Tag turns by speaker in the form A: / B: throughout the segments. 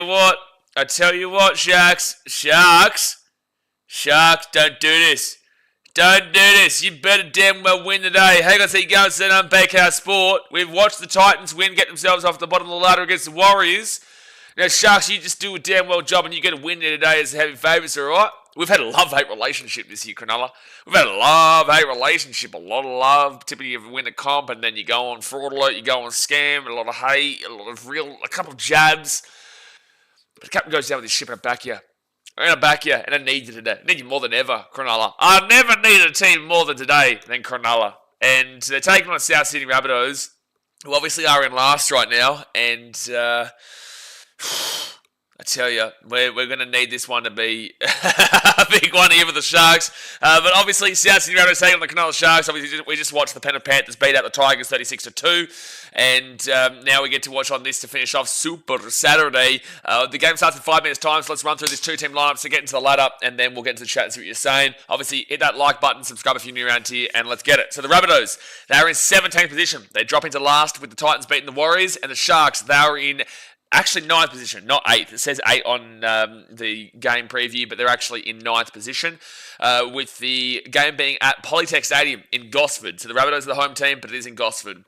A: What? I tell you what, Sharks, don't do this. Don't do this. You better damn well win today. Hang on, see, go and sit on BKR Sport. We've watched the Titans win, get themselves off the bottom of the ladder against the Warriors. Now, Sharks, you just do a damn well job and you get a win there today as the heavy favourites, alright? We've had a love-hate relationship this year, Cronulla. We've had a love-hate relationship, a lot of love. Typically, you win a comp and then you go on fraud alert, you go on scam, a lot of hate, a couple of jabs. But the captain goes down with his ship and I back you. I'm going to back you, and I need you today. I need you more than ever, Cronulla. I never needed a team more than today than Cronulla. And they're taking on South Sydney Rabbitohs, who obviously are in last right now. And I tell you, we're going to need this one to be a big one here for the Sharks. But obviously, South Sydney Rabbitohs taking on the Cronulla Sharks. Obviously, we just watched the Penrith Panthers beat out the Tigers 36-2. And now we get to watch on this to finish off Super Saturday. The game starts in 5 minutes' time, so let's run through this two-team lineups to get into the ladder, and then we'll get into the chat and see what you're saying. Obviously, hit that like button, subscribe if you're new around here, and let's get it. So the Rabbitohs, they're in 17th position. They drop into last with the Titans beating the Warriors, and the Sharks, they're in actually 9th position, not 8th. It says 8 on the game preview, but they're actually in 9th position, with the game being at Polytech Stadium in Gosford. So the Rabbitohs are the home team, but it is in Gosford.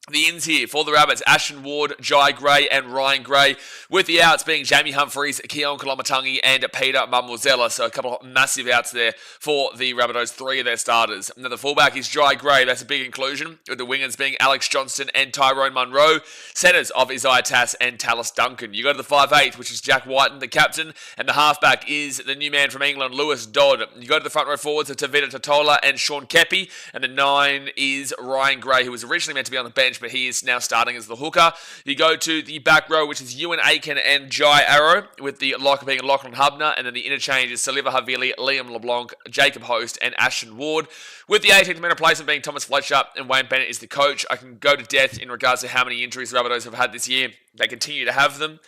A: The ins here for the Rabbits, Ashton Ward, Jai Gray and Ryan Gray, with the outs being Jamie Humphries, Keon Kolomatangi and Peter Mamuzella. So a couple of massive outs there for the Rabbitohs, 3 of their starters. And then the fullback is Jai Gray, that's a big inclusion, with the wingers being Alex Johnston and Tyrone Munro, centres of Isaiah Tass and Tallis Duncan. You go to the 5'8", which is Jack Whiten, the captain, and the halfback is the new man from England, Lewis Dodd. You go to the front row forwards of Tavita Totola and Sean Kepi, and the 9 is Ryan Gray, who was originally meant to be on the bench, but he is now starting as the hooker. You go to the back row, which is Ewan Aiken and Jai Arrow, with the locker being Lachlan Hubner, and then the interchange is Saliva Havili, Liam LeBlanc, Jacob Host, and Ashton Ward, with the 18th man replacement being Thomas Fletcher, and Wayne Bennett is the coach. I can go to death in regards to how many injuries the Rabbitohs have had this year. They continue to have them.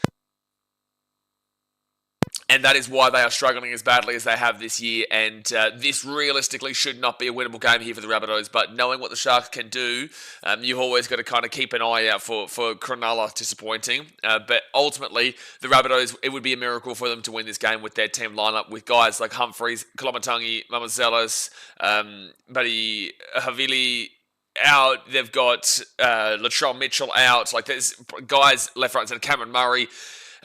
A: And that is why they are struggling as badly as they have this year. And this realistically should not be a winnable game here for the Rabbitohs. But knowing what the Sharks can do, you've always got to kind of keep an eye out for Cronulla disappointing. But ultimately, the Rabbitohs, it would be a miracle for them to win this game with their team lineup, with guys like Humphries, Kolomatangi, Mamazelas, Buddy Havili out. They've got Latrell Mitchell out. Like, there's guys left, right, and centre. Cameron Murray.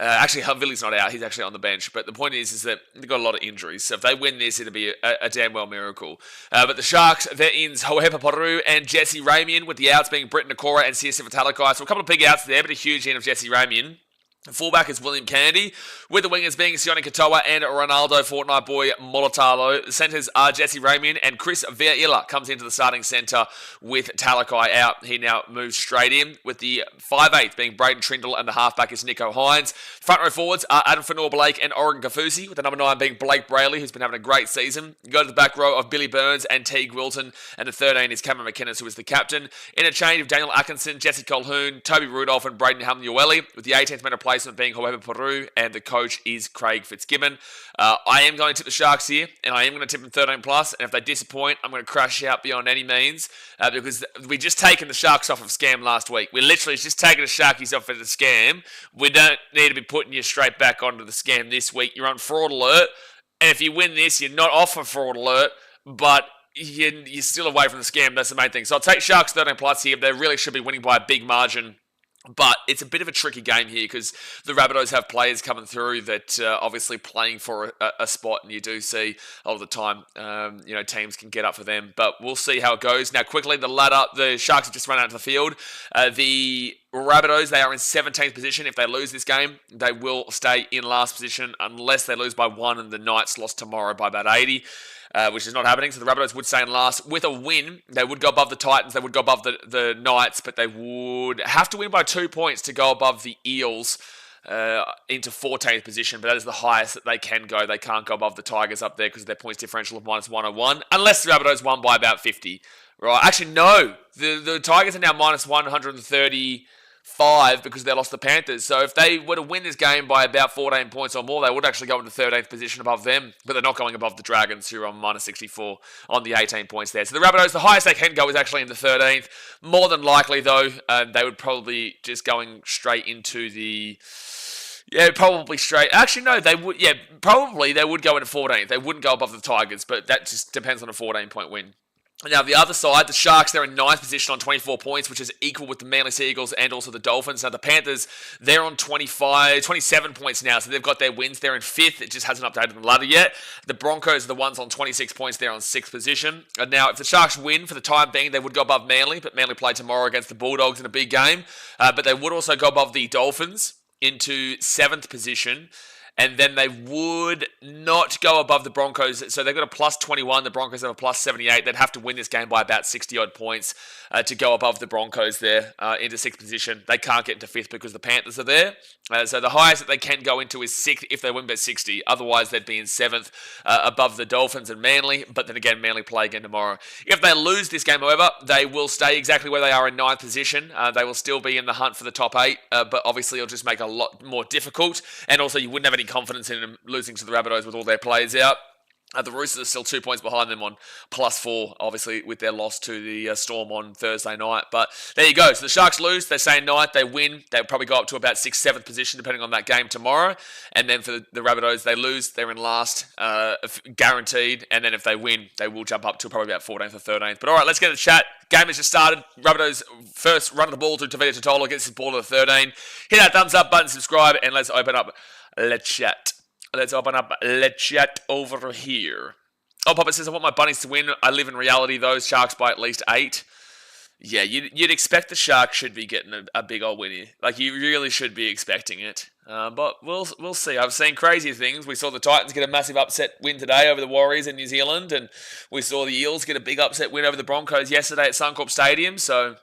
A: Actually, Havili's not out. He's actually on the bench. But the point is that they've got a lot of injuries. So if they win this, it'll be a damn well miracle. But the Sharks, their ins, Hohepa Poru and Jesse Ramian, with the outs being Britton Nakora and Siasifa Talakai. So a couple of big outs there, but a huge in of Jesse Ramian. The fullback is William Candy, with the wingers being Sione Katoa and Ronaldo Fortnite boy Molotalo. The centres are Jesse Ramian, and Chris Vieira comes into the starting centre with Talakai out. He now moves straight in, with the 5'8" being Braden Trindle, and the halfback is Nico Hines. Front row forwards are Adam Fanor-Blake and Oregon Kafusi, with the number 9 being Blake Brayley, who's been having a great season. You go to the back row of Billy Burns and Teague Wilton, and the 13 is Cameron McKinnis, who is the captain. Interchange of Daniel Atkinson, Jesse Colhoun, Toby Rudolph and Braden Hamnueli, with the 18th man replacement being However Peru, and the coach is Craig Fitzgibbon. I am going to tip the Sharks here, and I am going to tip them 13+, and if they disappoint, I'm going to crash out beyond any means, because we just taken the Sharks off of scam last week. We literally just taken the Sharkies off of the scam. We don't need to be putting you straight back onto the scam this week. You're on fraud alert, and if you win this, you're not off of fraud alert, but you're still away from the scam. That's the main thing. So I'll take Sharks 13+ here. They really should be winning by a big margin. But it's a bit of a tricky game here because the Rabbitohs have players coming through that obviously playing for a spot, and you do see a lot of the time, teams can get up for them. But we'll see how it goes. Now, quickly, the ladder, the Sharks have just run out to the field. The Rabbitohs, they are in 17th position. If they lose this game, they will stay in last position unless they lose by 1 and the Knights lost tomorrow by about 80. Which is not happening. So the Rabbitohs would stay in last. With a win, they would go above the Titans, they would go above the Knights, but they would have to win by 2 points to go above the Eels into 14th position, but that is the highest that they can go. They can't go above the Tigers up there because of their points differential of -101, unless the Rabbitohs won by about 50. Right? Actually, no. The Tigers are now -135 because they lost the Panthers. So if they were to win this game by about 14 points or more, they would actually go into 13th position above them, but they're not going above the Dragons, who are on -64 on the 18 points there. So the Rabbitohs, the highest they can go is actually in the 13th. More than likely, though, they would probably just going straight into the Yeah, probably straight. Actually, no, they would. Yeah, probably they would go into 14th. They wouldn't go above the Tigers, but that just depends on a 14-point win. Now, the other side, the Sharks, they're in ninth position on 24 points, which is equal with the Manly Sea Eagles and also the Dolphins. Now, the Panthers, they're on 27 points now, so they've got their wins. They're in fifth. It just hasn't updated the ladder yet. The Broncos are the ones on 26 points. They're on sixth position. And now, if the Sharks win for the time being, they would go above Manly, but Manly play tomorrow against the Bulldogs in a big game. But they would also go above the Dolphins into seventh position. And then they would not go above the Broncos. So they've got a plus 21. The Broncos have a plus 78. They'd have to win this game by about 60-odd points to go above the Broncos there into sixth position. They can't get into fifth because the Panthers are there. So the highest that they can go into is sixth if they win by 60. Otherwise, they'd be in seventh above the Dolphins and Manly. But then again, Manly play again tomorrow. If they lose this game, however, they will stay exactly where they are in ninth position. They will still be in the hunt for the top eight. But obviously, it'll just make it a lot more difficult. And also, you wouldn't have any confidence in them losing to the Rabbitohs with all their players out. The Roosters are still 2 points behind them on +4, obviously, with their loss to the Storm on Thursday night. But there you go. So the Sharks lose. They stay in ninth. They win. They'll probably go up to about 6th, 7th position, depending on that game tomorrow. And then for the Rabbitohs, they lose. They're in last, guaranteed. And then if they win, they will jump up to probably about 14th or 13th. But all right, let's get to the chat. Game has just started. Rabbitohs first run of the ball to Tavita Totola. Gets his ball to the 13. Hit that thumbs up button, subscribe, and let's open up Let's Chat. Let's open up Let's Chat over here. Oh, Papa says, I want my Bunnies to win. I live in reality, though. Sharks by at least 8. Yeah, you'd expect the Sharks should be getting a big old win here. Like, you really should be expecting it. But we'll see. I've seen crazy things. We saw the Titans get a massive upset win today over the Warriors in New Zealand. And we saw the Eels get a big upset win over the Broncos yesterday at Suncorp Stadium. So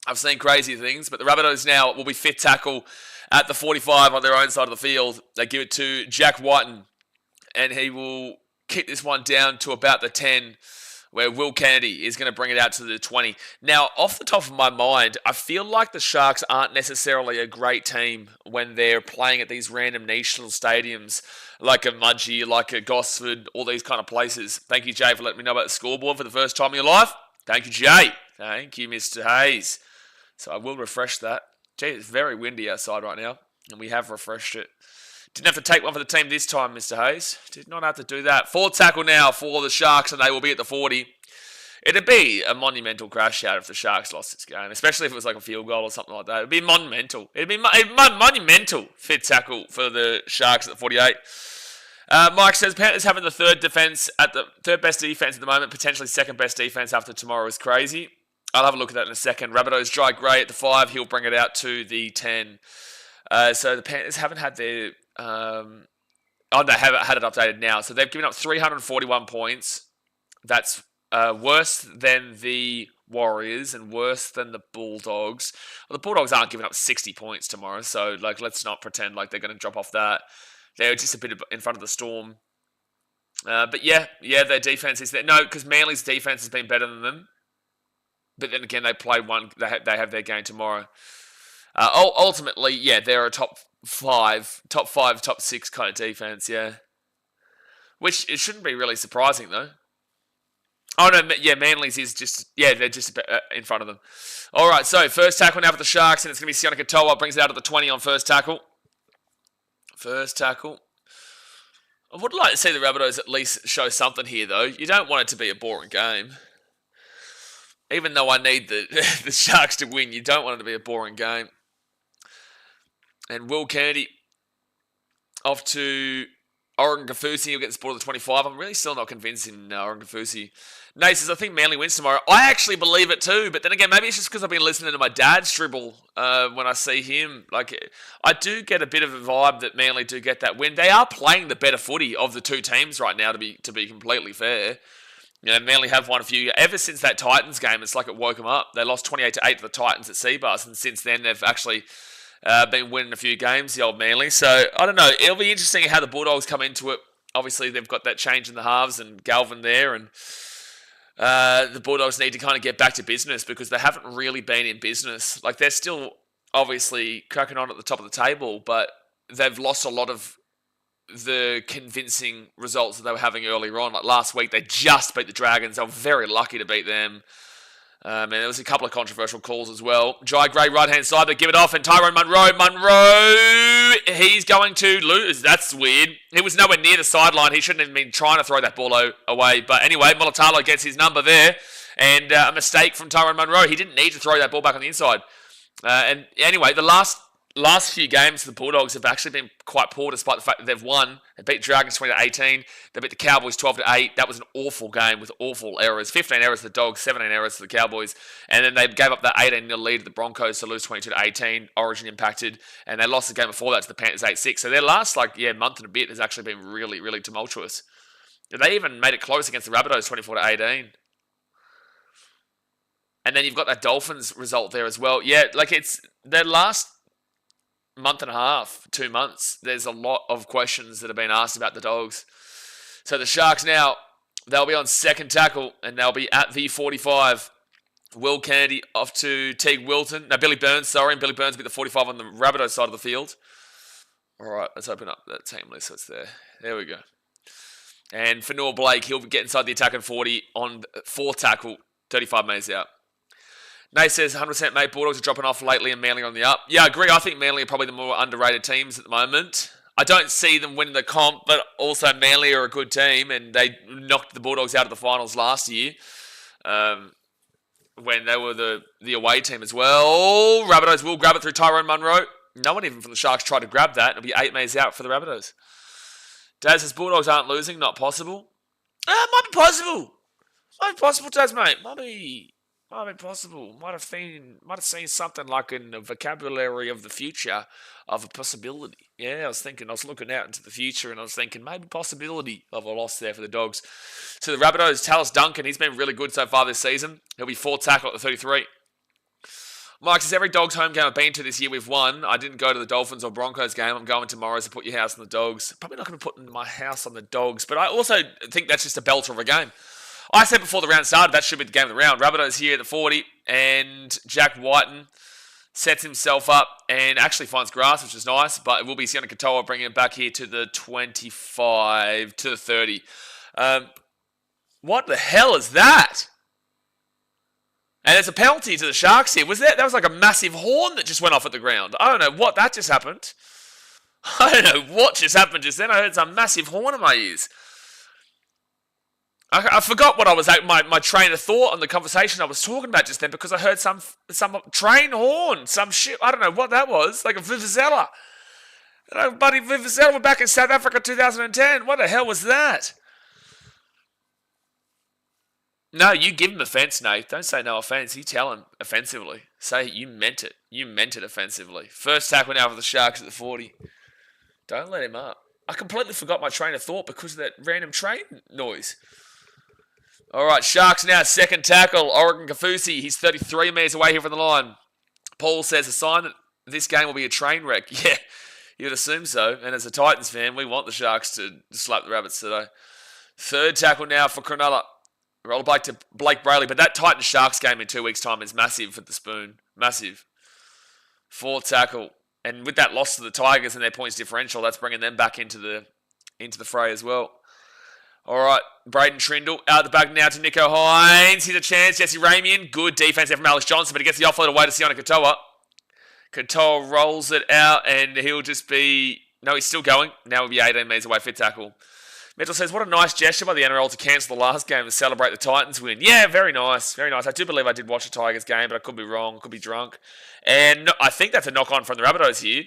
A: I've seen crazy things. But the Rabbitohs now will be fifth tackle at the 45 on their own side of the field. They give it to Jack Whiten, and he will kick this one down to about the 10, where Will Kennedy is going to bring it out to the 20. Now, off the top of my mind, I feel like the Sharks aren't necessarily a great team when they're playing at these random niche little stadiums, like a Mudgee, like a Gosford, all these kind of places. Thank you, Jay, for letting me know about the scoreboard for the first time in your life. Thank you, Jay. Thank you, Mr. Hayes. So I will refresh that. Gee, it's very windy outside right now, and we have refreshed it. Didn't have to take one for the team this time, Mr. Hayes. Did not have to do that. Fourth tackle now for the Sharks, and they will be at the 40. It'd be a monumental crash out if the Sharks lost this game, especially if it was like a field goal or something like that. It'd be monumental. It'd be monumental fifth tackle for the Sharks at the 48. Mike says, Panthers having the third best defense at the moment, potentially second best defense after tomorrow is crazy. I'll have a look at that in a second. Rabbitohs, Dry Gray at the 5. He'll bring it out to the 10. So the Panthers haven't had their... they haven't had it updated now. So they've given up 341 points. That's worse than the Warriors and worse than the Bulldogs. Well, the Bulldogs aren't giving up 60 points tomorrow, so let's not pretend like they're going to drop off that. They're just a bit in front of the Storm. But yeah, their defense is there. No, because Manly's defense has been better than them. But then again, they play one. They have their game tomorrow. Ultimately, yeah, they're a top 5, top 6 kind of defense. Yeah, which it shouldn't be really surprising though. Oh no, yeah, Manly's is just they're just a bit in front of them. All right, so first tackle now for the Sharks, and it's going to be Sione Katoa brings it out at the 20 on first tackle. First tackle. I would like to see the Rabbitohs at least show something here though. You don't want it to be a boring game. Even though I need the Sharks to win, you don't want it to be a boring game. And Will Kennedy off to Oregon Kafusi. He'll get the ball to the 25. I'm really still not convinced in Oregon Kafusi. Nate says, I think Manly wins tomorrow. I actually believe it too. But then again, maybe it's just because I've been listening to my dad's dribble when I see him. I do get a bit of a vibe that Manly do get that win. They are playing the better footy of the two teams right now, to be completely fair. You know, Manly have won a few. Ever since that Titans game, it's like it woke them up. They lost 28-8 to the Titans at Seabus, and since then they've actually been winning a few games, the old Manly. So, I don't know. It'll be interesting how the Bulldogs come into it. Obviously, they've got that change in the halves and Galvin there, and the Bulldogs need to kind of get back to business because they haven't really been in business. Like, they're still obviously cracking on at the top of the table, but they've lost a lot of the convincing results that they were having earlier on. Like last week, they just beat the Dragons. They were very lucky to beat them. And there was a couple of controversial calls as well. Jai Gray, right-hand side, they give it off, and Tyrone Munro, he's going to lose. That's weird. He was nowhere near the sideline. He shouldn't have been trying to throw that ball away. But anyway, Mulatalo gets his number there, and a mistake from Tyrone Munro. He didn't need to throw that ball back on the inside. And anyway, the last few games, the Bulldogs have actually been quite poor, despite the fact that they've won. They beat Dragons 20-18. They beat the Cowboys 12-8. That was an awful game with awful errors. 15 errors to the Dogs, 17 errors to the Cowboys. And then they gave up that 18-0 lead to the Broncos to lose 22-18. Origin impacted. And they lost the game before that to the Panthers 8-6. So their last month and a bit has actually been really, really tumultuous. They even made it close against the Rabbitohs 24-18. And then you've got that Dolphins result there as well. Yeah, like it's their last month and a half, 2 months, there's a lot of questions that have been asked about the Dogs. So the Sharks now, they'll be on second tackle, and they'll be at the 45. Will Kennedy off to Teague Wilton. No, Billy Burns, and Billy Burns will be the 45 on the Rabbitohs side of the field. All right, let's open up that team list so it's there. There we go. And for Noah Blake, he'll get inside the attacking 40 on fourth tackle, 35 metres out. Nate says 100% mate, Bulldogs are dropping off lately and Manly on the up. Yeah, I agree. I think Manly are probably the more underrated teams at the moment. I don't see them winning the comp, but also Manly are a good team, and they knocked the Bulldogs out of the finals last year when they were the away team as well. Rabbitohs will grab it through Tyrone Munro. No one even from the Sharks tried to grab that. It'll be 8 metres out for the Rabbitohs. Daz says Bulldogs aren't losing, not possible. Might be possible. Might be possible, Daz, mate. Might be possible. Might have seen something like in the vocabulary of the future of a possibility. Yeah, I was looking out into the future, and I was thinking maybe possibility of a loss there for the Dogs. To the Rabbitohs, Tallis Duncan, he's been really good so far this season. He'll be fourth tackle at the 33. Mike says, every Dogs home game I've been to this year we've won. I didn't go to the Dolphins or Broncos game. I'm going tomorrow, so put your house on the Dogs. Probably not going to put my house on the Dogs, but I also think that's just a belter of a game. I said before the round started, that should be the game of the round. Rabbitohs here at the 40, and Jack Whiten sets himself up and actually finds grass, which is nice, but it will be Sione Katoa bringing it back here to the 25, to the 30. What the hell is that? And it's a penalty to the Sharks here. That was like a massive horn that just went off at the ground. I don't know what that just happened. I don't know what just happened just then. I heard some massive horn in my ears. I forgot what I was at, my train of thought on the conversation I was talking about just then, because I heard some train horn, some shit. I don't know what that was, like a Vuvuzela. Buddy Vuvuzela, we're back in South Africa 2010. What the hell was that? No, you give him offence, Nate. Don't say no offence. You tell him offensively. Say you meant it. You meant it offensively. First tackle now for the Sharks at the 40. Don't let him up. I completely forgot my train of thought because of that random train noise. All right, Sharks now, second tackle. Oregon Kafusi, he's 33 metres away here from the line. Paul says a sign that this game will be a train wreck. Yeah, you'd assume so. And as a Titans fan, we want the Sharks to slap the Rabbits today. Third tackle now for Cronulla. Roll back to Blake Brayley. But that Titans-Sharks game in 2 weeks' time is massive for the Spoon. Massive. Fourth tackle. And with that loss to the Tigers and their points differential, that's bringing them back into the fray as well. All right, Braden Trindle out the back now to Nico Hines. Here's a chance. Jesse Ramian. Good defense there from Alex Johnson, but he gets the offload away to Sione Katoa. Katoa rolls it out, and he'll just be... No, he's still going. Now he'll be 18 metres away, fifth tackle. Mitchell says, what a nice gesture by the NRL to cancel the last game and celebrate the Titans win. Yeah, very nice. Very nice. I do believe I did watch the Tigers game, but I could be wrong. Could be drunk. And I think that's a knock-on from the Rabbitohs here.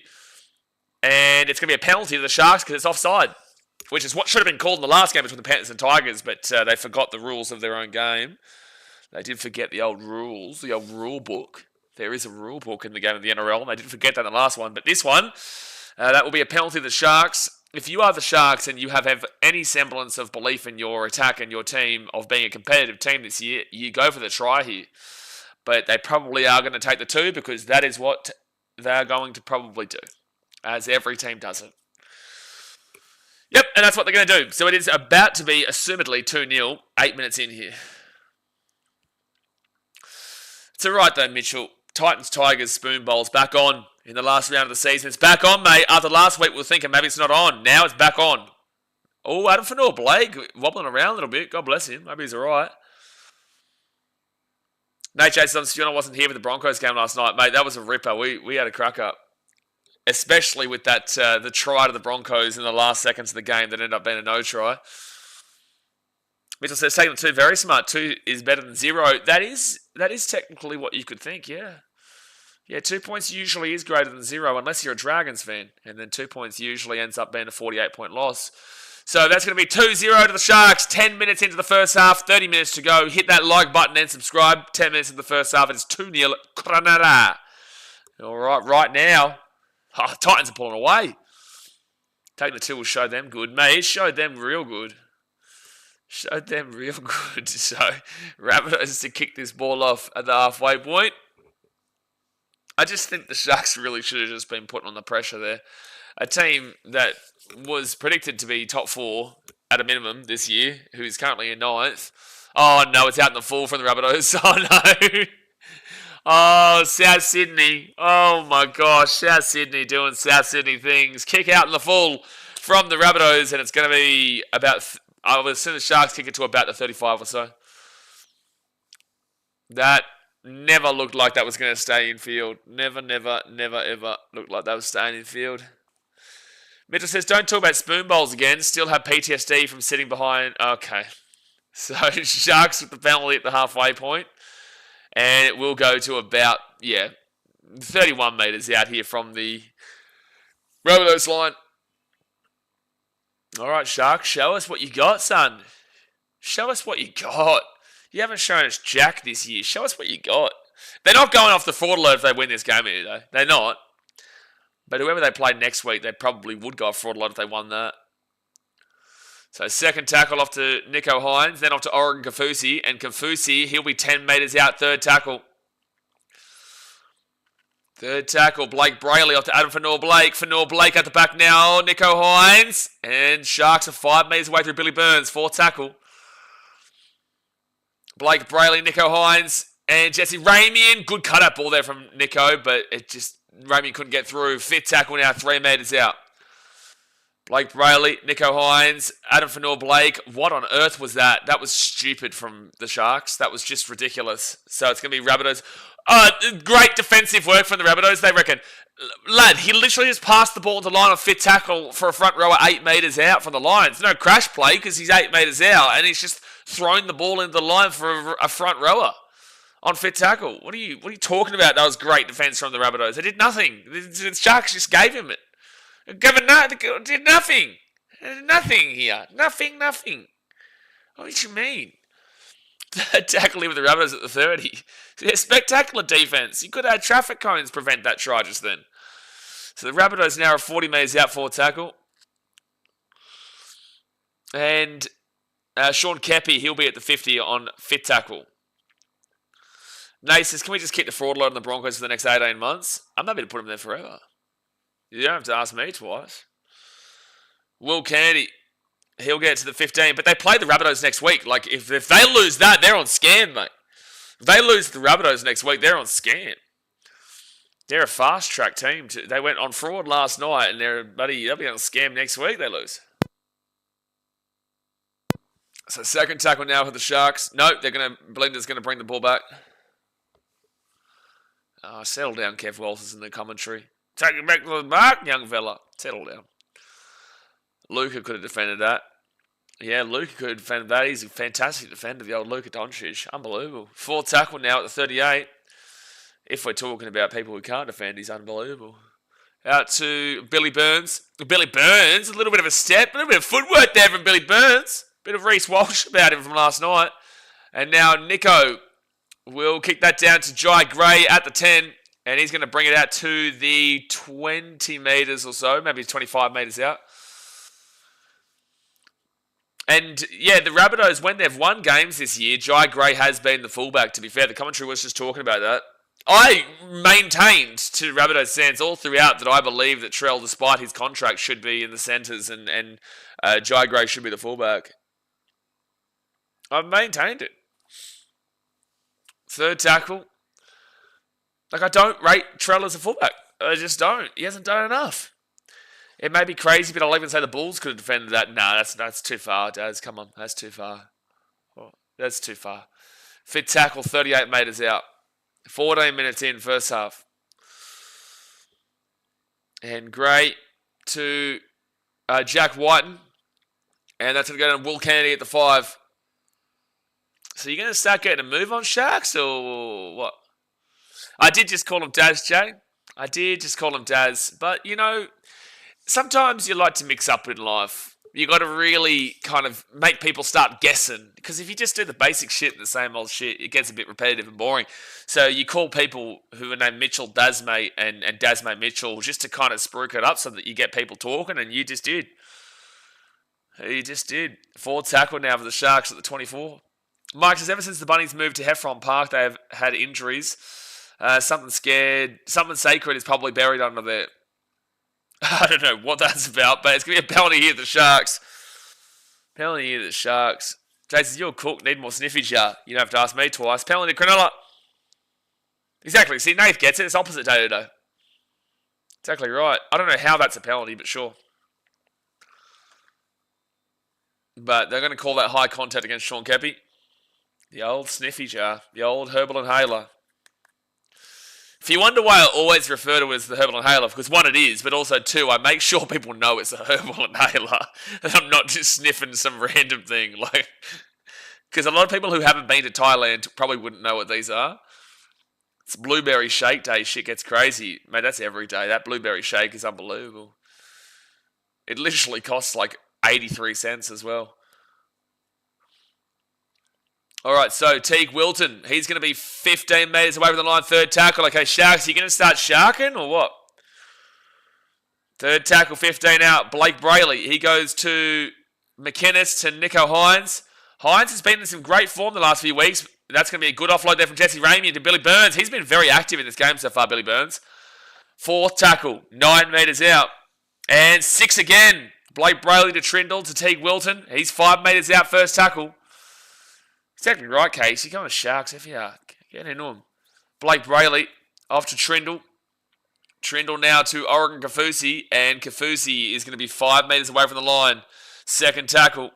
A: And it's going to be a penalty to the Sharks because it's offside, which is what should have been called in the last game between the Panthers and Tigers, but they forgot the rules of their own game. They did forget the old rules, the old rule book. There is a rule book in the game of the NRL, and they did forget that in the last one. But this one, that will be a penalty to the Sharks. If you are the Sharks and you have any semblance of belief in your attack and your team of being a competitive team this year, you go for the try here. But they probably are going to take the two because that is what they're going to probably do, as every team does it. Yep, and that's what they're going to do. So it is about to be, assumedly, 2-0, 8 minutes in here. It's all right, though, Mitchell. Titans, Tigers, Spoon Bowls back on in the last round of the season. It's back on, mate. After last week, we were thinking maybe it's not on. Now it's back on. Oh, Adam Fanua Blake wobbling around a little bit. God bless him. Maybe he's all right. Nate Jason Fiona wasn't here for the Broncos game last night, mate. That was a ripper. We had a crack up. Especially with that the try to the Broncos in the last seconds of the game that ended up being a no try. Mitchell says taking the 2 very smart. 2 is better than 0. That is technically what you could think, yeah. Yeah, 2 points usually is greater than 0 unless you're a Dragons fan. And then 2 points usually ends up being a 48-point loss. So that's going to be 2-0 to the Sharks. 10 minutes into the first half, 30 minutes to go. Hit that like button and subscribe. 10 minutes into the first half, it's 2-0 Cronulla. All right now. Oh, Titans are pulling away. Taking the 2 will show them good. Mate, it showed them real good. Showed them real good. So, Rabbitohs to kick this ball off at the halfway point. I just think the Sharks really should have just been putting on the pressure there. A team that was predicted to be top 4 at a minimum this year, who is currently in 9th. Oh, no, it's out in the full from the Rabbitohs. Oh, no. Oh, South Sydney. Oh, my gosh. South Sydney doing South Sydney things. Kick out in the full from the Rabbitohs, and it's going to be about... I would assume the Sharks kick it to about the 35 or so. That never looked like that was going to stay in field. Never, ever looked like that was staying in field. Mitchell says, don't talk about spoon bowls again. Still have PTSD from sitting behind. Okay. So, Sharks with the penalty at the halfway point. And it will go to about, 31 metres out here from the Rabbitohs line. All right, Sharks, show us what you got, son. Show us what you got. You haven't shown us jack this year. Show us what you got. They're not going off the fraud alert if they win this game here, though. They're not. But whoever they play next week, they probably would go off fraud alert if they won that. So second tackle off to Nico Hines, then off to Oregon Kafusi. And Kafusi, he'll be 10 metres out, third tackle. Third tackle, Blake Brayley off to Adam Fanor-Blake. Fanor-Blake at the back now, Nico Hines. And Sharks are 5 metres away through Billy Burns, fourth tackle. Blake Brayley, Nico Hines, and Jesse Ramian. Good cut-up ball there from Nico, but Ramian couldn't get through. Fifth tackle now, 3 metres out. Blake Brayley, Nico Hines, Adam Fanor-Blake. What on earth was that? That was stupid from the Sharks. That was just ridiculous. So it's going to be Rabbitohs. Great defensive work from the Rabbitohs, they reckon. Lad, he literally just passed the ball to the line of fifth tackle for a front rower 8 metres out from the line. It's no crash play because he's 8 metres out and he's just thrown the ball into the line for a front rower on fifth tackle. What are you talking about? That was great defence from the Rabbitohs. They did nothing. The Sharks just gave him it. Did nothing. Nothing here. Nothing. What do you mean? Tackle with the Rabbitohs at the 30. Yeah, spectacular defence. You could have had traffic cones prevent that try just then. So the Rabbitohs now are 40 metres out for tackle. And Sean Kepi, he'll be at the 50 on fifth tackle. Nate says, can we just keep the fraud load on the Broncos for the next 18 months? I'm happy to put them there forever. You don't have to ask me twice. Will Kennedy, he'll get to the 15. But they play the Rabbitohs next week. Like, if they lose that, they're on scam, mate. If they lose the Rabbitohs next week, they're on scam. They're a fast-track team. They went on fraud last night, and they'll be on scam next week, they lose. So second tackle now for the Sharks. Nope, Belinda's going to bring the ball back. Settle down, Kev Walters in the commentary. Take it back to the mark, young fella. Settle down. Luca could have defended that. Yeah, Luca could have defended that. He's a fantastic defender, the old Luka Doncic. Unbelievable. Fourth tackle now at the 38. If we're talking about people who can't defend, he's unbelievable. Out to Billy Burns. Billy Burns, a little bit of a step, a little bit of footwork there from Billy Burns. Bit of Reece Walsh about him from last night. And now Nico will kick that down to Jai Gray at the 10. And he's going to bring it out to the 20 metres or so, maybe 25 metres out. And, yeah, the Rabbitohs, when they've won games this year, Jai Gray has been the fullback, to be fair. The commentary was just talking about that. I maintained to Rabbitohs fans all throughout that I believe that Trell, despite his contract, should be in the centres and Jai Gray should be the fullback. I've maintained it. Third tackle. Like, I don't rate Trell as a fullback. I just don't. He hasn't done enough. It may be crazy, but I'll even say the Bulls could have defended that. No, that's too far, Daz. Come on, that's too far. Oh, that's too far. Fit tackle, 38 metres out. 14 minutes in, first half. And Gray to Jack Whiten. And that's going to go to Will Kennedy at the 5. So you're going to start getting a move on Sharks or what? I did just call him Daz, Jay. I did just call him Daz. But, you know, sometimes you like to mix up in life. You got to really kind of make people start guessing. Because if you just do the basic shit, the same old shit, it gets a bit repetitive and boring. So you call people who are named Mitchell Dazmate and Dazmate Mitchell just to kind of spruik it up so that you get people talking, and you just did. You just did. Forward tackle now for the Sharks at the 24. Mike says, ever since the Bunnies moved to Heffron Park, they have had injuries. Something sacred is probably buried under there. I don't know what that's about, but it's going to be a penalty here at the Sharks. Penalty here at the Sharks. Jason, you're a cook. Need more sniffage, yeah. You don't have to ask me twice. Penalty to Cronulla. Exactly. See, Nath gets it. It's opposite day today. Exactly right. I don't know how that's a penalty, but sure. But they're going to call that high contact against Sean Kepi. The old sniffy jar. The old herbal inhaler. If you wonder why I always refer to it as the herbal inhaler, because one, it is, but also two, I make sure people know it's a herbal inhaler. And I'm not just sniffing some random thing. Because a lot of people who haven't been to Thailand probably wouldn't know what these are. It's blueberry shake day. Shit gets crazy. Mate, that's every day. That blueberry shake is unbelievable. It literally costs like 83 cents as well. All right, so Teague Wilton, he's going to be 15 metres away from the line, third tackle. Okay, Sharks, you going to start sharking or what? Third tackle, 15 out. Blake Brayley, he goes to McInnes to Nico Hines. Hines has been in some great form the last few weeks. That's going to be a good offload there from Jesse Ramey to Billy Burns. He's been very active in this game so far, Billy Burns. Fourth tackle, 9 metres out. And 6 again. Blake Brayley to Trindle to Teague Wilton. He's 5 metres out, first tackle. Exactly right, Casey. Come on, Sharks, if you are. Get into him. Blake Brayley off to Trindle. Trindle now to Oregon Kafusi, and Kafusi is going to be 5 metres away from the line. Second tackle.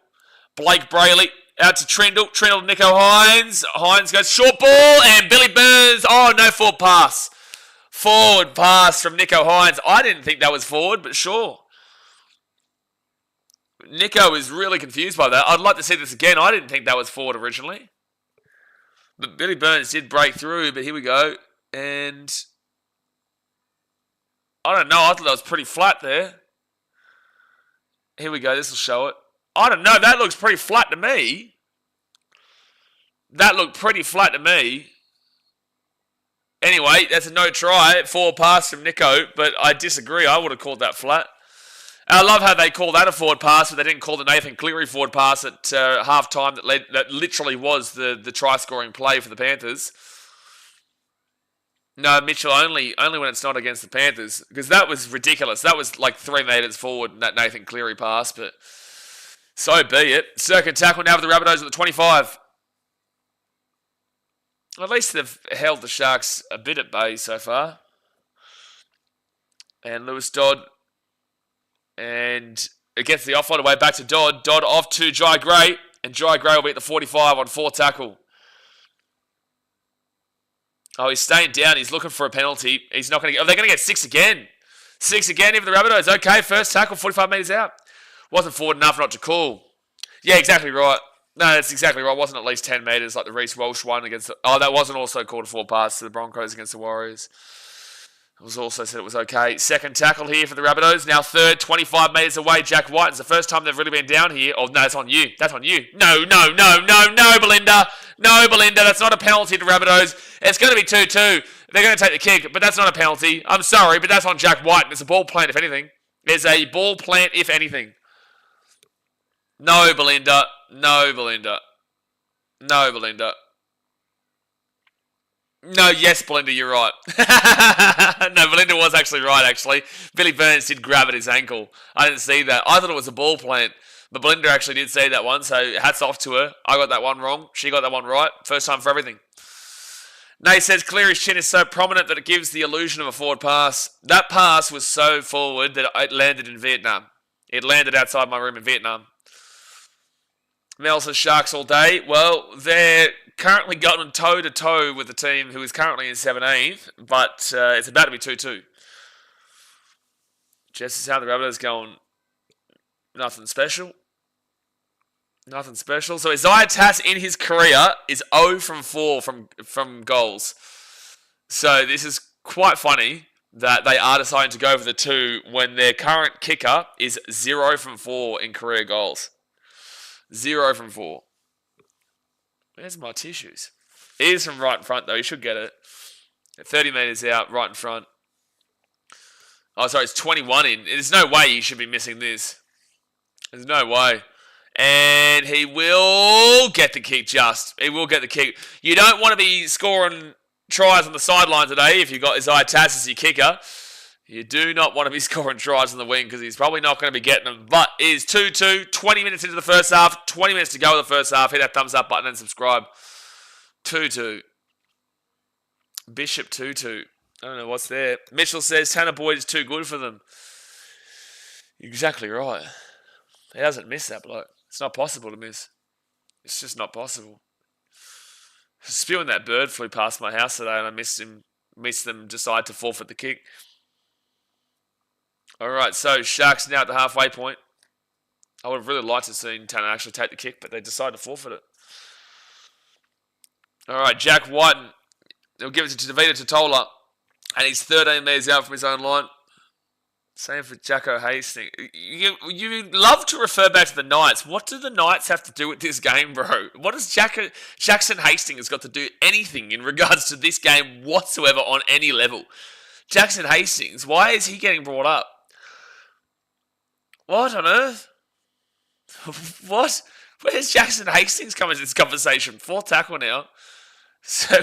A: Blake Brayley out to Trindle. Trindle to Nico Hines. Hines goes short ball, and Billy Burns. Oh, no forward pass. Forward pass from Nico Hines. I didn't think that was forward, but sure. Nico is really confused by that. I'd like to see this again. I didn't think that was forward originally. But Billy Burns did break through, but here we go. And I don't know. I thought that was pretty flat there. Here we go. This will show it. I don't know. That looks pretty flat to me. That looked pretty flat to me. Anyway, that's a no try. Forward pass from Nico, but I disagree. I would have called that flat. I love how they call that a forward pass, but they didn't call the Nathan Cleary forward pass at half-time that literally was the try-scoring play for the Panthers. No, Mitchell, only when it's not against the Panthers, because that was ridiculous. That was like 3 metres forward in that Nathan Cleary pass, but so be it. Second tackle now for the Rabbitohs at the 25. At least they've held the Sharks a bit at bay so far. And Lewis Dodd. And it gets the offload away back to Dodd. Dodd off to Jai Gray. And Jai Gray will be at the 45 on 4 tackle. Oh, he's staying down. He's looking for a penalty. He's not going to get... Oh, they're going to get 6 again. 6 again here for the Rabbitohs. Okay, first tackle, 45 metres out. Wasn't forward enough not to call. Yeah, exactly right. No, that's exactly right. It wasn't at least 10 metres like the Reece Walsh one against the... Oh, that wasn't also called a forward pass to the Broncos against the Warriors. It was also said it was okay. Second tackle here for the Rabbitohs. Now third, 25 metres away, Jack White. It's the first time they've really been down here. Oh, no, it's on you. That's on you. No, Belinda. No, Belinda. That's not a penalty to Rabbitohs. It's going to be 2-2. They're going to take the kick, but that's not a penalty. I'm sorry, but that's on Jack White. It's a ball plant, if anything. It's a ball plant, if anything. No, Belinda. No, Belinda. No, Belinda. No, yes, Belinda, you're right. No, Belinda was actually right, actually. Billy Burns did grab at his ankle. I didn't see that. I thought it was a ball plant. But Belinda actually did see that one, so hats off to her. I got that one wrong. She got that one right. First time for everything. Nate says Cleary's chin is so prominent that it gives the illusion of a forward pass. That pass was so forward that it landed in Vietnam. It landed outside my room in Vietnam. Mel says Sharks all day. Well, they're currently gotten toe-to-toe with the team who is currently in 17th, but it's about to be 2-2. Just as how the Rabbitohs going, nothing special. Nothing special. So Isaiah Tass in his career is 0 from 4 from goals. So this is quite funny that they are deciding to go for the 2 when their current kicker is 0 from 4 in career goals. 0 from 4. Where's my tissues? It is from right in front, though. You should get it. 30 metres out, right in front. Oh, sorry, it's 21 in. There's no way you should be missing this. There's no way. And he will get the kick just. He will get the kick. You don't want to be scoring tries on the sideline today if you've got Isaiah Tass as your kicker. You do not want to be scoring tries on the wing because he's probably not going to be getting them. But it is 2-2, 20 minutes into the first half, 20 minutes to go in the first half. Hit that thumbs up button and subscribe. 2-2. Bishop 2-2. I don't know what's there. Mitchell says Tanner Boyd is too good for them. Exactly right. He doesn't miss that bloke. It's not possible to miss. It's just not possible. Spewing that bird flew past my house today and I missed them decide to forfeit the kick. Alright, so Sharks now at the halfway point. I would have really liked to have seen Tanner actually take the kick, but they decided to forfeit it. Alright, Jack Whiten. They'll give it to Davida Totola. And he's 13 metres out from his own line. Same for Jacko Hastings. You love to refer back to the Knights. What do the Knights have to do with this game, bro? What does Jackson Hastings got to do anything in regards to this game whatsoever on any level? Jackson Hastings, why is he getting brought up? What on earth? What? Where's Jackson Hastings coming into this conversation? 4th tackle now. So,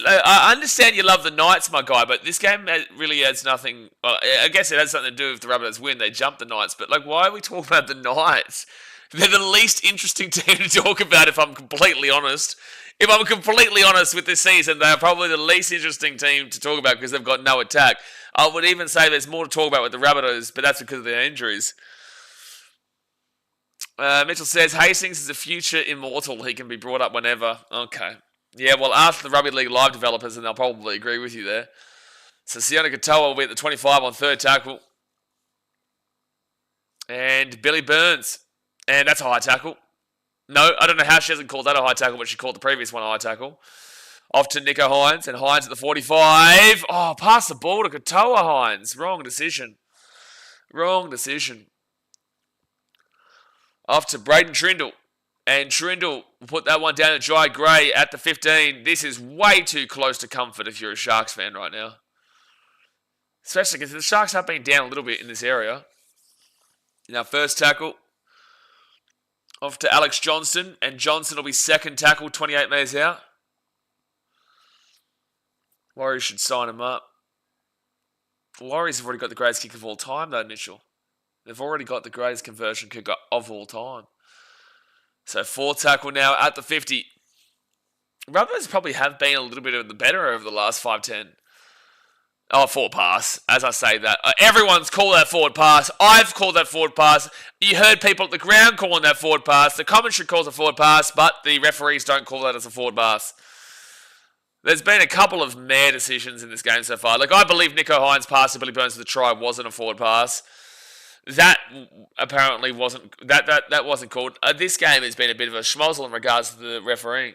A: I understand you love the Knights, my guy, but this game really has nothing. Well, I guess it has something to do with the Rabbitohs win. They jumped the Knights, but why are we talking about the Knights? They're the least interesting team to talk about, if I'm completely honest. If I'm completely honest with this season, they are probably the least interesting team to talk about because they've got no attack. I would even say there's more to talk about with the Rabbitohs, but that's because of their injuries. Mitchell says, Hastings is a future immortal. He can be brought up whenever. Okay. Yeah, well, ask the Rugby League Live developers and they'll probably agree with you there. So Siona Katoa will be at the 25 on 3rd tackle. And Billy Burns. And that's a high tackle. No, I don't know how she hasn't called that a high tackle, but she called the previous one a high tackle. Off to Nico Hines, and Hines at the 45. Oh, pass the ball to Katoa Hines. Wrong decision. Wrong decision. Off to Braden Trindle. And Trindle will put that one down to Jai Gray at the 15. This is way too close to comfort if you're a Sharks fan right now. Especially because the Sharks have been down a little bit in this area. Now, first tackle. Off to Alex Johnston. And Johnson will be second tackle, 28 metres out. Warriors should sign him up. Warriors have already got the greatest kick of all time, though, Mitchell. They've already got the greatest conversion kicker of all time. So 4th tackle now at the 50. Rabbitohs probably have been a little bit of the better over the last 5-10. Oh, forward pass. As I say that, everyone's called that forward pass. I've called that forward pass. You heard people at the ground calling that forward pass. The commentary calls a forward pass, but the referees don't call that as a forward pass. There's been a couple of meh decisions in this game so far. I believe Nico Hines' pass to Billy Burns for the try wasn't a forward pass. That apparently wasn't that wasn't called. This game has been a bit of a schmozzle in regards to the refereeing.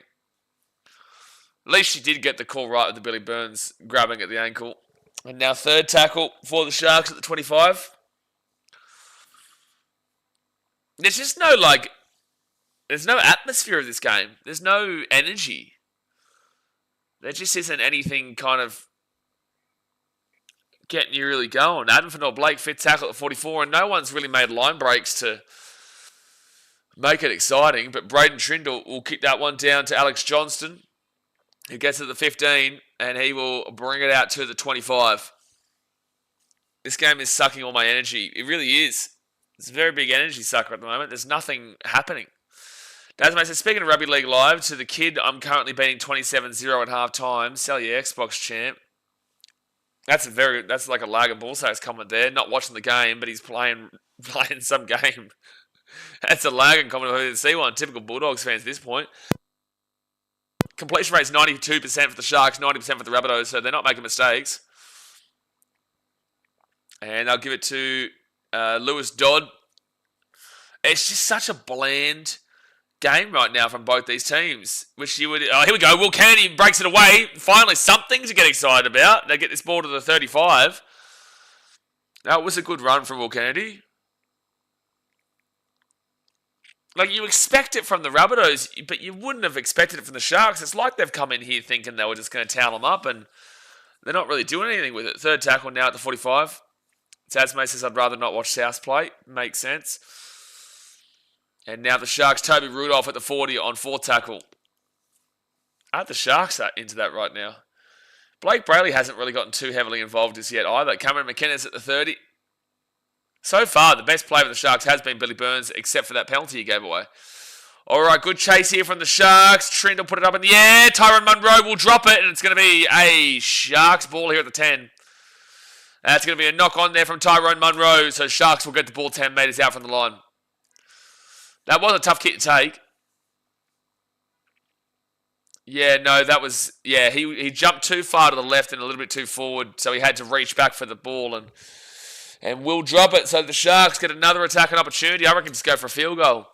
A: At least she did get the call right with the Billy Burns grabbing at the ankle. And now 3rd tackle for the Sharks at the 25. There's just no there's no atmosphere of this game. There's no energy. There just isn't anything kind of getting you really going. Adam Fennell-Blake, 5th tackle at 44, and no one's really made line breaks to make it exciting, but Braden Trindle will kick that one down to Alex Johnston, who gets at the 15, and he will bring it out to the 25. This game is sucking all my energy. It really is. It's a very big energy sucker at the moment. There's nothing happening. Dasmate says, speaking of Rugby League Live, to the kid, I'm currently beating 27-0 at half-time. Sell your Xbox, champ. That's like a lag and bullseyes comment there. Not watching the game, but he's playing some game. That's a lag and comment. I didn't see one. Typical Bulldogs fans at this point. completion rate's 92% for the Sharks, 90% for the Rabbitohs, so they're not making mistakes. And I'll give it to Lewis Dodd. It's just such a bland game right now from both these teams. Which you would... Oh, here we go. Will Kennedy breaks it away. Finally, something to get excited about. They get this ball to the 35. That was a good run from Will Kennedy. Like, you expect it from the Rabbitohs, but you wouldn't have expected it from the Sharks. It's like they've come in here thinking they were just going to towel them up, and they're not really doing anything with it. Third tackle now at the 45. Tasmay says, I'd rather not watch South play. Makes sense. And now the Sharks, Toby Rudolph at the 40 on fourth tackle. The Sharks are into that right now. Blake Brayley hasn't really gotten too heavily involved as yet either. Cameron McKenna's at the 30. So far, the best player for the Sharks has been Billy Burns, except for that penalty he gave away. All right, good chase here from the Sharks. Trent will put it up in the air. Tyrone Munro will drop it, and it's going to be a Sharks ball here at the 10. That's going to be a knock on there from Tyrone Munro, so Sharks will get the ball 10 metres out from the line. That was a tough kick to take. Yeah, no, that was... Yeah, he jumped too far to the left and a little bit too forward, so he had to reach back for the ball, and will drop it. So the Sharks get another attacking opportunity. I reckon just go for a field goal.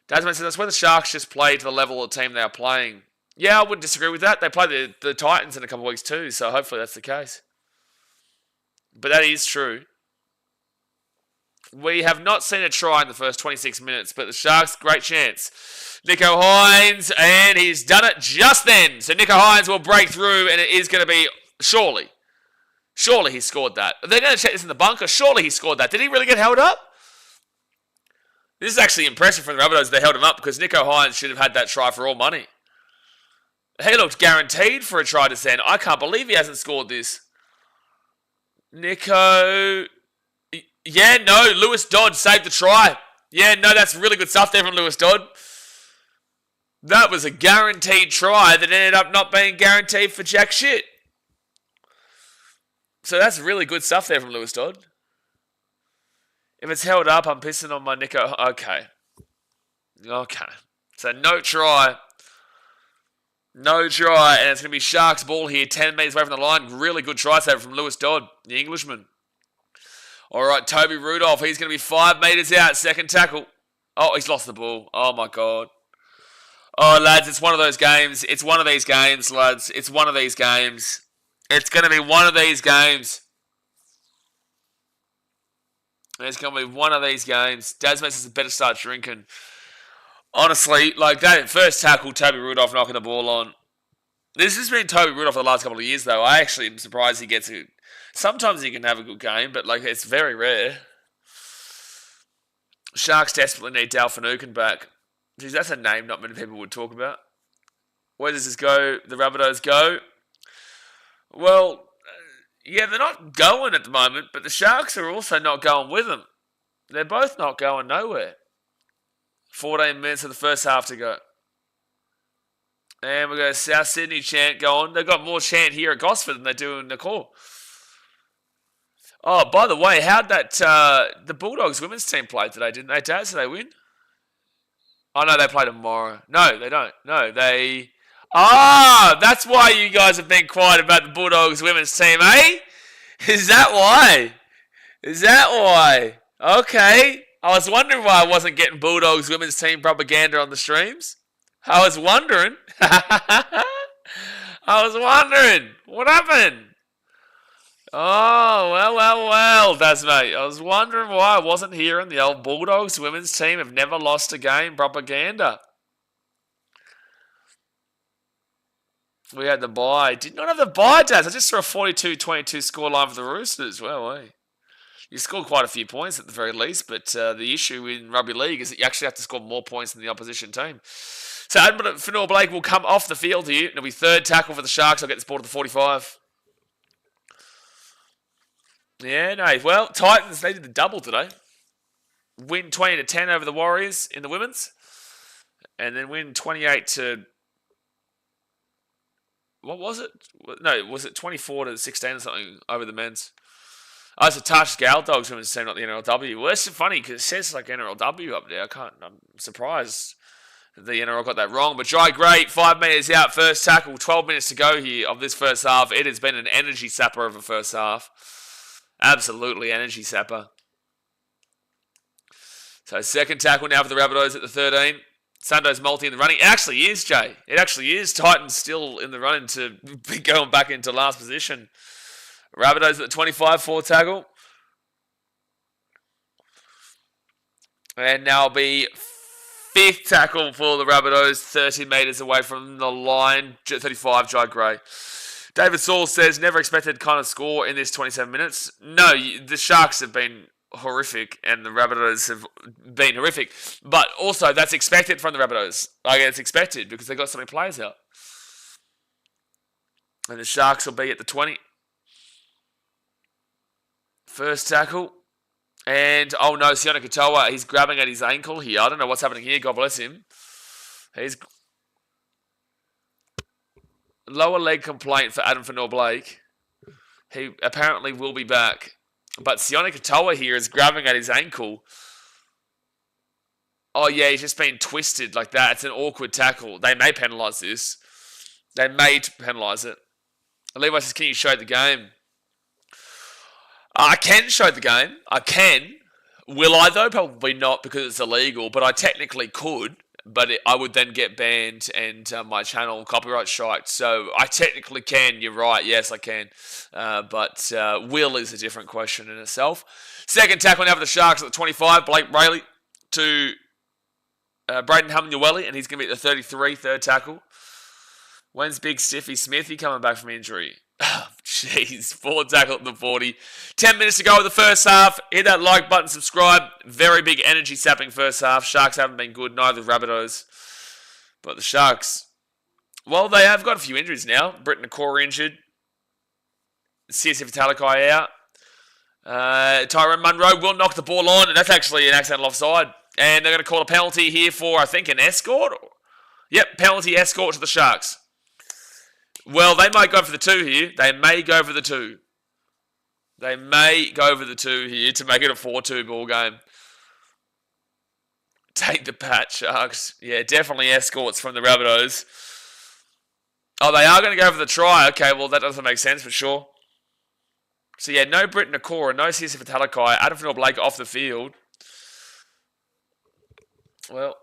A: Tasman says that's where the Sharks just play to the level of the team they are playing. Yeah, I wouldn't disagree with that. They play the Titans in a couple of weeks too, so hopefully that's the case. But that is true. We have not seen a try in the first 26 minutes, but the Sharks, great chance. Nicho Hynes, and he's done it just then. So Nicho Hynes will break through, and it is going to be, surely he scored that. They're going to check this in the bunker. Surely he scored that. Did he really get held up? This is actually impressive from the Rabbitohs. They held him up because Nicho Hynes should have had that try for all money. He looked guaranteed for a try to send. I can't believe he hasn't scored this. Nicho... Yeah, no, Lewis Dodd saved the try. Yeah, no, that's really good stuff there from Lewis Dodd. That was a guaranteed try that ended up not being guaranteed for jack shit. So that's really good stuff there from Lewis Dodd. If it's held up, I'm pissing on my Nicho. Okay. So no try. No try. And it's going to be Sharks ball here, 10 metres away from the line. Really good try saver from Lewis Dodd, the Englishman. All right, Toby Rudolph. He's going to be 5 metres out. Second tackle. Oh, he's lost the ball. Oh, my God. Oh, lads, it's one of those games. It's one of these games, lads. It's one of these games. It's going to be one of these games. It's going to be one of these games. Dasmas is better start drinking. Honestly, like that first tackle, Toby Rudolph knocking the ball on. This has been Toby Rudolph for the last couple of years, though. I actually am surprised he gets it. Sometimes he can have a good game, but like it's very rare. Sharks desperately need Dal Finucane back. Geez, that's a name not many people would talk about. Where does this go? The Rabbitohs go? Well, yeah, they're not going at the moment, but the Sharks are also not going with them. They're both not going nowhere. 14 minutes of the first half to go. And we've got a South Sydney chant going. They've got more chant here at Gosford than they do in Nicole. Oh, by the way, how'd that the Bulldogs women's team play today, didn't they, Dad? So they win? Oh, no, they play tomorrow. No, they don't. No, they... Ah, that's why you guys have been quiet about the Bulldogs women's team, eh? Is that why? Is that why? Okay. I was wondering why I wasn't getting Bulldogs women's team propaganda on the streams. I was wondering. I was wondering. What happened? Oh, well, that's mate. I was wondering why I wasn't hearing the old Bulldogs women's team have never lost a game propaganda. We had the bye. Did not have the bye, Daz. I just saw a 42-22 scoreline for the Roosters. Well, hey. You scored quite a few points at the very least, but the issue in rugby league is that you actually have to score more points than the opposition team. So Admiral Fanua Blake will come off the field here. It'll be third tackle for the Sharks. I'll get this ball to the 45. Yeah, no. Well, Titans, they did the double today. Win 20-10 over the Warriors in the women's. And then win 28 what was it? No, was it 24-16 or something over the men's? Oh, it's a Tash Gal Dogs women's team, not the NRLW. Well, that's funny because it says like NRLW up there. I'm surprised. The NRL got that wrong. But Jai Gray, 5 metres out, first tackle, 12 minutes to go here of this first half. It has been an energy sapper of a first half. Absolutely energy sapper. So second tackle now for the Rabbitohs at the 13. Sundo's multi in the running. It actually is, Jay. It actually is. Titans still in the running to be going back into last position. Rabbitohs at the 25, 4 tackle. And now be 5th tackle for the Rabbitohs, 30 metres away from the line. 35, Jai Gray. David Saul says, never expected kind of score in this 27 minutes. No, the Sharks have been horrific and the Rabbitohs have been horrific. But also, that's expected from the Rabbitohs. Like, it's expected because they've got so many players out. And the Sharks will be at the 20. First tackle. And, oh no, Sione Katoa, he's grabbing at his ankle here. I don't know what's happening here. God bless him. He's lower leg complaint for Adam Fanor-Blake. He apparently will be back. But Sione Katoa here is grabbing at his ankle. Oh yeah, he's just been twisted like that. It's an awkward tackle. They may penalise this. They may penalise it. Levi says, can you show the game? I can show the game. I can. Will I though? Probably not because it's illegal. But I technically could. But I would then get banned and my channel copyright striked. So I technically can. You're right. Yes, I can. But will is a different question in itself. Second tackle now for the Sharks at the 25. Blake Brayley to Braden Hamlin-Uele. And he's going to be at the 33, third tackle. When's Big Stiffy Smithy coming back from injury? Jeez, 4 tackle at the 40. 10 minutes to go with the first half. Hit that like button, subscribe. Very big energy sapping first half. Sharks haven't been good, neither Rabbitohs. But the Sharks, well, they have got a few injuries now. Britton Nakora injured. CSF Talakai out. Tyrone Munro will knock the ball on, and that's actually an accidental offside. And they're going to call a penalty here for, I think, an escort. Yep, penalty escort to the Sharks. Well, they might go for the 2 here. They may go for the 2. They may go for the 2 here to make it a 4-2 ball game. Take the pat, Sharks. Yeah, definitely escorts from the Rabbitohs. Oh, they are going to go for the try. Okay, well, that doesn't make sense for sure. So, yeah, no Britton Nakora, no CSF Talakai. Adam Fanor-Blake off the field. Well,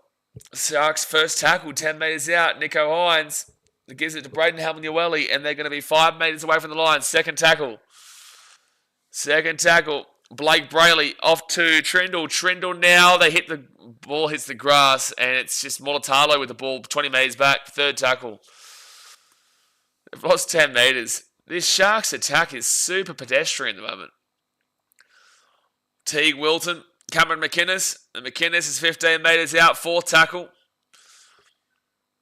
A: Sharks first tackle, 10 metres out. Nico Hines. It gives it to Braden Hamlin-Uele, and they're going to be 5 metres away from the line. Second tackle. Second tackle. Blake Brayley off to Trindle. Trindle now. They hit the ball, hits the grass, and it's just Molatalo with the ball 20 metres back. Third tackle. They've lost 10 metres. This Sharks attack is super pedestrian at the moment. Teague Wilton. Cameron McInnes. And McInnes is 15 metres out. Fourth tackle.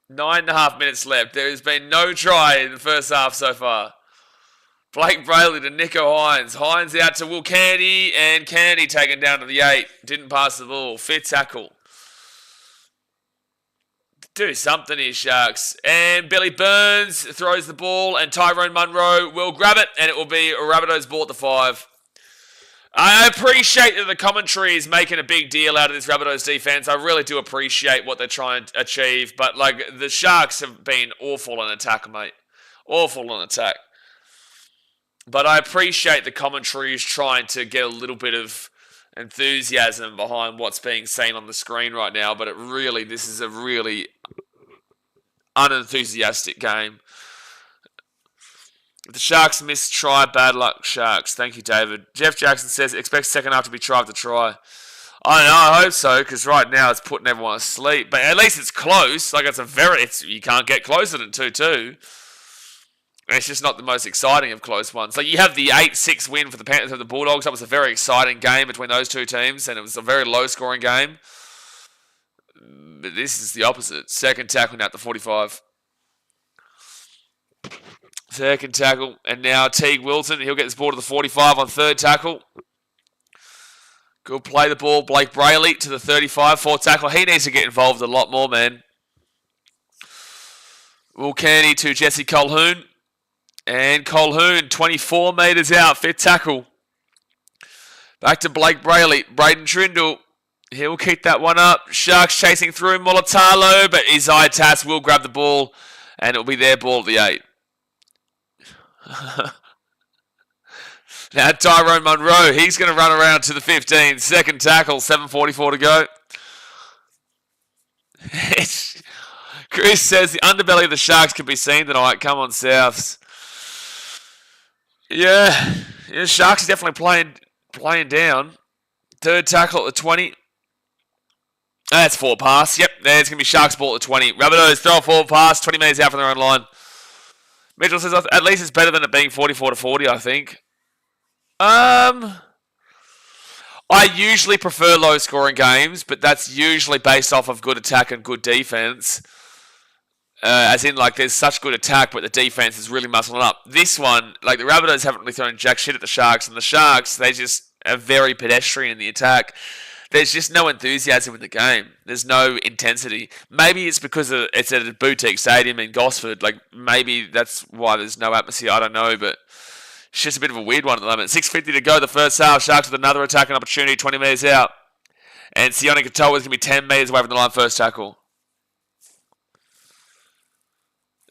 A: 9.5 minutes left. There has been no try in the first half so far. Blake Brayley to Nico Hines. Hines out to Will Candy. And Candy taken down to the 8. Didn't pass the ball. Fifth tackle. Do something here, Sharks. And Billy Burns throws the ball. And Tyrone Munro will grab it. And it will be Rabbitohs ball at the 5. I appreciate that the commentary is making a big deal out of this Rabbitohs defense. I really do appreciate what they're trying to achieve. But, like, the Sharks have been awful in attack, mate. Awful in attack. But I appreciate the commentary is trying to get a little bit of enthusiasm behind what's being seen on the screen right now. But this is a really unenthusiastic game. The Sharks missed try, bad luck, Sharks. Thank you, David. Jeff Jackson says, expect second half to be try after try. I don't know, I hope so, because right now it's putting everyone asleep. But at least it's close. Like, you can't get closer than 2-2. It's just not the most exciting of close ones. Like, you have the 8-6 win for the Panthers and the Bulldogs. That was a very exciting game between those two teams, and it was a very low-scoring game. But this is the opposite. Second tackle now at the 45. Second tackle, and now Teague Wilton. He'll get this ball to the 45 on third tackle. Good play the ball. Blake Brayley to the 35. Fourth tackle. He needs to get involved a lot more, man. Will Candy to Jesse Colhoun. And Colhoun, 24 metres out. Fifth tackle. Back to Blake Brayley. Braden Trindle. He'll kick that one up. Sharks chasing through Mulatalo, but Isaiah Tass will grab the ball, and it'll be their ball at the 8. Now Tyrone Munro, he's going to run around to the 15. Second tackle, 7:44 to go. Chris says the underbelly of the Sharks can be seen tonight. Come on, Souths. Yeah, Sharks are definitely playing down. Third tackle at the 20. That's 4 pass. Yep, there's going to be Sharks ball at the 20. Rabbitohs throw a 4 pass, 20 metres out from their own line. Mitchell says at least it's better than it being 44-40, I think. I usually prefer low-scoring games, but that's usually based off of good attack and good defense. As in, like, there's such good attack, but the defense is really muscling up. This one, like, the Rabbitohs haven't really thrown jack shit at the Sharks, and the Sharks, they just are very pedestrian in the attack. There's just no enthusiasm in the game. There's no intensity. Maybe it's because it's at a boutique stadium in Gosford. Like, maybe that's why there's no atmosphere. I don't know, but it's just a bit of a weird one at the moment. 6:50 to go, the first half. Sharks with another attacking opportunity, 20 metres out. And Sione Katoa is going to be 10 metres away from the line, first tackle.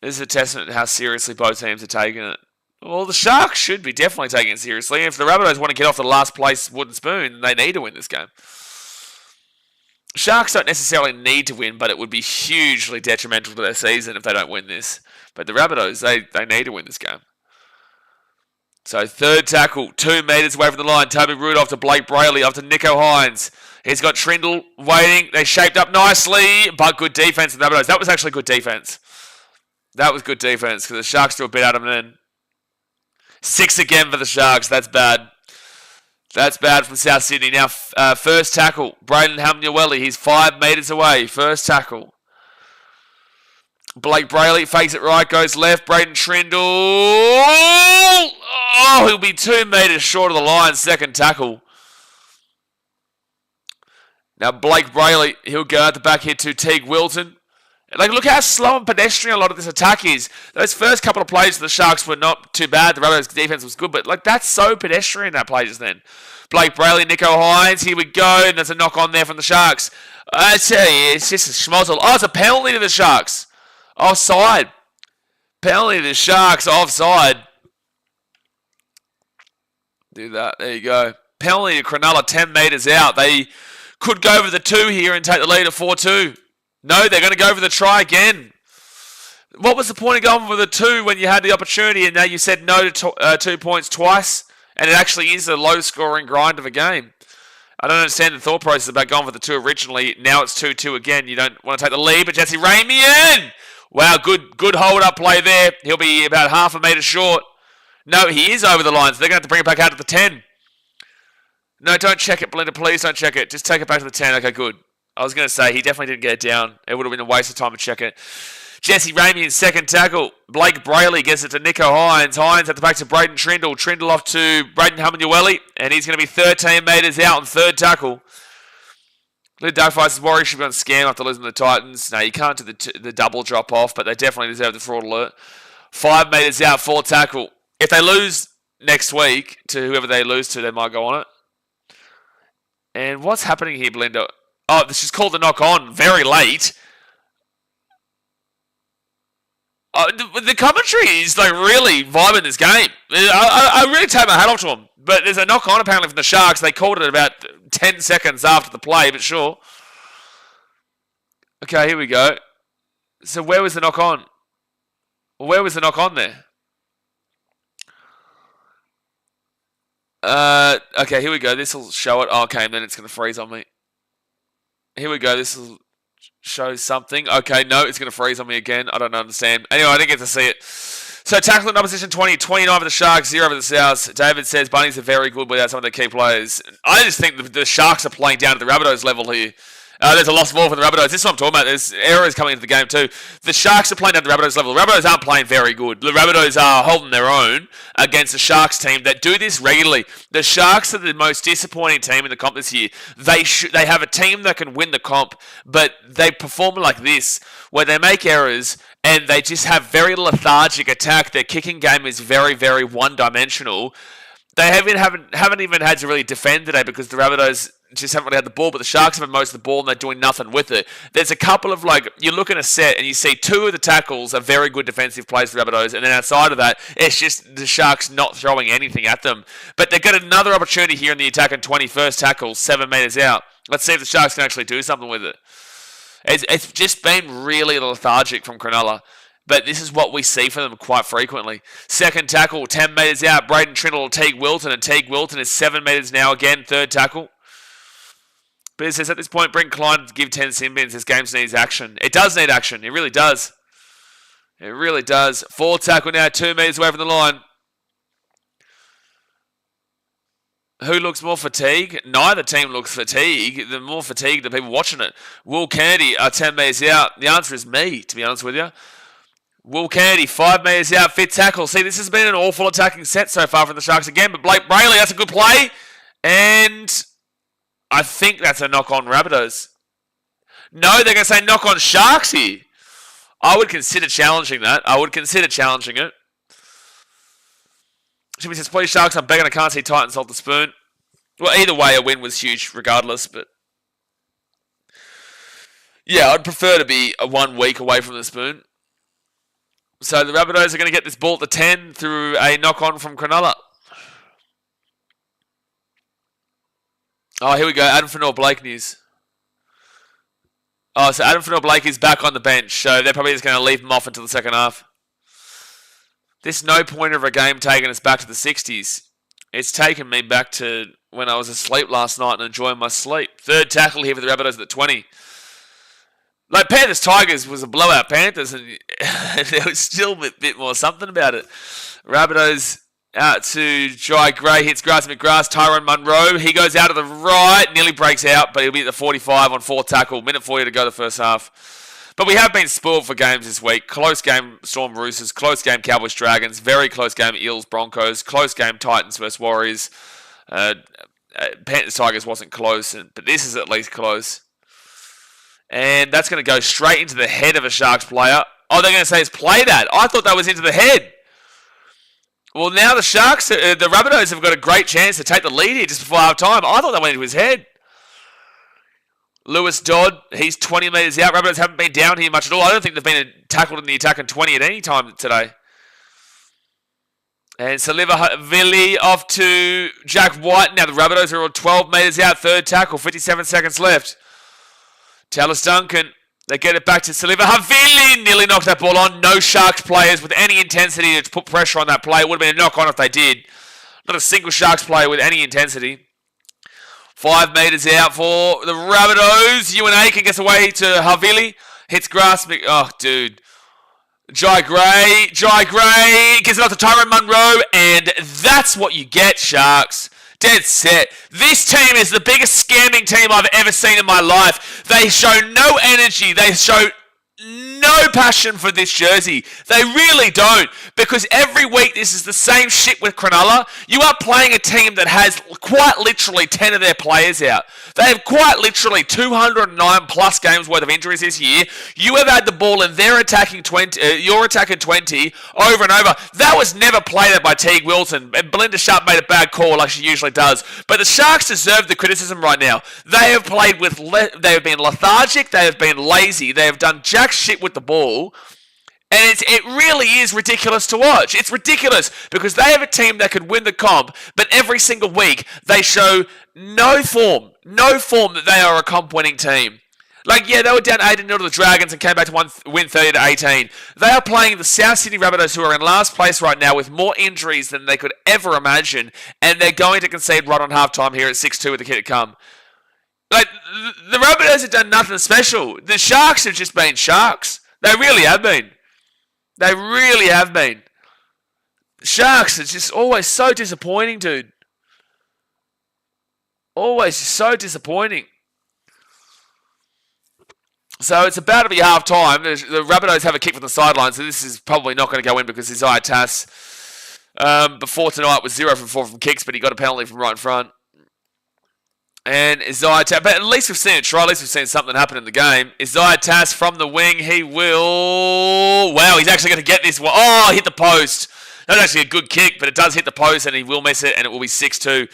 A: This is a testament to how seriously both teams are taking it. Well, the Sharks should be definitely taking it seriously. And if the Rabbitohs want to get off the last place wooden spoon, they need to win this game. Sharks don't necessarily need to win, but it would be hugely detrimental to their season if they don't win this. But the Rabbitohs, they need to win this game. So third tackle, 2 metres away from the line. Toby Rudolph to Blake Brayley, off to Nico Hines. He's got Trindle waiting. They shaped up nicely, but good defence from the Rabbitohs. That was actually good defence. That was good defence because the Sharks threw a bit at them then. 6 again for the Sharks. That's bad. That's bad from South Sydney. Now, first tackle, Braden Hamnueli. He's 5 metres away. First tackle. Blake Brayley fakes it right, goes left. Braden Trindle. Oh, he'll be 2 metres short of the line. Second tackle. Now, Blake Brayley, he'll go out the back here to Teague Wilton. Like, look how slow and pedestrian a lot of this attack is. Those first couple of plays for the Sharks were not too bad. The Rabbitohs' defense was good, but, like, that's so pedestrian, that play just then. Blake Brayley, Nico Hines, here we go. And there's a knock on there from the Sharks. I tell you, it's just a schmozzle. Oh, it's a penalty to the Sharks. Offside. Penalty to the Sharks, offside. Do that. There you go. Penalty to Cronulla, 10 metres out. They could go for the 2 here and take the lead at 4-2. No, they're going to go for the try again. What was the point of going for the 2 when you had the opportunity and now you said no to 2 points twice? And it actually is a low-scoring grind of a game. I don't understand the thought process about going for the 2 originally. Now it's 2-2 again. You don't want to take the lead, but Jesse Ramian! Wow, good hold-up play there. He'll be about half a metre short. No, he is over the line, so they're going to have to bring it back out to the 10. No, don't check it, Belinda. Please don't check it. Just take it back to the 10. Okay, good. I was going to say, he definitely didn't get it down. It would have been a waste of time to check it. Jesse Ramian, second tackle. Blake Brayley gets it to Nico Hines. Hines at the back to Braden Trindle. Trindle off to Braden Hamnueli. And he's going to be 13 metres out on third tackle. Lou Duckfight's Warriors should be on scam after losing to the Titans. No, you can't do the double drop off, but they definitely deserve the fraud alert. 5 metres out, fourth tackle. If they lose next week to whoever they lose to, they might go on it. And what's happening here, Belinda? Oh, this is called the knock on. Very late. The commentary is like really vibing this game. I really take my hat off to them. But there's a knock on apparently from the Sharks. They called it about 10 seconds after the play, but sure. Okay, here we go. So where was the knock on? Where was the knock on there? Okay, here we go. This will show it. Oh, okay, and then it's going to freeze on me. Here we go. This will show something. Okay, no, it's going to freeze on me again. I don't understand. Anyway, I didn't get to see it. So tackle in opposition 20, 29 for the Sharks, 0 for the Souths. David says Bunnies are very good without some of their key players. I just think the Sharks are playing down at the Rabbitohs level here. There's a lost ball for the Rabbitohs. This is what I'm talking about. There's errors coming into the game too. The Sharks are playing down at the Rabbitohs level. The Rabbitohs aren't playing very good. The Rabbitohs are holding their own against the Sharks team that do this regularly. The Sharks are the most disappointing team in the comp this year. They have a team that can win the comp, but they perform like this, where they make errors and they just have very lethargic attack. Their kicking game is very, very one-dimensional. They haven't even had to really defend today because the Rabbitohs just haven't really had the ball, but the Sharks have had most of the ball and they're doing nothing with it. There's a couple of, you look at a set and you see two of the tackles are very good defensive plays for the Rabbitohs, and then outside of that, it's just the Sharks not throwing anything at them. But they've got another opportunity here in the attack and 21st tackle, 7 metres out. Let's see if the Sharks can actually do something with it. It's just been really lethargic from Cronulla. But this is what we see from them quite frequently. Second tackle, 10 metres out. Braden Trindle, Teague Wilton. And Teague Wilton is 7 metres now again. Third tackle. But it says at this point, Brent Klein to give 10 sin bins. This game needs action. It does need action. It really does. It really does. Fourth tackle now, 2 metres away from the line. Who looks more fatigued? Neither team looks fatigued. The more fatigued the people watching it. Will Kennedy are 10 metres out. The answer is me, to be honest with you. Will Kennedy, 5 metres out, fifth tackle. See, this has been an awful attacking set so far from the Sharks again, but Blake Brayley, that's a good play. And I think that's a knock on Rabbitohs. No, they're going to say knock on Sharks here. I would consider challenging that. I would consider challenging it. Jimmy says, please Sharks, I'm begging, I can't see Titans hold the spoon. Well, either way, a win was huge regardless, but yeah, I'd prefer to be 1 week away from the spoon. So the Rabbitohs are going to get this ball to 10 through a knock-on from Cronulla. Oh, here we go. Adam Fanor-Blake news. Oh, so Adam Fanor-Blake is back on the bench. So they're probably just going to leave him off until the second half. This no-pointer of a game taking us back to the 60s. It's taken me back to when I was asleep last night and enjoying my sleep. Third tackle here for the Rabbitohs at the 20. Panthers-Tigers was a blowout Panthers, and there was still a bit more something about it. Rabbitohs out to Jai Gray, hits Grass McGrath, Tyrone Munro. He goes out to the right, nearly breaks out, but he'll be at the 45 on fourth tackle. Minute 40 to go the first half. But we have been spoiled for games this week. Close game Storm Roosters, close game Cowboys-Dragons, very close game Eels-Broncos, close game Titans versus Warriors. Panthers-Tigers wasn't close, but this is at least close. And that's going to go straight into the head of a Sharks player. Oh, they're going to say it's play that. I thought that was into the head. Well, now the Sharks, the Rabbitohs have got a great chance to take the lead here just before half time. I thought that went into his head. Lewis Dodd, he's 20 metres out. Rabbitohs haven't been down here much at all. I don't think they've been tackled in the attack in 20 at any time today. And Saliva Villi off to Jack White. Now the Rabbitohs are on 12 metres out. Third tackle, 57 seconds left. Tallis Duncan, they get it back to Saliva Havili, nearly knocked that ball on. No Sharks players with any intensity to put pressure on that play. It would have been a knock on if they did. Not a single Sharks player with any intensity. 5 metres out for the Rabbitohs. Ewan Aiken gets away to Havili. Hits grass. Oh, dude. Jai Gray gets it off to Tyrone Munro. And that's what you get, Sharks. Dead set. This team is the biggest scamming team I've ever seen in my life. They show no energy. They show no passion for this jersey. They really don't. Because every week this is the same shit with Cronulla. You are playing a team that has quite literally 10 of their players out. They have quite literally 209 plus games worth of injuries this year. You have had the ball in their attacking 20, your attacking 20 over and over. That was never played at by Teague Wilton. And Belinda Sharp made a bad call like she usually does. But the Sharks deserve the criticism right now. They have played with, they have been lethargic. They have been lazy. They have done jack shit with the ball. And it really is ridiculous to watch. It's ridiculous because they have a team that could win the comp, but every single week they show no form that they are a comp-winning team. They were down 8-0 to the Dragons and came back to win 30-18. They are playing the South Sydney Rabbitohs, who are in last place right now with more injuries than they could ever imagine, and they're going to concede right on halftime here at 6-2 with the kid to come. The Rabbitohs have done nothing special. The Sharks have just been Sharks. They really have been. They really have been. Sharks is just always so disappointing, dude. Always so disappointing. So it's about to be half time. The Rabbitohs have a kick from the sideline, so this is probably not going to go in because Isaiah Tass before tonight was 0 from 4 from kicks, but he got a penalty from right in front. And Isaiah Tass, but at least we've seen a try, at least we've seen something happen in the game. Isaiah Tass from the wing, he will... Wow, he's actually going to get this one. Oh, hit the post. That's actually a good kick, but it does hit the post and he will miss it and it will be 6-2.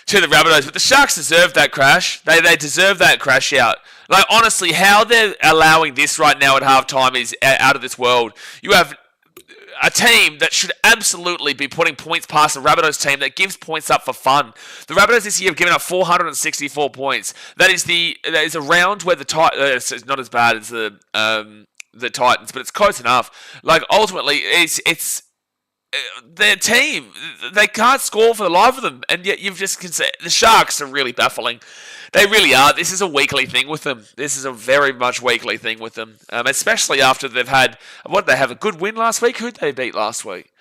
A: to the Rabbitohs. But the Sharks deserve that crash. They deserve that crash out. Like, honestly, how they're allowing this right now at halftime is out of this world. You have a team that should absolutely be putting points past the Rabbitohs team that gives points up for fun. The Rabbitohs this year have given up 464 points. That is a round where it's not as bad as the Titans, but it's close enough. Like, ultimately, it's their team. They can't score for the life of them, and yet you've just the Sharks are really baffling. They really are. This is a weekly thing with them. This is a very much weekly thing with them, especially after they've had, what did they have, a good win last week? Who'd they beat last week?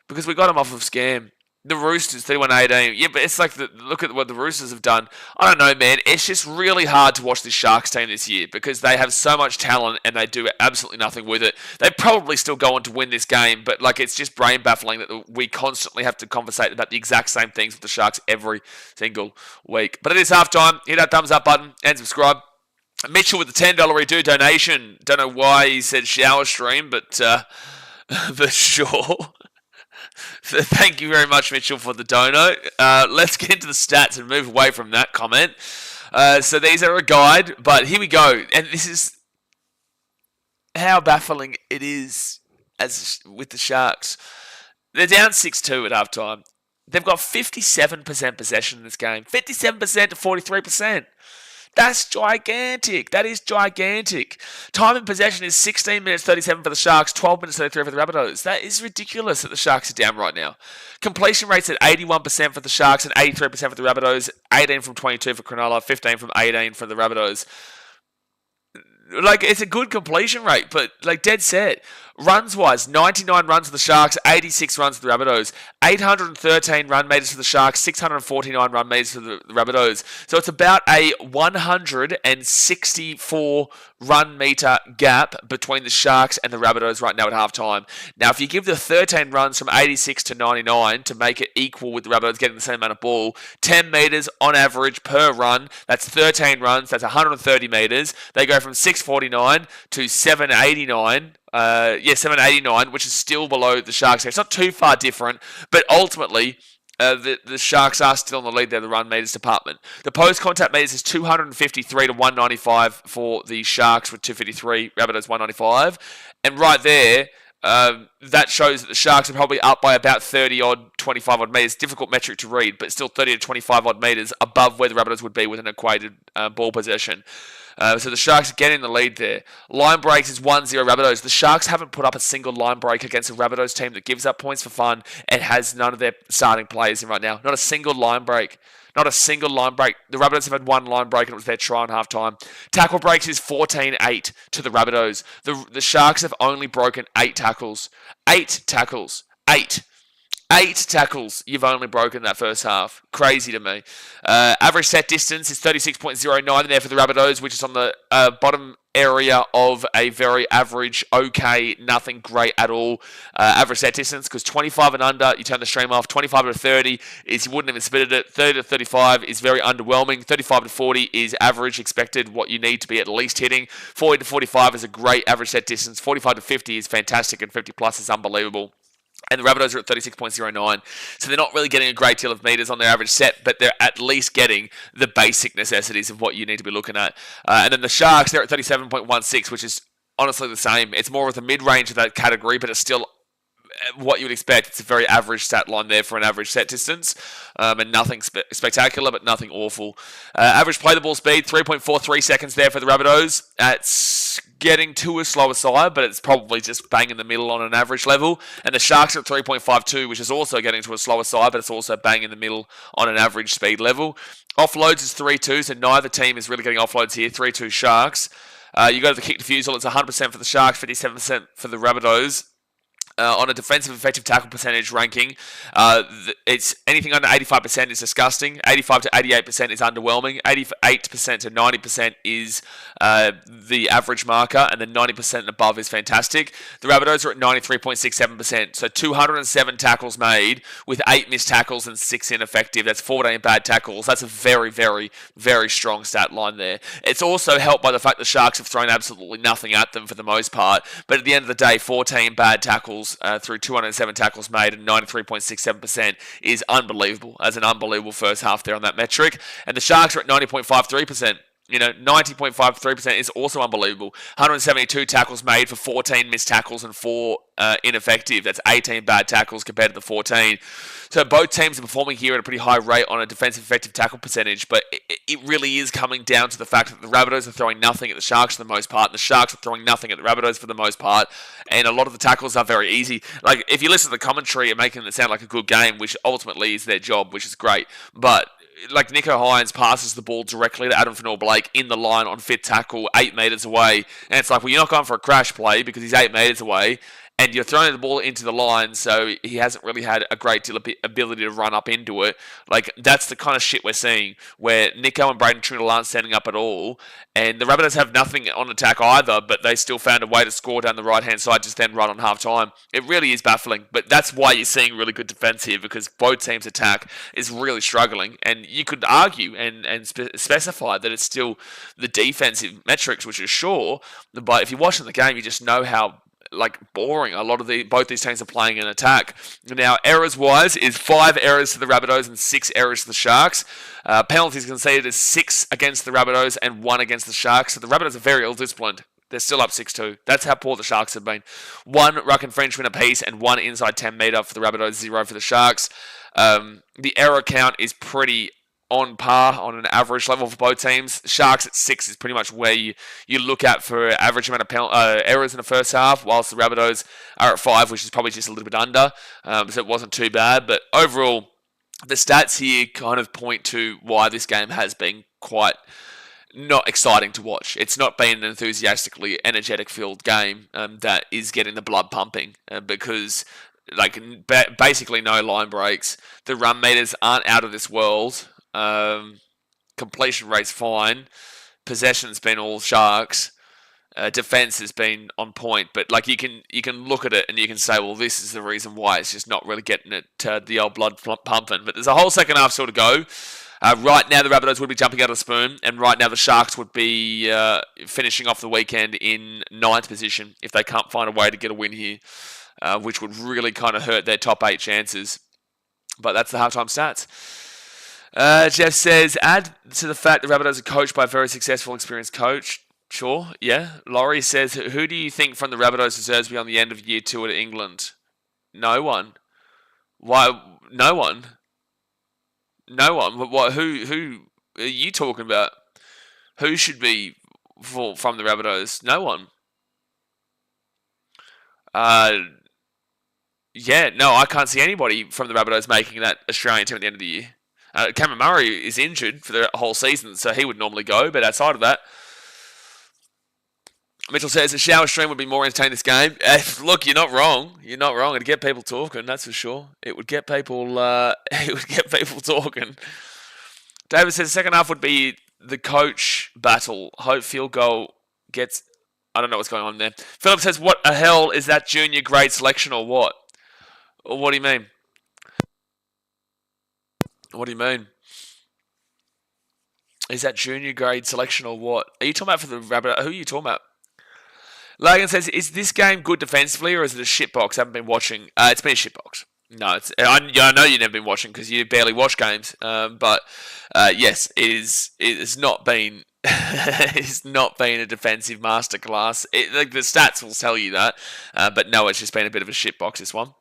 A: Because we got them off of Scam. The Roosters, 31-18. Yeah, but it's like, look at what the Roosters have done. I don't know, man. It's just really hard to watch this Sharks team this year because they have so much talent and they do absolutely nothing with it. They probably still go on to win this game, but like it's just brain baffling that we constantly have to conversate about the exact same things with the Sharks every single week. But it is halftime. Hit that thumbs up button and subscribe. Mitchell with the $10 redo donation. Don't know why he said shower stream, but for sure. Thank you very much, Mitchell, for the dono. Let's get into the stats and move away from that comment. So these are a guide, but here we go. And this is how baffling it is as with the Sharks. They're down 6-2 at halftime. They've got 57% possession in this game. 57% to 43%. That's gigantic. That is gigantic. Time in possession is 16 minutes 37 for the Sharks, 12 minutes 33 for the Rabbitohs. That is ridiculous that the Sharks are down right now. Completion rates at 81% for the Sharks and 83% for the Rabbitohs, 18 from 22 for Cronulla, 15 from 18 for the Rabbitohs. Like, it's a good completion rate, but, like, dead set. Runs-wise, 99 runs for the Sharks, 86 runs for the Rabbitohs, 813 run meters for the Sharks, 649 run meters for the Rabbitohs. So it's about a 164 run meter gap between the Sharks and the Rabbitohs right now at halftime. Now, if you give the 13 runs from 86 to 99 to make it equal with the Rabbitohs getting the same amount of ball, 10 meters on average per run, that's 13 runs, that's 130 meters. They go from 649 to 789. 789, which is still below the Sharks. It's not too far different, but ultimately, the Sharks are still in the lead there, the run meters department. The post-contact meters is 253 to 195 for the Sharks with 253, Rabbitohs 195. And right there, that shows that the Sharks are probably up by about 30-odd, 25-odd meters. Difficult metric to read, but still 30 to 25-odd meters above where the Rabbitohs would be with an equated ball possession. So the Sharks are getting the lead there. Line breaks is 1-0 Rabbitohs. The Sharks haven't put up a single line break against a Rabbitohs team that gives up points for fun and has none of their starting players in right now. Not a single line break. Not a single line break. The Rabbitohs have had one line break and it was their try on halftime. Tackle breaks is 14-8 to the Rabbitohs. The Sharks have only broken 8 tackles. 8 tackles. 8. 8 tackles you've only broken that first half. Crazy to me. Average set distance is 36.09 there for the Rabbitohs, which is on the bottom area of a very average, okay, nothing great at all average set distance, because 25 and under, you turn the stream off. 25 to 30 is you wouldn't have spitted it. 30 to 35 is very underwhelming. 35 to 40 is average, expected, what you need to be at least hitting. 40 to 45 is a great average set distance. 45 to 50 is fantastic, and 50 plus is unbelievable. And the Rabbitohs are at 36.09. So they're not really getting a great deal of meters on their average set, but they're at least getting the basic necessities of what you need to be looking at. And then the Sharks, they're at 37.16, which is honestly the same. It's more of the mid-range of that category, but it's still what you would expect. It's a very average stat line there for an average set distance, and nothing spectacular, but nothing awful. Average play the ball speed, 3.43 seconds there for the Rabbitohs. It's getting to a slower side, but it's probably just bang in the middle on an average level. And the Sharks are at 3.52, which is also getting to a slower side, but it's also bang in the middle on an average speed level. Offloads is 3-2, so neither team is really getting offloads here. 3-2 Sharks. You go to the kick defusal, it's 100% for the Sharks, 57% for the Rabbitohs. On a defensive effective tackle percentage ranking, it's anything under 85% is disgusting. 85 to 88% is underwhelming. 88% to 90% is the average marker, and then 90% and above is fantastic. The Rabbitohs are at 93.67%, so 207 tackles made with 8 missed tackles and 6 ineffective. That's 14 bad tackles. That's a very, very, very strong stat line there. It's also helped by the fact the Sharks have thrown absolutely nothing at them for the most part, but at the end of the day, 14 bad tackles tackles through 207 tackles made and 93.67% is unbelievable. As an unbelievable first half there on that metric. And the Sharks are at 90.53%. 90.53% is also unbelievable. 172 tackles made for 14 missed tackles and 4 ineffective. That's 18 bad tackles compared to the 14. So both teams are performing here at a pretty high rate on a defensive effective tackle percentage, but it really is coming down to the fact that the Rabbitohs are throwing nothing at the Sharks for the most part, and the Sharks are throwing nothing at the Rabbitohs for the most part, and a lot of the tackles are very easy. Like, if you listen to the commentary, it's making it sound like a good game, which ultimately is their job, which is great, but like Nicho Hynes passes the ball directly to Adam Fanor-Blake in the line on fifth tackle, 8 metres away. And it's like, well, you're not going for a crash play because he's 8 metres away. And you're throwing the ball into the line, so he hasn't really had a great deal of ability to run up into it. Like, that's the kind of shit we're seeing, where Nicho and Braden Trindle aren't standing up at all, and the Rabbitohs have nothing on attack either, but they still found a way to score down the right-hand side, just then run on half-time. It really is baffling, but that's why you're seeing really good defence here, because both teams' attack is really struggling, and you could argue and specify that it's still the defensive metrics, which is sure, but if you're watching the game, you just know how boring a lot of both these teams are playing in attack. Now, errors wise is 5 errors to the Rabbitohs and 6 errors to the Sharks. Penalties conceded is 6 against the Rabbitohs and 1 against the Sharks. So the Rabbitohs are very ill-disciplined. They're still up 6-2. That's how poor the Sharks have been. 1 ruck infringement apiece and 1 inside 10 metre for the Rabbitohs, 0 for the Sharks. The error count is pretty on par on an average level for both teams. Sharks at 6 is pretty much where you look at for average amount of errors in the first half, whilst the Rabbitohs are at 5, which is probably just a little bit under. So it wasn't too bad. But overall, the stats here kind of point to why this game has been quite not exciting to watch. It's not been an enthusiastically energetic filled game that is getting the blood pumping because basically no line breaks. The run meters aren't out of this world. Completion rate's fine. Possession's been all Sharks. Defense has been on point, but you can look at it and you can say, well, this is the reason why it's just not really getting it the old blood pumping. But there's a whole second half still to go. Right now, the Rabbitohs would be jumping out of the spoon, and right now the Sharks would be finishing off the weekend in 9th position if they can't find a way to get a win here, which would really kind of hurt their top 8 chances. But that's the halftime stats. Jeff says, add to the fact the Rabbitohs are coached by a very successful, experienced coach. Sure, yeah. Laurie says, who do you think from the Rabbitohs deserves to be on the end of year 2 at England? No one. Why? No one. No one. What? Who are you talking about? Who should be from the Rabbitohs? No one. Yeah, no, I can't see anybody from the Rabbitohs making that Australian team at the end of the year. Cameron Murray is injured for the whole season, so he would normally go, but outside of that, Mitchell says a shower stream would be more entertaining this game. Look, you're not wrong. You're not wrong. It'd get people talking, that's for sure. It would get people. It would get people talking. David says the second half would be the coach battle. Hope field goal gets. I don't know what's going on there. Philip says, "What the hell is that junior grade selection or what? Or what do you mean? What do you mean? Is that junior grade selection or what? Are you talking about for the Rabbit? Who are you talking about?" Logan says, "Is this game good defensively or is it a shitbox? I haven't been watching." It's been a shitbox. No, I know you've never been watching because you barely watch games. But yes, it is. It has not been. It's not been a defensive masterclass. The stats will tell you that. But no, it's just been a bit of a shitbox, this one.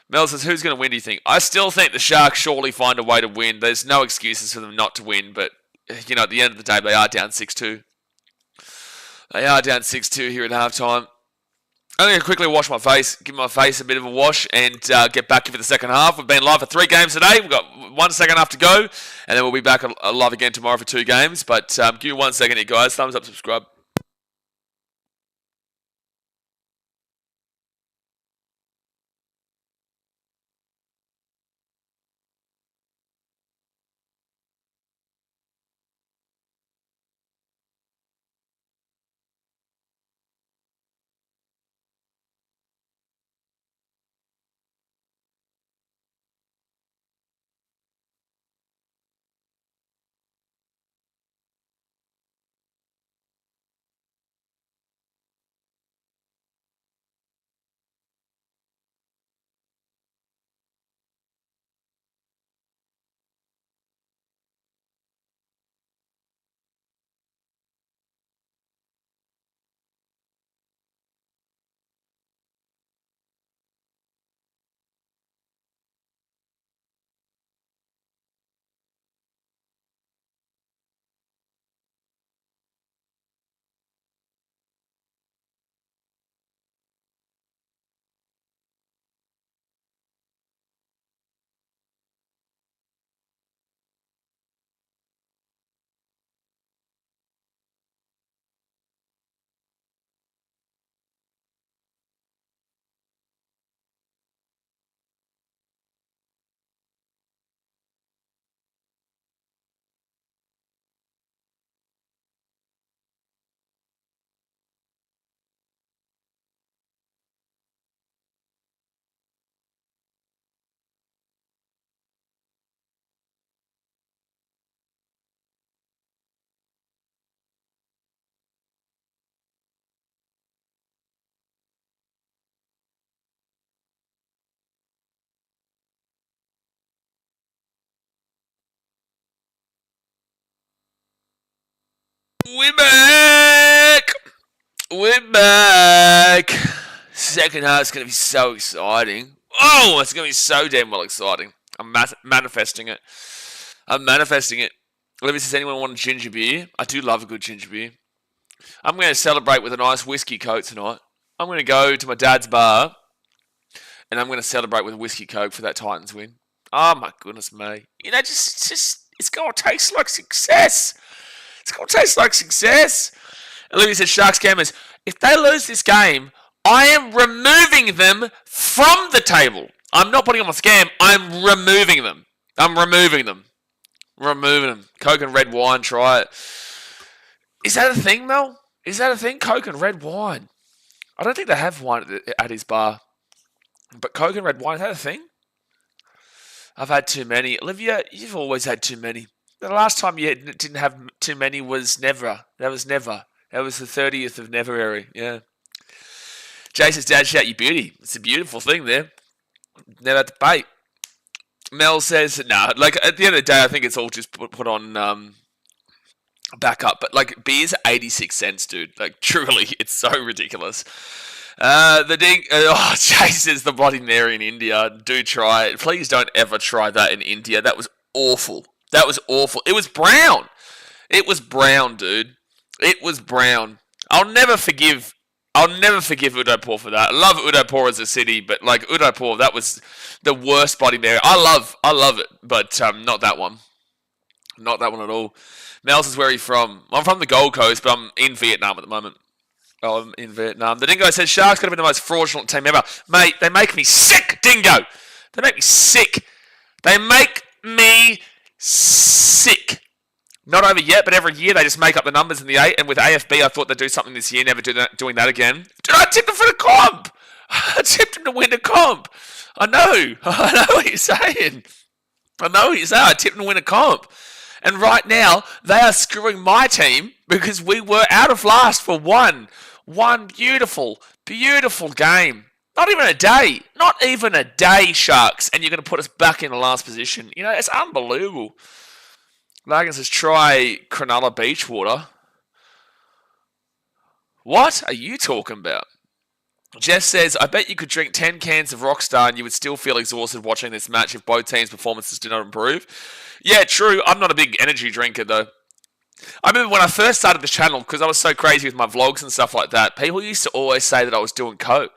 A: Mel says, who's going to win, do you think? I still think the Sharks surely find a way to win. There's no excuses for them not to win. But, at the end of the day, they are down 6-2. They are down 6-2 here at halftime. I'm going to quickly wash my face, give my face a bit of a wash, and get back for the second half. We've been live for 3 games today. We've got 1 second half to go, and then we'll be back live again tomorrow for 2 games. But give me 1 second here, guys. Thumbs up, subscribe. We're back! We're back! Second half's going to be so exciting. Oh, it's going to be so damn well exciting. I'm manifesting it. Let me see, does anyone want a ginger beer? I do love a good ginger beer. I'm going to celebrate with a nice whiskey coke tonight. I'm going to go to my dad's bar, and I'm going to celebrate with a whiskey coke for that Titans win. Oh my goodness me. You know, it's going to taste like success. It's going to taste like success. Olivia said, Sharks gamers, if they lose this game, I am removing them from the table. I'm not putting them on scam. I'm removing them. Removing them. Coke and red wine, try it. Is that a thing, Mel? Is that a thing? Coke and red wine. I don't think they have wine at his bar. But Coke and red wine, is that a thing? I've had too many. Olivia, you've always had too many. The last time you didn't have too many was never. That was never. That was the 30th of Neverary. Yeah. Jason's dad shout you beauty. It's a beautiful thing there. Never had to pay. Mel says, nah, like at the end of the day, I think it's all just put on back up. But like beer's 86 cents, dude. Like truly, it's so ridiculous. Jay says the Bloody Mary in India. Do try it. Please don't ever try that in India. That was awful. It was brown. Dude. It was brown. I'll never forgive Udaipur for that. I love Udaipur as a city, but like Udaipur, that was the worst Bloody Mary. I love it, but not that one. Not that one at all. Mel says, where are you from? I'm from the Gold Coast, but I'm in Vietnam at the moment. Oh, I'm in Vietnam. The Dingo says, Sharks could have been the most fraudulent team ever. Mate, they make me sick, Dingo. They make me sick. Not over yet, but every year they just make up the numbers in the 8. And with AFB, I thought they'd do something this year, never doing that again. Dude, I tipped them for the comp. I tipped them to win the comp. I know what you're saying. I tipped them to win a comp. And right now, they are screwing my team because we were out of last for one beautiful, beautiful game. Not even a day, Sharks. And you're going to put us back in the last position. You know, it's unbelievable. Lagan says, try Cronulla beach water. What are you talking about? Jess says, I bet you could drink 10 cans of Rockstar and you would still feel exhausted watching this match if both teams' performances did not improve. Yeah, true. I'm not a big energy drinker, though. I remember when I first started the channel, because I was so crazy with my vlogs and stuff like that, people used to always say that I was doing coke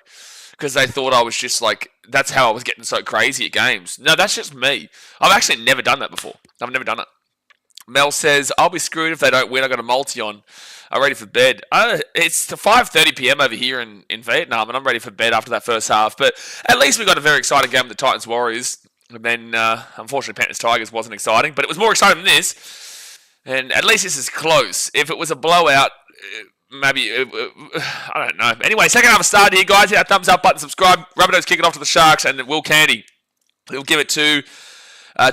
A: because they thought I was just like, that's how I was getting so crazy at games. No, that's just me. I've actually never done that before. I've never done it. Mel says, I'll be screwed if they don't win. I got a multi on. I'm ready for bed. It's 5:30 p.m. over here in Vietnam, and I'm ready for bed after that first half. But at least we got a very exciting game with the Titans Warriors. And then, unfortunately, Panthers Tigers wasn't exciting, but it was more exciting than this. And at least this is close. If it was a blowout, maybe, I don't know. Anyway, second half started here, guys. Hit that thumbs up button, subscribe. Rabbitohs kick it off to the Sharks, and Will Candy, he'll give it to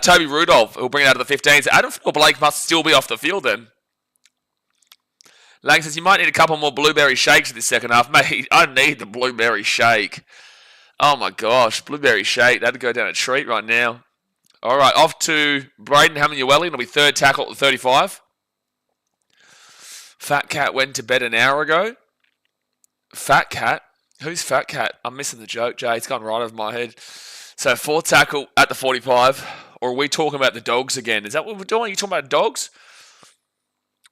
A: Toby Rudolph, who'll bring it out of the 15s. Adam Blake must still be off the field then. Lang says, you might need a couple more blueberry shakes for this second half. Mate, I need the blueberry shake. Oh my gosh, blueberry shake. That'd go down a treat right now. All right, off to Braden Hamanueli. It'll be third tackle at the 35. Fat Cat went to bed an hour ago. Fat Cat? Who's Fat Cat? I'm missing the joke, Jay. It's gone right over my head. So fourth tackle at the 45. Or are we talking about the Dogs again? Is that what we're doing? Are you talking about Dogs?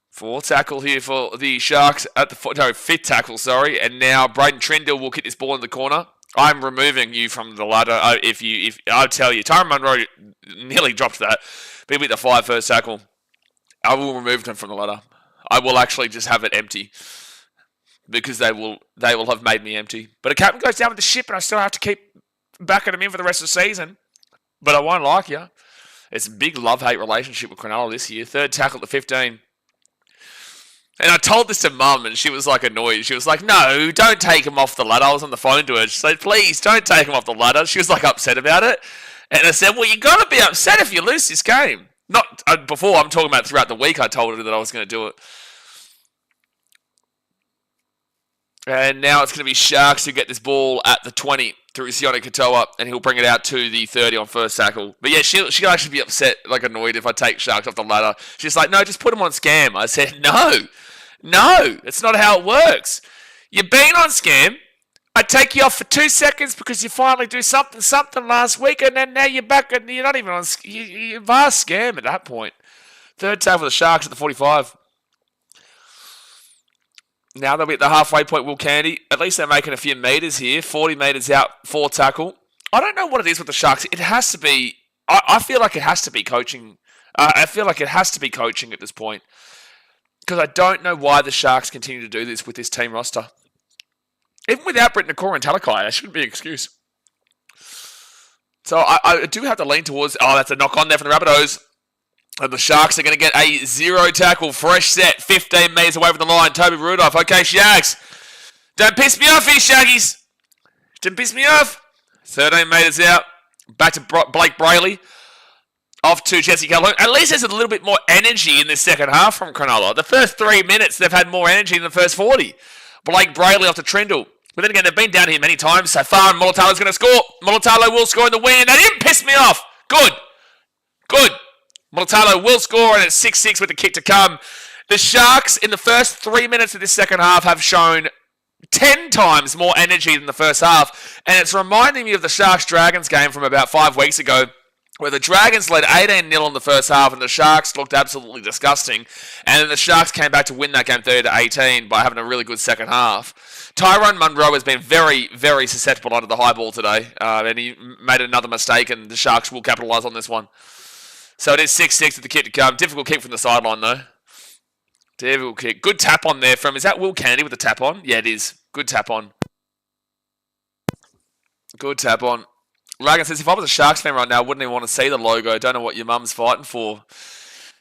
A: Fourth tackle here for the Sharks at the fifth tackle, sorry. And now Braden Trindle will kick this ball in the corner. I'm removing you from the ladder. If I'll tell you, Tyron Munro nearly dropped that. But he'll be the 5 first tackle. I will remove him from the ladder. I will actually just have it empty because they will have made me empty. But a captain goes down with the ship, and I still have to keep backing him in for the rest of the season. But I won't like you. It's a big love-hate relationship with Cronulla this year. Third tackle at the 15. And I told this to Mum, and she was like annoyed. She was like, no, don't take him off the ladder. I was on the phone to her. She said, please, don't take him off the ladder. She was like upset about it. And I said, well, you got to be upset if you lose this game. Not before, I'm talking about throughout the week I told her that I was going to do it. And now it's going to be Sharks who get this ball at the 20 through Sione Katoa, and he'll bring it out to the 30 on first tackle. But yeah, she'll actually be upset, like annoyed if I take Sharks off the ladder. She's like, no, just put him on scam. I said, no, No, that's not how it works. You're being on scam. I take you off for 2 seconds because you finally do something last week, and then now you're back and you're not even on. You're vast scam at that point. Third tackle for the Sharks at the 45. Now they'll be at the halfway point, Will Candy. At least they're making a few metres here. 40 metres out, 4 tackle. I don't know what it is with the Sharks. It has to be... I feel like it has to be coaching. I feel like it has to be coaching at this point. Because I don't know why the Sharks continue to do this with this team roster. Even without Britt Nakora and Talakai, that shouldn't be an excuse. So I do have to lean towards... Oh, that's a knock-on there from the Rabbitohs. And the Sharks are going to get a 0 tackle, fresh set, 15 metres away from the line. Toby Rudolph. Okay, Shags. Don't piss me off here, Shaggies. Don't piss me off. 13 metres out. Back to Blake Brayley. Off to Jesse Calhoun. At least there's a little bit more energy in this second half from Cronulla. The first 3 minutes, they've had more energy than the first 40. Blake Brayley off to Trindle. But then again, they've been down here many times so far, and Mulatalo's going to score. Mulatalo will score in the win. That didn't piss me off. Good. Mulatalo will score, and it's 6-6 with the kick to come. The Sharks, in the first 3 minutes of this second half, have shown 10 times more energy than the first half. And it's reminding me of the Sharks-Dragons game from about 5 weeks ago, where the Dragons led 18-0 in the first half, and the Sharks looked absolutely disgusting. And then the Sharks came back to win that game 30-18 by having a really good second half. Tyrone Munro has been very, very susceptible under the high ball today, and he made another mistake, and the Sharks will capitalise on this one. So it is 6-6 with the kick to come. Difficult kick from the sideline, though. Difficult kick. Good tap on there from... Is that Will Kennedy with the tap on? Yeah, it is. Good tap on. Good tap on. Ragan says, if I was a Sharks fan right now, I wouldn't even want to see the logo. Don't know what your mum's fighting for.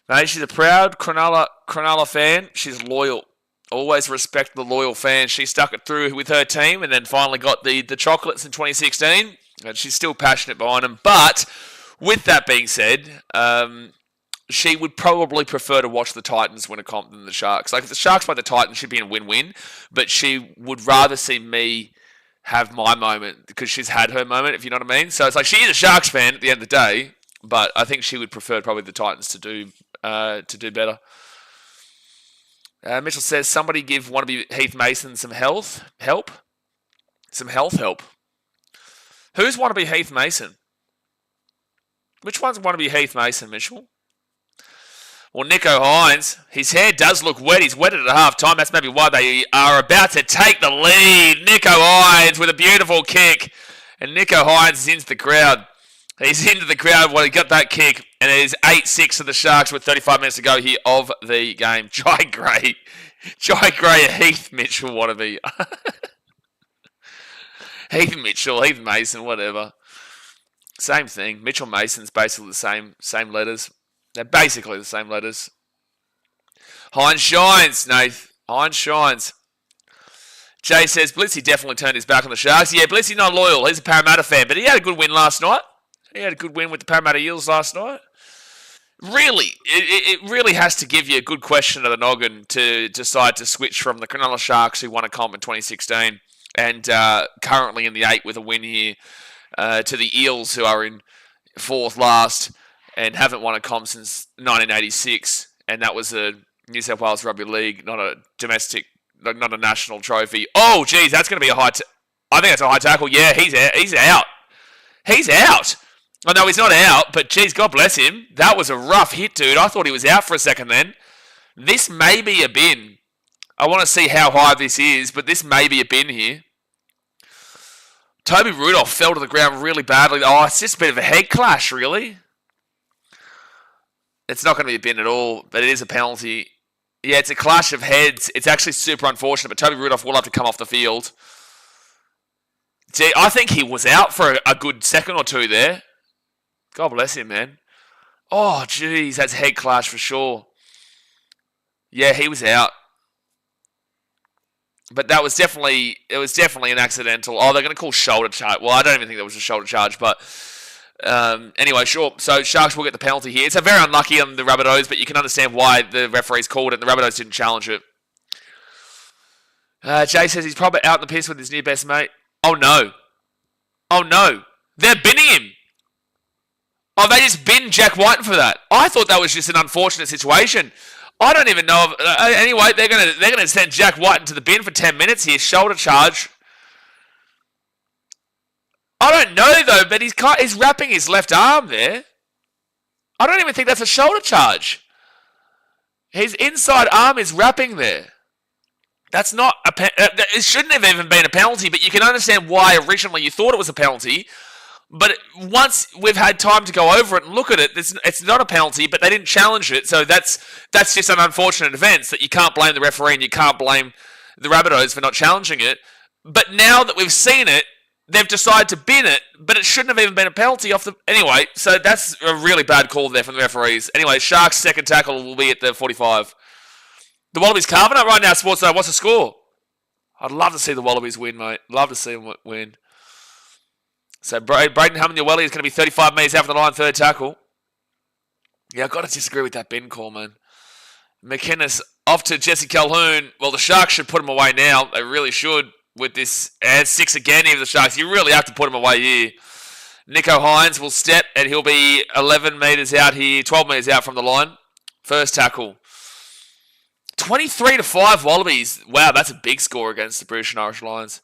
A: Mate, she's a proud Cronulla fan. She's loyal. Always respect the loyal fan. She stuck it through with her team and then finally got the chocolates in 2016. And she's still passionate behind them. But... with that being said, she would probably prefer to watch the Titans win a comp than the Sharks. Like, if the Sharks play the Titans, she'd be in a win-win, but she would rather see me have my moment because she's had her moment, if you know what I mean. So it's like she is a Sharks fan at the end of the day, but I think she would prefer probably the Titans to do better. Mitchell says, somebody give wannabe Heath Mason some health help. Some health help. Who's wannabe Heath Mason? Which ones want to be Heath Mason, Mitchell? Well, Nicho Hines, his hair does look wet. He's wetted at half time. That's maybe why they are about to take the lead. Nicho Hines with a beautiful kick. And Nicho Hines is into the crowd. He's into the crowd when he got that kick. And it is 8-6 to the Sharks with 35 minutes to go here of the game. Jai Gray, Heath Mitchell wannabe. Heath Mitchell, Heath Mason, whatever. Same thing. Mitchell Mason's basically the same letters. They're basically the same letters. Hines shines, Nath. Hines shines. Jay says, Blitzy definitely turned his back on the Sharks. Yeah, Blitzy not loyal. He's a Parramatta fan, but he had a good win last night. He had a good win with the Parramatta Eels last night. Really, it really has to give you a good question of the noggin to decide to switch from the Cronulla Sharks, who won a comp in 2016, and currently in the 8 with a win here, to the Eels, who are in 4th last and haven't won a comp since 1986. And that was a New South Wales Rugby League, not a domestic, not a national trophy. Oh, geez, that's going to be a high... I think that's a high tackle. Yeah, he's out. He's out. Oh, no, he's not out, but geez, God bless him. That was a rough hit, dude. I thought he was out for a second then. This may be a bin. I want to see how high this is, but this may be a bin here. Toby Rudolph fell to the ground really badly. Oh, it's just a bit of a head clash, really. It's not going to be a bin at all, but it is a penalty. Yeah, it's a clash of heads. It's actually super unfortunate, but Toby Rudolph will have to come off the field. Gee, I think he was out for a good second or two there. God bless him, man. Oh, geez, that's a head clash for sure. Yeah, he was out. But that was definitely an accidental. Oh, they're going to call shoulder charge. Well, I don't even think that was a shoulder charge, but anyway, sure. So Sharks will get the penalty here. It's a very unlucky on the Rabbitohs, but you can understand why the referees called it, and the Rabbitohs didn't challenge it. Jay says he's probably out in the piss with his new best mate. Oh, no. Oh, no. They're binning him. Oh, they just binned Jack Whiten for that. I thought that was just an unfortunate situation. I don't even know. Anyway, they're gonna send Jack White into the bin for 10 minutes here. Shoulder charge. I don't know though, but he's wrapping his left arm there. I don't even think that's a shoulder charge. His inside arm is wrapping there. That's not it shouldn't have even been a penalty, but you can understand why originally you thought it was a penalty. But once we've had time to go over it and look at it, it's not a penalty, but they didn't challenge it. So that's just an unfortunate event that you can't blame the referee and you can't blame the Rabbitohs for not challenging it. But now that we've seen it, they've decided to bin it, but it shouldn't have even been a penalty off the... Anyway, so that's a really bad call there from the referees. Anyway, Sharks' second tackle will be at the 45. The Wallabies carving up right now, Sports Day. What's the score? I'd love to see the Wallabies win, mate. Love to see them win. So Braden Hammond-Uwelli is going to be 35 metres out from the line, third tackle. Yeah, I've got to disagree with that bin call, man. McInnes off to Jesse Calhoun. Well, the Sharks should put him away now. They really should with this. And 6 again here for the Sharks. You really have to put him away here. Nicho Hynes will step and he'll be 11 metres out here, 12 metres out from the line. First tackle. 23-5 Wallabies. Wow, that's a big score against the British and Irish Lions.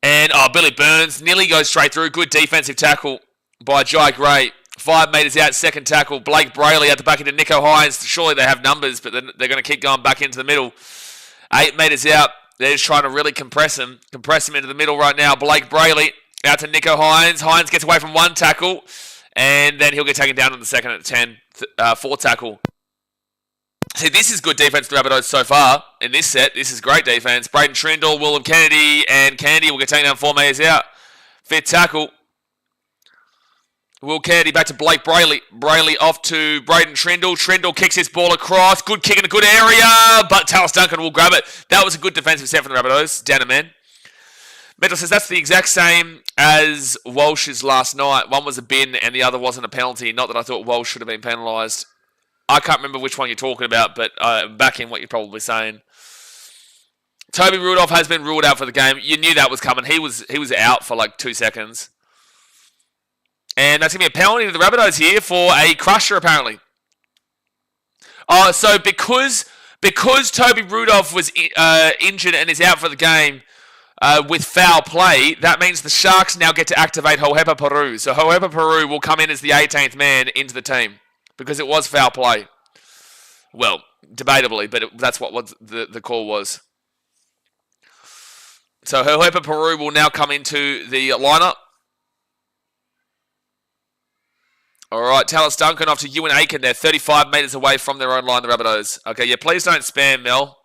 A: And Billy Burns nearly goes straight through. Good defensive tackle by Jai Gray. 5 metres out, second tackle. Blake Brayley at the back into Nicho Hynes. Surely they have numbers, but they're going to keep going back into the middle. 8 metres out. They're just trying to really compress him. Compress him into the middle right now. Blake Brayley out to Nicho Hynes. Hynes gets away from one tackle. And then he'll get taken down on the second at 10. Fourth tackle. See, this is good defense for the Rabbitohs so far in this set. This is great defense. Braden Trindle, Willem Kennedy, and Candy will get taken down 4 metres out. Fifth tackle. Will Kennedy back to Blake Brayley. Brayley off to Braden Trindle. Trindle kicks his ball across. Good kick in a good area, but Tallis Duncan will grab it. That was a good defensive set for the Rabbitohs. Down a man. Mitchell says that's the exact same as Walsh's last night. One was a bin and the other wasn't a penalty. Not that I thought Walsh should have been penalised. I can't remember which one you're talking about, but back in what you're probably saying. Toby Rudolph has been ruled out for the game. You knew that was coming. He was out for like 2 seconds. And that's going to be a penalty to the Rabbitohs here for a crusher, apparently. So because Toby Rudolph was injured and is out for the game with foul play, that means the Sharks now get to activate Hohepa Peru. So Hohepa Peru will come in as the 18th man into the team. Because it was foul play. Well, debatably, but that's what the call was. So Hohepa Peru will now come into the lineup. All right, Tallis Duncan off to Ewan Aiken. They're 35 metres away from their own line, the Rabbitohs. Okay, yeah, please don't spam, Mel.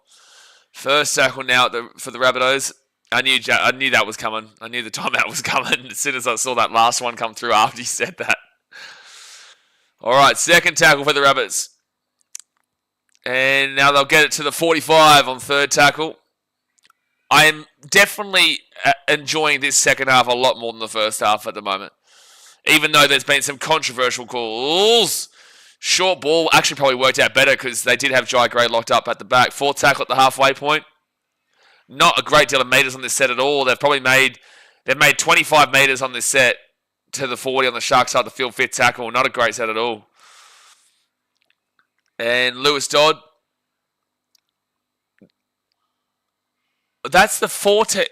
A: First tackle now for the Rabbitohs. I knew that was coming. I knew the timeout was coming as soon as I saw that last one come through after you said that. All right, second tackle for the Rabbits. And now they'll get it to the 45 on third tackle. I am definitely enjoying this second half a lot more than the first half at the moment. Even though there's been some controversial calls. Short ball actually probably worked out better because they did have Jai Gray locked up at the back. Fourth tackle at the halfway point. Not a great deal of metres on this set at all. They've made 25 metres on this set. To the 40 on the Sharks side of the field, fifth tackle. Not a great set at all. And Lewis Dodd. That's the 14th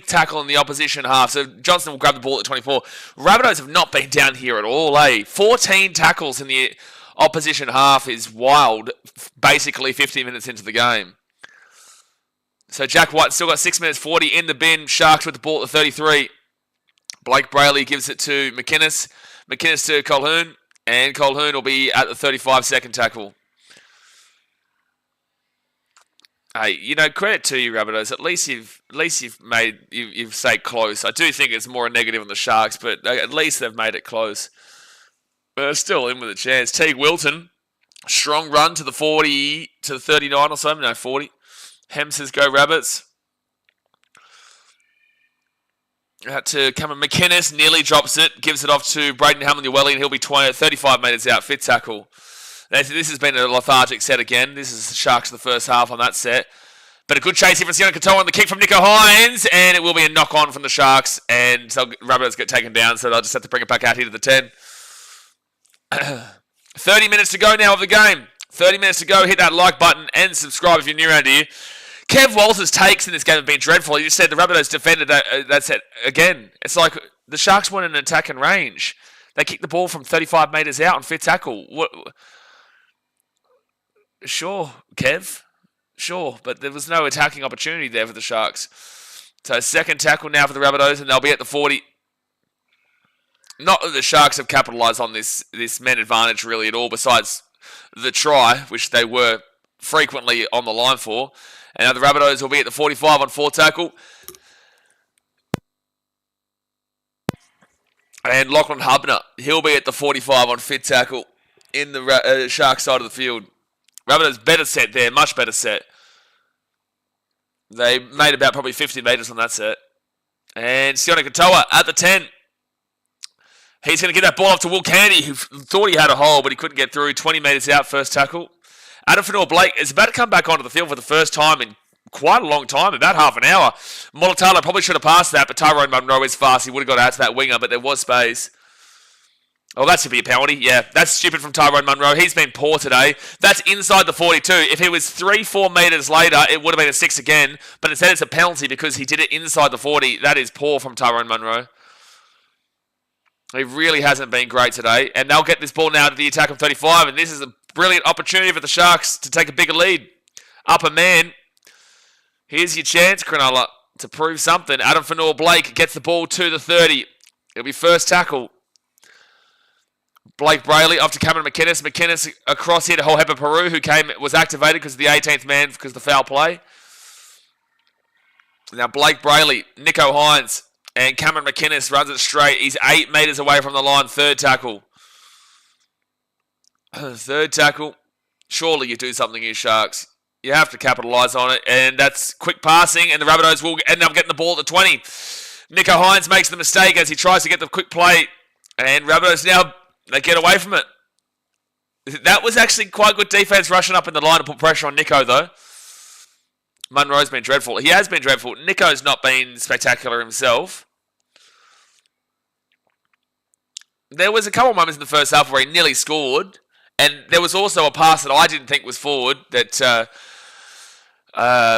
A: tackle in the opposition half. So Johnson will grab the ball at 24. Rabbitohs have not been down here at all, 14 tackles in the opposition half is wild. Basically 15 minutes into the game. So Jack White still got 6 minutes 40 in the bin. Sharks with the ball at the 33. Blake Brayley gives it to McInnes. McInnes to Colhoun. And Colhoun will be at the 35 second tackle. Hey, credit to you, Rabbitohs. At least you've stayed close. I do think it's more a negative on the Sharks, but at least they've made it close. But still in with a chance. Teague Wilton. Strong run to the 40, to the 39 or something. No, 40. Hem says go Rabbits. Out to Cameron McInnes, nearly drops it, gives it off to Braden Hammond-Uwelli, and he'll be 35 metres out, fifth tackle. This has been a lethargic set again. This is the Sharks the first half on that set. But a good chase here from Sione Katoa on the kick from Nicho Hynes, and it will be a knock-on from the Sharks, and Rabbitohs get taken down, so they'll just have to bring it back out here to the 10. 30 minutes to go now of the game. 30 minutes to go. Hit that like button and subscribe if you're new around here. Kev Walters' takes in this game have been dreadful. He just said the Rabbitohs defended that's it again. It's like the Sharks weren't in an attacking range. They kicked the ball from 35 metres out on fit tackle. What? Sure, Kev. Sure, but there was no attacking opportunity there for the Sharks. So second tackle now for the Rabbitohs, and they'll be at the 40. Not that the Sharks have capitalised on this man advantage really at all, besides the try, which they were frequently on the line for. And now the Rabbitohs will be at the 45 on fourth tackle. And Lachlan Hubner, he'll be at the 45 on fifth tackle in the Sharks side of the field. Rabbitohs better set there, much better set. They made about probably 50 metres on that set. And Sione Katoa at the 10. He's going to get that ball off to Will Candy, who thought he had a hole, but he couldn't get through. 20 metres out, first tackle. Adam Fanua-Blake is about to come back onto the field for the first time in quite a long time, about half an hour. Molitalo probably should have passed that, but Tyrone Munro is fast. He would have got out to that winger, but there was space. Oh, that should be a penalty. Yeah, that's stupid from Tyrone Munro. He's been poor today. That's inside the 42. If it was 3-4 metres later, it would have been a 6 again, but instead it's a penalty because he did it inside the 40. That is poor from Tyrone Munro. He really hasn't been great today. And they'll get this ball now to the attack of 35. And this is a brilliant opportunity for the Sharks to take a bigger lead. Upper man. Here's your chance, Cronulla, to prove something. Adam Fanua-Blake gets the ball to the 30. It'll be first tackle. Blake Brayley off to Cameron McInnes. McInnes across here to Hohepa Peru, who was activated because of the 18th man because of the foul play. Now Blake Brayley, Nico Hines, and Cameron McInnes runs it straight. He's 8 metres away from the line. Third tackle. Third tackle. Surely you do something here, Sharks. You have to capitalise on it. And that's quick passing. And the Rabbitohs will end up getting the ball at the 20. Nico Hines makes the mistake as he tries to get the quick play. And Rabbitohs now, they get away from it. That was actually quite good defence rushing up in the line to put pressure on Nico, though. Munro's been dreadful. He has been dreadful. Nico's not been spectacular himself. There was a couple of moments in the first half where he nearly scored. And there was also a pass that I didn't think was forward that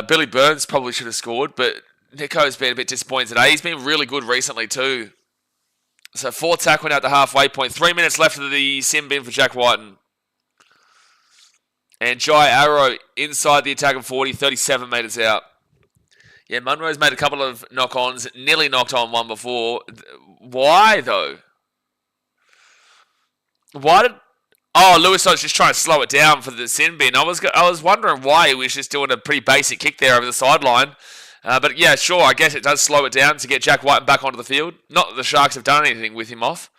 A: Billy Burns probably should have scored. But Nico's been a bit disappointed today. He's been really good recently too. So fourth tackle now at the halfway point. 3 minutes left of the sim bin for Jack Whiten. And Jai Arrow inside the attack of 40, 37 metres out. Yeah, Munro's made a couple of knock-ons. Nearly knocked on one before. Why, though? Why did... Oh, Lewis was just trying to slow it down for the sin bin. I was wondering why he was just doing a pretty basic kick there over the sideline. But yeah, sure, I guess it does slow it down to get Jack Whiten back onto the field. Not that the Sharks have done anything with him off.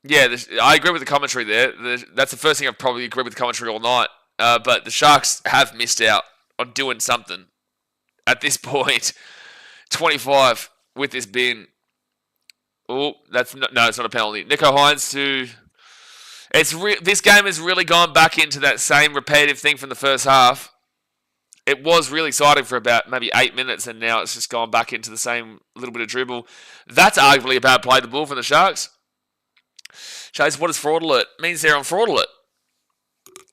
A: Yeah, I agree with the commentary there. That's the first thing I've probably agreed with the commentary all night. But the Sharks have missed out on doing something. At this point, 25 with this bin. Oh, it's not a penalty. Nico Hines to... This game has really gone back into that same repetitive thing from the first half. It was really exciting for about maybe 8 minutes, and now it's just gone back into the same little bit of dribble. That's arguably a bad play the ball from the Sharks. Chase, what is fraud alert? It means they're on fraud alert.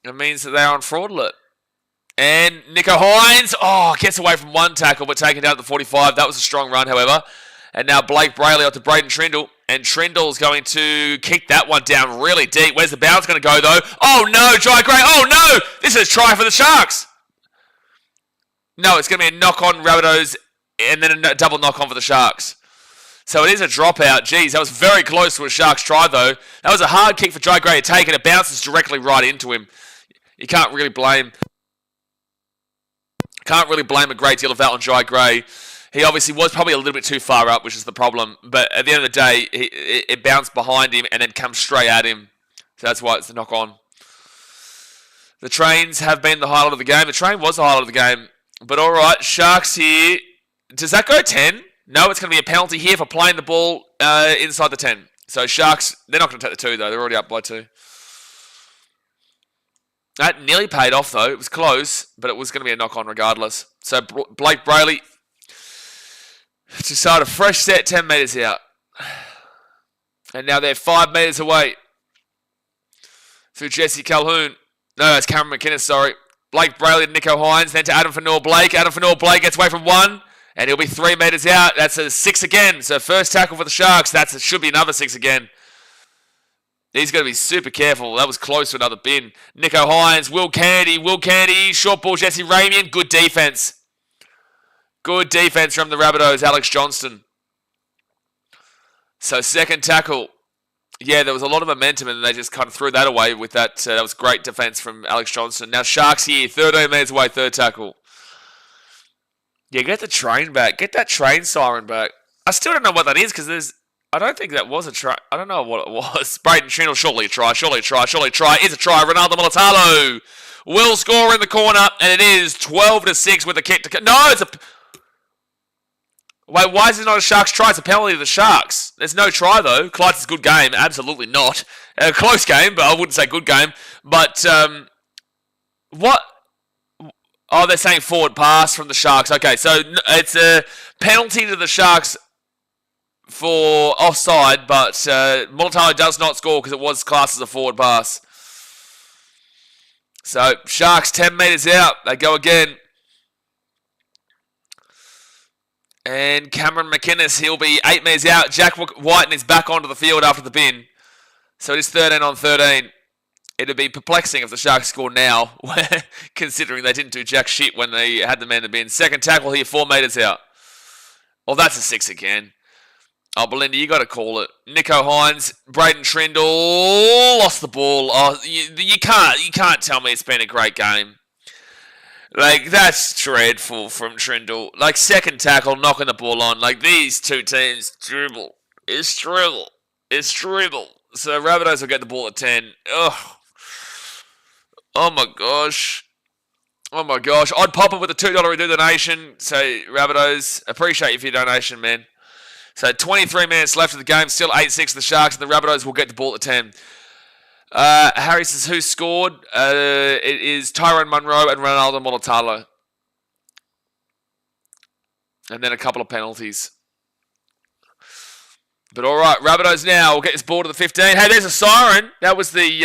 A: It means that they're on fraud alert. And Nico Hines, gets away from one tackle, but taken down at the 45. That was a strong run, however. And now Blake Brayley up to Braden Trindle. And Trindle's going to kick that one down really deep. Where's the bounce going to go, though? Oh, no, Jai Gray. Oh, no! This is a try for the Sharks. No, it's going to be a knock-on Rabbitohs and then a double knock-on for the Sharks. So it is a dropout. Jeez, that was very close to a Sharks try, though. That was a hard kick for Jai Gray to take, and it bounces directly right into him. You can't really blame a great deal of that on Jai Gray. He obviously was probably a little bit too far up, which is the problem. But at the end of the day, it bounced behind him and then comes straight at him. So that's why it's the knock-on. The trains have been the highlight of the game. The train was the highlight of the game. But all right, Sharks here. Does that go 10? No, it's going to be a penalty here for playing the ball inside the 10. So Sharks, they're not going to take the 2, though. They're already up by 2. That nearly paid off, though. It was close, but it was going to be a knock-on regardless. So Blake Brayley to start a fresh set 10 metres out. And now they're 5 metres away. through Jesse Calhoun. No, it's Cameron McInnes, sorry. Blake Brayley to Nico Hines, then to Adam Fanor-Blake. Adam Fanor-Blake gets away from one, and he'll be 3 metres out. That's a 6 again. So first tackle for the Sharks. That should be another 6 again. He's got to be super careful. That was close to another bin. Nico Hines, Will Kennedy, short ball, Jesse Ramian. Good defense. Good defense from the Rabbitohs, Alex Johnston. So second tackle. Yeah, there was a lot of momentum, and they just kind of threw that away with that. That was great defense from Alex Johnston. Now Sharks here, 13 metres away, third tackle. Yeah, get the train back. Get that train siren back. I still don't know what that is, because I don't think that was a try. I don't know what it was. Braden Trindle, surely a try. It's a try. Ronaldo Mulatalo will score in the corner, and it is 12-6 with the kick to... No, it's a... Wait, why is it not a Sharks try? It's a penalty to the Sharks. There's no try, though. Clyde's a good game. Absolutely not. A close game, but I wouldn't say good game. But, what... Oh, they're saying forward pass from the Sharks. Okay, so it's a penalty to the Sharks for offside, but Mulatalo does not score because it was classed as a forward pass. So, Sharks 10 metres out. They go again. And Cameron McInnes, he'll be 8 metres out. Jack Whiten is back onto the field after the bin. So it is 13-13. It'd be perplexing if the Sharks score now, considering they didn't do jack shit when they had the man in the bin. Second tackle here, 4 metres out. Well, that's a 6 again. Oh, Belinda, you got to call it. Nico Hines, Braden Trindle lost the ball. Oh, you can't tell me it's been a great game. Like, that's dreadful from Trindle. Like, second tackle, knocking the ball on. Like, these two teams dribble. It's dribble. So Rabbitohs will get the ball at 10. Ugh. Oh my gosh. I'd pop it with a $2 donation. So, Rabbitohs, appreciate you for your donation, man. So, 23 minutes left of the game. Still 8-6 the Sharks, and the Rabbitohs will get the ball at 10. Harry says, who scored? It is Tyrone Munro and Ronaldo Mulatalo. And then a couple of penalties. But all right, Rabbitohs now. We'll get this ball to the 15. Hey, there's a siren. That was way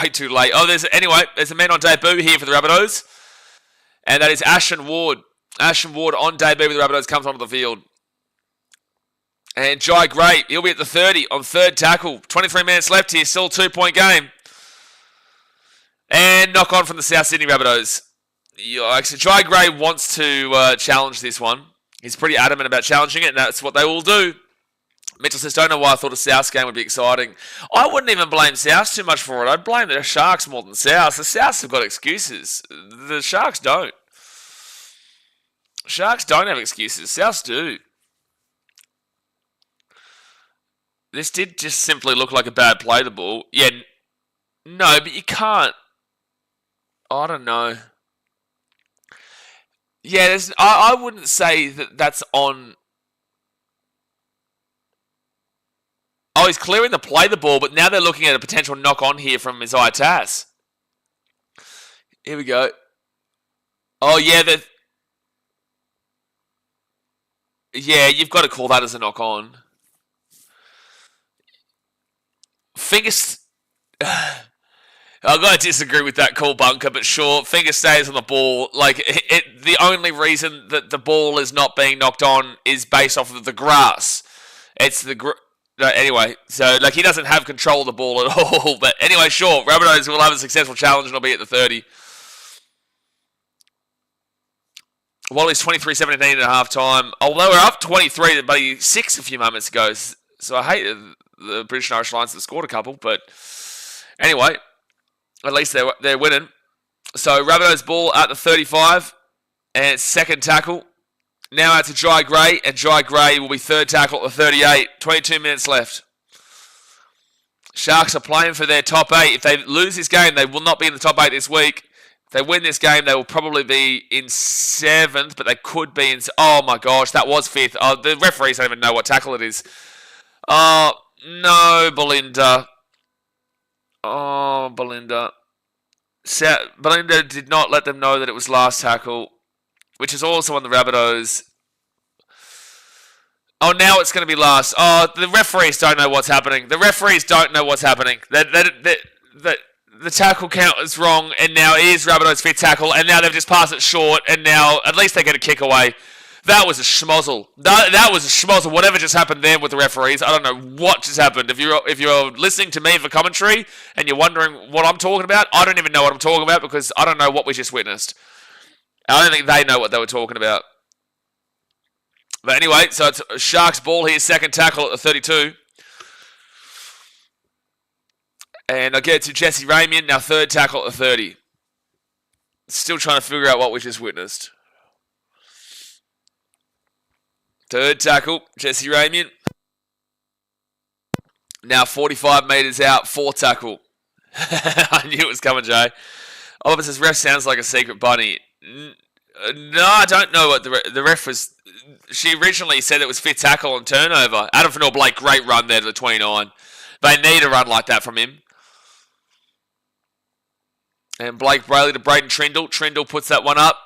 A: too late. Oh, there's a man on debut here for the Rabbitohs. And that is Ashton Ward. Ashton Ward on debut with the Rabbitohs comes onto the field. And Jai Gray, he'll be at the 30 on third tackle. 23 minutes left here, still a 2-point game. And knock on from the South Sydney Rabbitohs. So Jai Gray wants to challenge this one. He's pretty adamant about challenging it, and that's what they will do. Mitchell says, don't know why I thought a South game would be exciting. I wouldn't even blame South too much for it. I'd blame the Sharks more than South. The Souths have got excuses. The Sharks don't. Sharks don't have excuses. Souths do. This did just simply look like a bad play, the ball. Yeah, no, but you can't. I don't know. Yeah, I wouldn't say that that's on... Oh, he's clearing the play the ball, but now they're looking at a potential knock-on here from Isaiah Tass. Here we go. Oh, yeah, you've got to call that as a knock-on. Fingers... I've got to disagree with that call, Bunker, but sure, finger stays on the ball. Like, the only reason that the ball is not being knocked on is based off of the grass. It's the... Anyway, so, like, he doesn't have control of the ball at all. But anyway, sure, Rabbitohs will have a successful challenge and it'll be at the 30. Wally's 23-17 at half time. Although we're up 23, but he's 6 a few moments ago. So I hate the British and Irish Lions have scored a couple, but anyway, at least they're winning. So Rabbitohs ball at the 35, and it's second tackle. Now out to Jai Gray, and Jai Gray will be third tackle at the 38. 22 minutes left. Sharks are playing for their top 8. If they lose this game, they will not be in the top 8 this week. If they win this game, they will probably be in 7th, but they could be in... Oh my gosh, that was 5th. Oh, the referees don't even know what tackle it is. Oh, no, Belinda. Oh, Belinda. Belinda did not let them know that it was last tackle, which is also on the Rabbitohs. Oh, now it's going to be last. Oh, the referees don't know what's happening. The tackle count is wrong, and now it is Rabbitohs' fifth tackle, and now they've just passed it short, and now at least they get a kick away. That was a schmozzle. That was a schmozzle. Whatever just happened there with the referees, I don't know what just happened. If you're listening to me for commentary and you're wondering what I'm talking about, I don't even know what I'm talking about because I don't know what we just witnessed. I don't think they know what they were talking about. But anyway, so it's Sharks ball here, second tackle at the 32. And I get to Jesse Ramian, now third tackle at the 30. Still trying to figure out what we just witnessed. Third tackle, Jesse Ramian. Now 45 metres out, fourth tackle. I knew it was coming, Jay. Oliver says, ref sounds like a secret bunny. No, I don't know what the ref was. She originally said it was fifth tackle on turnover. Adam Fanor-Blake, great run there to the 29. They need a run like that from him. And Blake Brayley to Braden Trindle. Trindle puts that one up.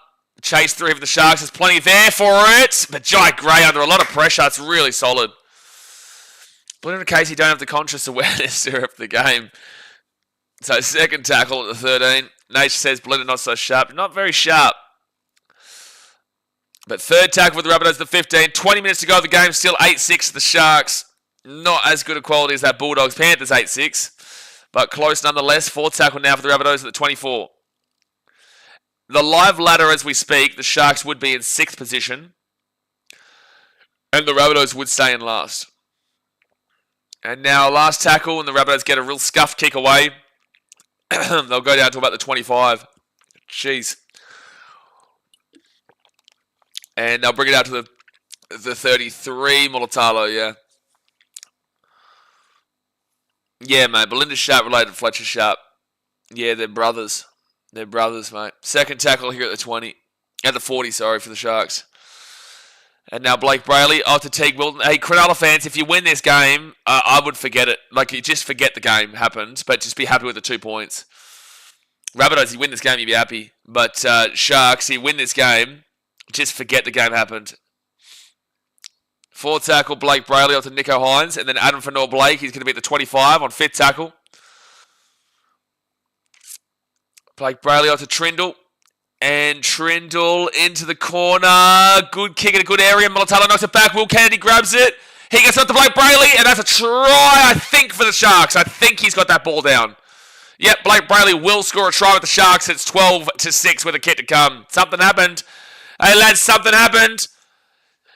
A: Chase three of the Sharks. There's plenty there for it. But Jai Gray under a lot of pressure. It's really solid. But in a case you don't have the conscious awareness to ref the game. So second tackle at the 13. Nate says Blinder not so sharp. Not very sharp. But third tackle for the Rabbitohs, the 15. 20 minutes to go. The game still 8-6 the Sharks. Not as good a quality as that Bulldogs. Panthers 8-6. But close nonetheless. Fourth tackle now for the Rabbitohs at the 24. The live ladder as we speak, the Sharks would be in 6th position. And the Rabbitohs would stay in last. And now last tackle, and the Rabbitohs get a real scuffed kick away. They'll go down to about the 25. Jeez. And they'll bring it out to the 33. Mulatalo, yeah. Yeah, mate. Belinda Sharp related to Fletcher Sharp. Yeah, they're brothers. They're brothers, mate. Second tackle here at the 20. At the 40, sorry, for the Sharks. And now Blake Brayley off to Teague Wilton. Hey, Cronulla fans, if you win this game, I would forget it. Like, you just forget the game happened, but just be happy with the 2 points. Rabbitohs, you win this game, you'd be happy. But Sharks, you win this game, just forget the game happened. Fourth tackle, Blake Brayley off to Nico Hines. And then Adam Fanor-Blake, he's going to be at the 25 on fifth tackle. Blake Brayley off to Trindle. And Trindle into the corner. Good kick in a good area. Mulatalo knocks it back. Will Kennedy grabs it. He gets up to Blake Brayley. And that's a try, I think, for the Sharks. I think he's got that ball down. Yep, Blake Brayley will score a try with the Sharks. It's 12-6 with a kick to come. Something happened. Hey, lads, something happened.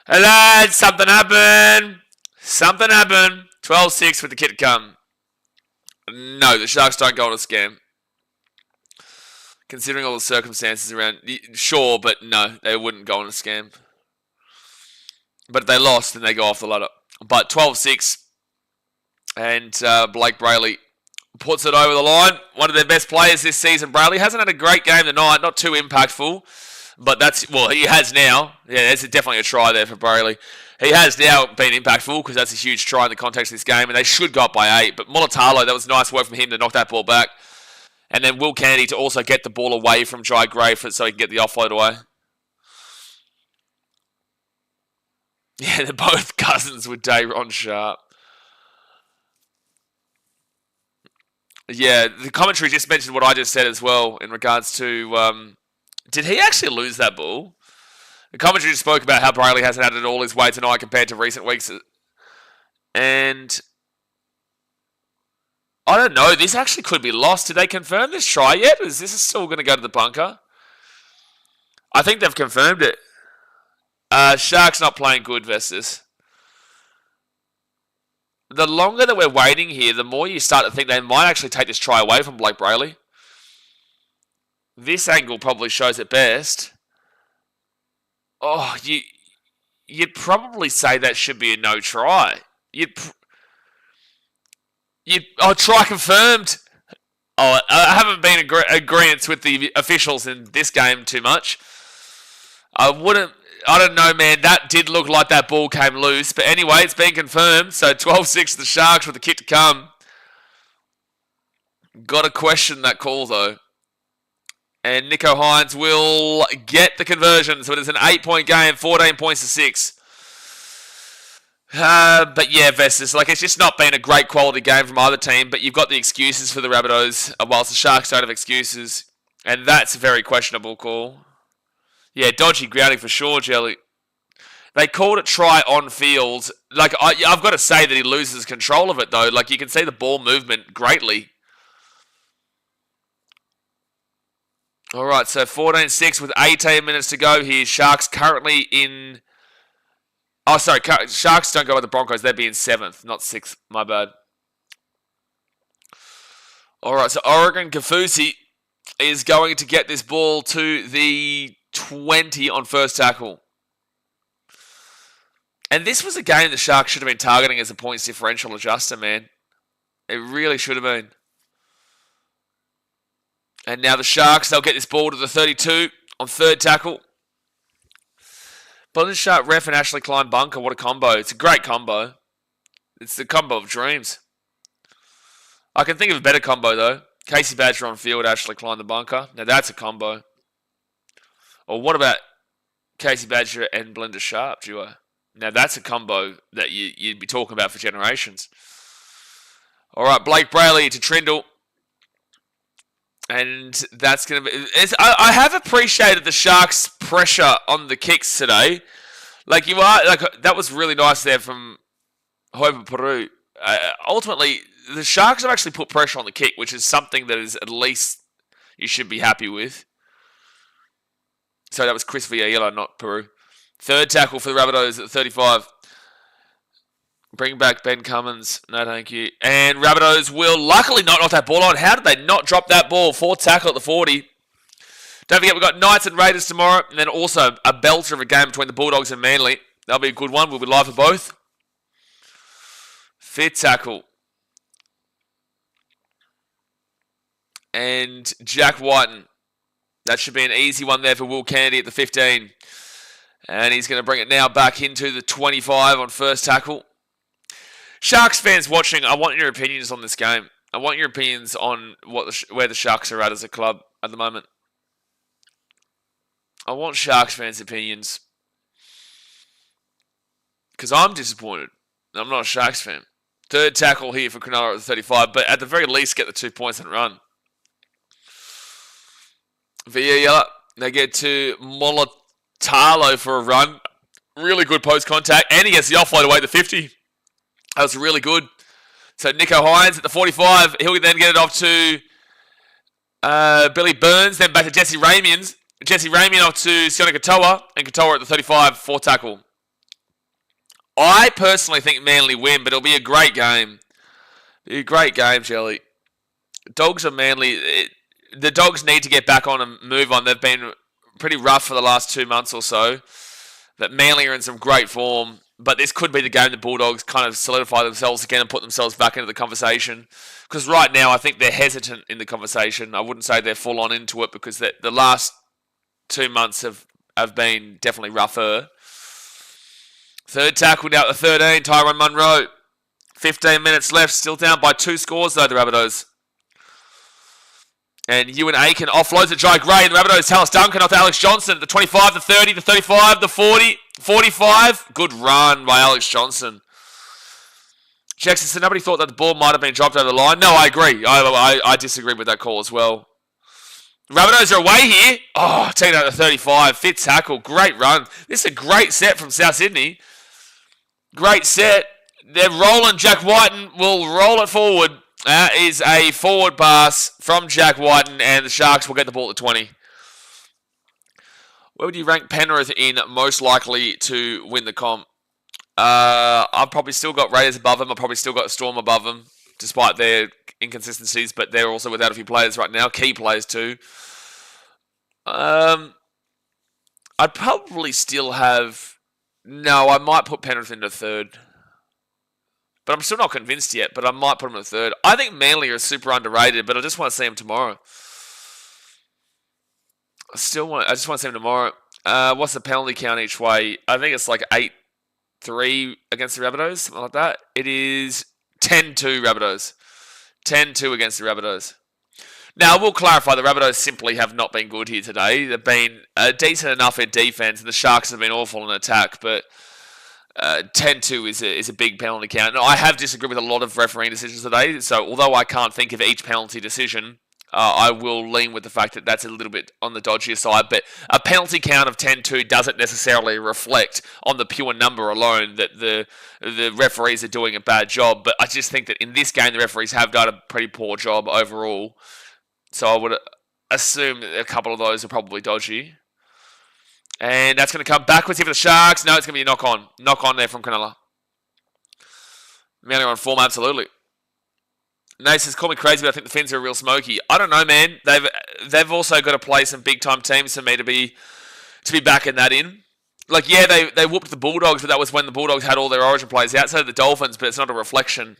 A: Hey, lads, something happened. Something happened. 12-6 with the kick to come. No, the Sharks don't go on a scam. Considering all the circumstances around, sure, but no, they wouldn't go on a scam. But if they lost, then they go off the ladder. But 12-6, and Blake Brayley puts it over the line. One of their best players this season, Brayley. Hasn't had a great game tonight, not too impactful, but he has now. Yeah, there's definitely a try there for Brayley. He has now been impactful because that's a huge try in the context of this game, and they should go up by 8. But Mulatalo, that was nice work from him to knock that ball back. And then Will Kennedy to also get the ball away from Jai Gray so he can get the offload away. Yeah, they're both cousins with Dayron Sharp. Yeah, the commentary just mentioned what I just said as well in regards to... did he actually lose that ball? The commentary just spoke about how Brayley hasn't had it all his way tonight compared to recent weeks. And... I don't know. This actually could be lost. Did they confirm this try yet? Is this still going to go to the bunker? I think they've confirmed it. Sharks not playing good versus. The longer that we're waiting here, the more you start to think they might actually take this try away from Blake Brayley. This angle probably shows it best. Oh, you'd probably say that should be a no try. Try confirmed. Oh, I haven't been in agreement with the officials in this game too much. I don't know, man. That did look like that ball came loose. But anyway, it's been confirmed. So 12-6 the Sharks with the kick to come. Got to question that call, though. And Nico Hines will get the conversion. So it is an 8-point game, 14 points to 6. But yeah, Vestas, like it's just not been a great quality game from either team, but you've got the excuses for the Rabbitohs, whilst the Sharks don't have excuses. And that's a very questionable call. Yeah, dodgy grounding for sure, Jelly. They called it try on field. Like, I've got to say that he loses control of it, though. Like, you can see the ball movement greatly. All right, so 14-6 with 18 minutes to go here. Sharks currently in... Oh, sorry, Sharks don't go with the Broncos. They'd be in 7th, not 6th. My bad. All right, so Oregon Kafusi is going to get this ball to the 20 on first tackle. And this was a game the Sharks should have been targeting as a points differential adjuster, man. It really should have been. And now the Sharks, they'll get this ball to the 32 on third tackle. But Shark ref and Ashley Klein bunker, what a combo. It's a great combo. It's the combo of dreams. I can think of a better combo, though. Casey Badger on field, Ashley Klein the bunker. Now that's a combo. Or what about Casey Badger and Belinda Sharp duo? Now that's a combo that you'd be talking about for generations. All right, Blake Brayley to Trindle. And that's going to be... I have appreciated the Sharks' pressure on the kicks today. That was really nice there from Hoiber Peru. Ultimately, the Sharks have actually put pressure on the kick, which is something that is at least you should be happy with. So that was Chris Villela, not Peru. Third tackle for the Rabbitohs at 35. Bring back Ben Cummins. No, thank you. And Rabbitohs will luckily not knock that ball on. How did they not drop that ball? Fourth tackle at the 40. Don't forget, we've got Knights and Raiders tomorrow. And then also a belter of a game between the Bulldogs and Manly. That'll be a good one. We'll be live for both. Fifth tackle. And Jack Whiten. That should be an easy one there for Will Kennedy at the 15. And he's going to bring it now back into the 25 on first tackle. Sharks fans watching, I want your opinions on this game. I want your opinions on where the Sharks are at as a club at the moment. I want Sharks fans' opinions. Because I'm disappointed. I'm not a Sharks fan. Third tackle here for Cronulla at the 35, but at the very least get the 2 points and run. Villela, they get to Molotalo for a run. Really good post-contact. And he gets the offload away to 50. That was really good. So Nico Hines at the 45. He'll then get it off to Billy Burns. Then back to Jesse Ramian. Jesse Ramian off to Sione Katoa. And Katoa at the 35. Fourth tackle. I personally think Manly win, but it'll be a great game. It'll be a great game, Jelly. Dogs are Manly. The Dogs need to get back on and move on. They've been pretty rough for the last 2 months or so. But Manly are in some great form. But this could be the game the Bulldogs kind of solidify themselves again and put themselves back into the conversation. Because right now, I think they're hesitant in the conversation. I wouldn't say they're full on into it because the last 2 months have been definitely rougher. Third tackle now at the 13, Tyrone Munro. 15 minutes left, still down by 2 scores though, the Rabbitohs. And Ewan Aiken offloads at Jai Gray, and the Rabbitohs, Tallis Duncan off to Alex Johnson. The 25, the 30, the 35, the 40, 45. Good run by Alex Johnson. Jackson said nobody thought that the ball might have been dropped over the line. No, I agree. I disagree with that call as well. Rabbitohs are away here. Oh, taking out the 35. Fifth tackle. Great run. This is a great set from South Sydney. Great set. They're rolling. Jack Whiten will roll it forward. That is a forward pass from Jack Whiten, and the Sharks will get the ball at 20. Where would you rank Penrith in most likely to win the comp? I've probably still got Raiders above them. I've probably still got Storm above them, despite their inconsistencies, but they're also without a few players right now. Key players too. I'd probably still have... No, I might put Penrith into third. But I'm still not convinced yet, but I might put them in third. I think Manly are super underrated, but I just want to see them tomorrow. I just want to see them tomorrow. What's the penalty count each way? I think it's like 8-3 against the Rabbitohs, something like that. It is 10-2 Rabbitohs. 10-2 against the Rabbitohs. Now, we'll clarify, the Rabbitohs simply have not been good here today. They've been decent enough in defence, and the Sharks have been awful in attack, but 10-2 is a big penalty count. Now, I have disagreed with a lot of refereeing decisions today, so although I can't think of each penalty decision, I will lean with the fact that that's a little bit on the dodgier side. But a penalty count of 10-2 doesn't necessarily reflect on the pure number alone that the referees are doing a bad job. But I just think that in this game, the referees have done a pretty poor job overall. So I would assume that a couple of those are probably dodgy. And that's going to come backwards here for the Sharks. No, it's going to be a knock-on. Knock-on there from Cronulla. Manly on form, absolutely. Nate says, call me crazy, but I think the Finns are a real smoky. I don't know, man. They've also got to play some big-time teams for me to be backing that in. Like, yeah, they whooped the Bulldogs, but that was when the Bulldogs had all their origin players outside of the Dolphins, but it's not a reflection.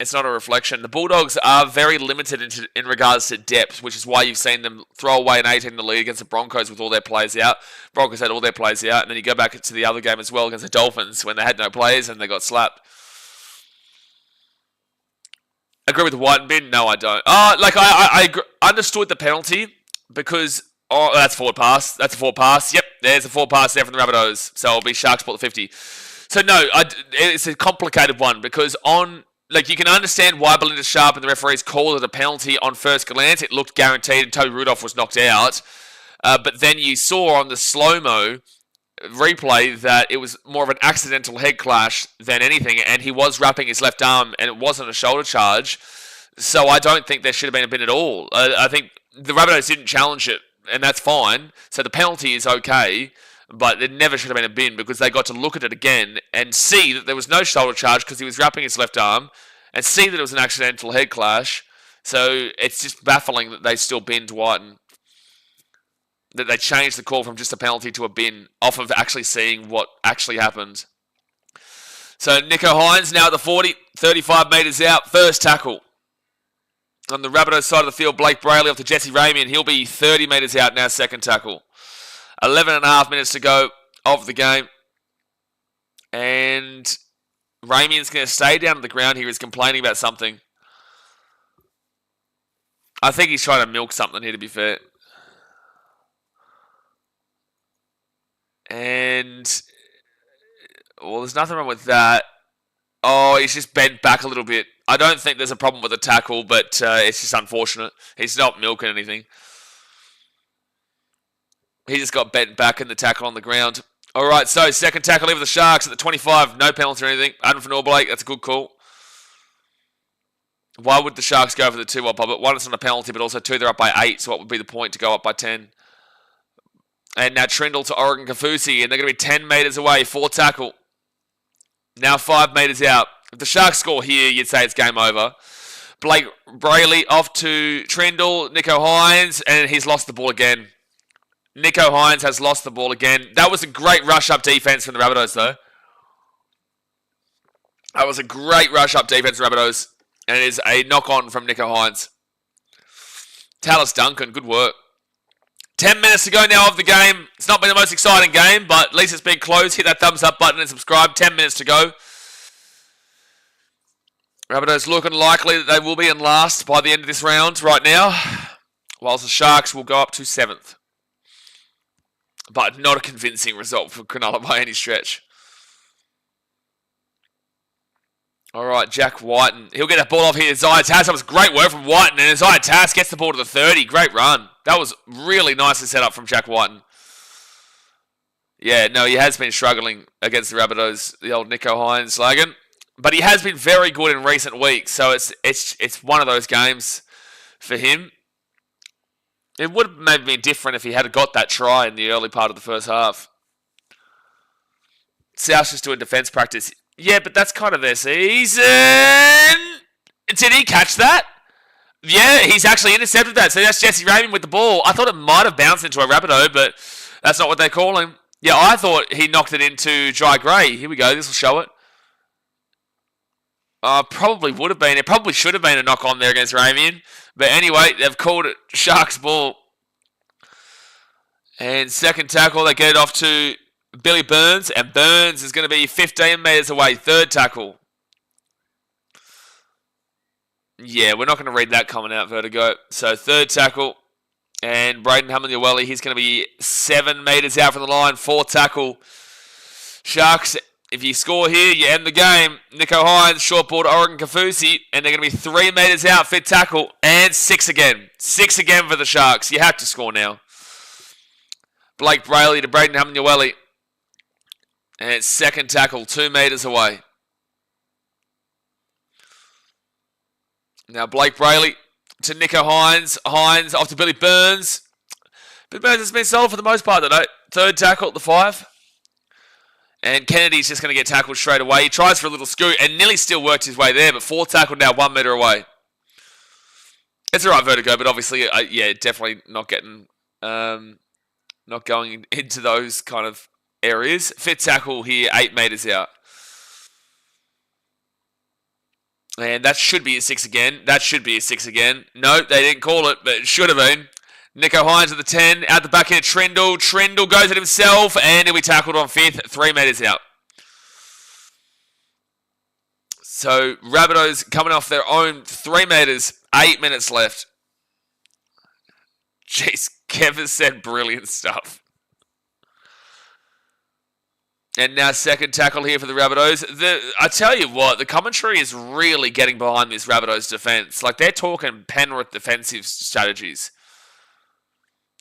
A: It's not a reflection. The Bulldogs are very limited in regards to depth, which is why you've seen them throw away an 18 in the lead against the Broncos with all their players out. Broncos had all their players out, and then you go back to the other game as well against the Dolphins when they had no players and they got slapped. Agree with the White bin? No, I don't. I understood the penalty because that's forward pass. That's a forward pass. Yep, there's a forward pass there from the Rabbitohs. So it'll be Sharks ball at 50. So no, it's a complicated one because you can understand why Belinda Sharp and the referees called it a penalty on first glance. It looked guaranteed and Toby Rudolph was knocked out. But then you saw on the slow-mo replay that it was more of an accidental head clash than anything, and he was wrapping his left arm, and it wasn't a shoulder charge. So I don't think there should have been a bin at all. I think the Rabbitohs didn't challenge it, and that's fine. So the penalty is okay, but it never should have been a bin because they got to look at it again and see that there was no shoulder charge because he was wrapping his left arm, and see that it was an accidental head clash. So it's just baffling that they still binned Whiten. That they changed the call from just a penalty to a bin off of actually seeing what actually happened. So Nicho Hynes now at the 40, 35 metres out, first tackle. On the Rabbitohs side of the field, Blake Brayley off to Jesse Ramien. He'll be 30 metres out now, second tackle. 11 and a half minutes to go of the game. And Ramien's going to stay down on the ground here. He's complaining about something. I think he's trying to milk something here, to be fair. And, well, there's nothing wrong with that. Oh, he's just bent back a little bit. I don't think there's a problem with the tackle, but it's just unfortunate. He's not milking anything. He just got bent back in the tackle on the ground. All right, so second tackle here for the Sharks at the 25. No penalty or anything. Adam for Norblake, that's a good call. Why would the Sharks go for the 2-1 pop? One, it's not a penalty, but also two, they're up by 8, so what would be the point to go up by 10? And now Trindle to Oregon Kafusi, and they're going to be 10 metres away, 4 tackle. Now 5 metres out. If the Sharks score here, you'd say it's game over. Blake Brayley off to Trindle, Nicho Hynes, and he's lost the ball again. Nicho Hynes has lost the ball again. That was a great rush-up defence from the Rabbitohs, though. That was a great rush-up defence from the Rabbitohs, and it is a knock-on from Nicho Hynes. Tallis Duncan, good work. 10 minutes to go now of the game. It's not been the most exciting game, but at least it's been close. Hit that thumbs up button and subscribe. 10 minutes to go. Rabbitohs looking likely that they will be in last by the end of this round right now, whilst the Sharks will go up to 7th. But not a convincing result for Cronulla by any stretch. All right, Jack Whiten. He'll get that ball off here. Isaiah Tass. That was great work from Whiten. And Isaiah Tass gets the ball to the 30. Great run. That was really nicely set up from Jack Whiten. Yeah, no, he has been struggling against the Rabbitohs, the old Nicho Hynes Lagan. But he has been very good in recent weeks. So it's one of those games for him. It would have maybe been different if he had got that try in the early part of the first half. South's just doing defence practice. Yeah, but that's kind of their season. Did he catch that? Yeah, he's actually intercepted that. So that's Jesse Ramien with the ball. I thought it might have bounced into a Rabbitoh, but that's not what they call him. Yeah, I thought he knocked it into Jai Gray. Here we go. This will show it. Probably would have been. It probably should have been a knock on there against Ramien. But anyway, they've called it Sharks ball. And second tackle, they get it off to Billy Burns. And Burns is going to be 15 metres away. Third tackle. Yeah, we're not going to read that coming out, Vertigo. So third tackle. And Braden Hamlin-Uwelli, he's going to be 7 metres out from the line. Fourth tackle. Sharks If you score here, you end the game. Nicho Hynes, short ball to Oregon Kafusi, and they're going to be 3 metres out, fit tackle, and 6 again. 6 again for the Sharks. You have to score now. Blake Brayley to Braden Hamnueli. And it's second tackle, 2 metres away. Now Blake Brayley to Nicho Hynes. Hynes off to Billy Burns. Billy Burns has been solid for the most part today. Third tackle at the 5. And Kennedy's just going to get tackled straight away. He tries for a little scoot and nearly still worked his way there, but 4 tackled now, 1 metre away. It's the right vertigo, but obviously, definitely not getting, not going into those kind of areas. Fifth tackle here, 8 metres out. And that should be a 6 again. That should be a 6 again. No, they didn't call it, but it should have been. Nicho Hynes at the 10, out the back end, Trindle. Trindle goes at himself, and he'll be tackled on 5th, 3 metres out. So, Rabbitohs coming off their own 3 metres, 8 minutes left. Jeez, Kev has said brilliant stuff. And now second tackle here for the Rabbitohs. I tell you what, the commentary is really getting behind this Rabbitohs defence. Like, they're talking Penrith defensive strategies.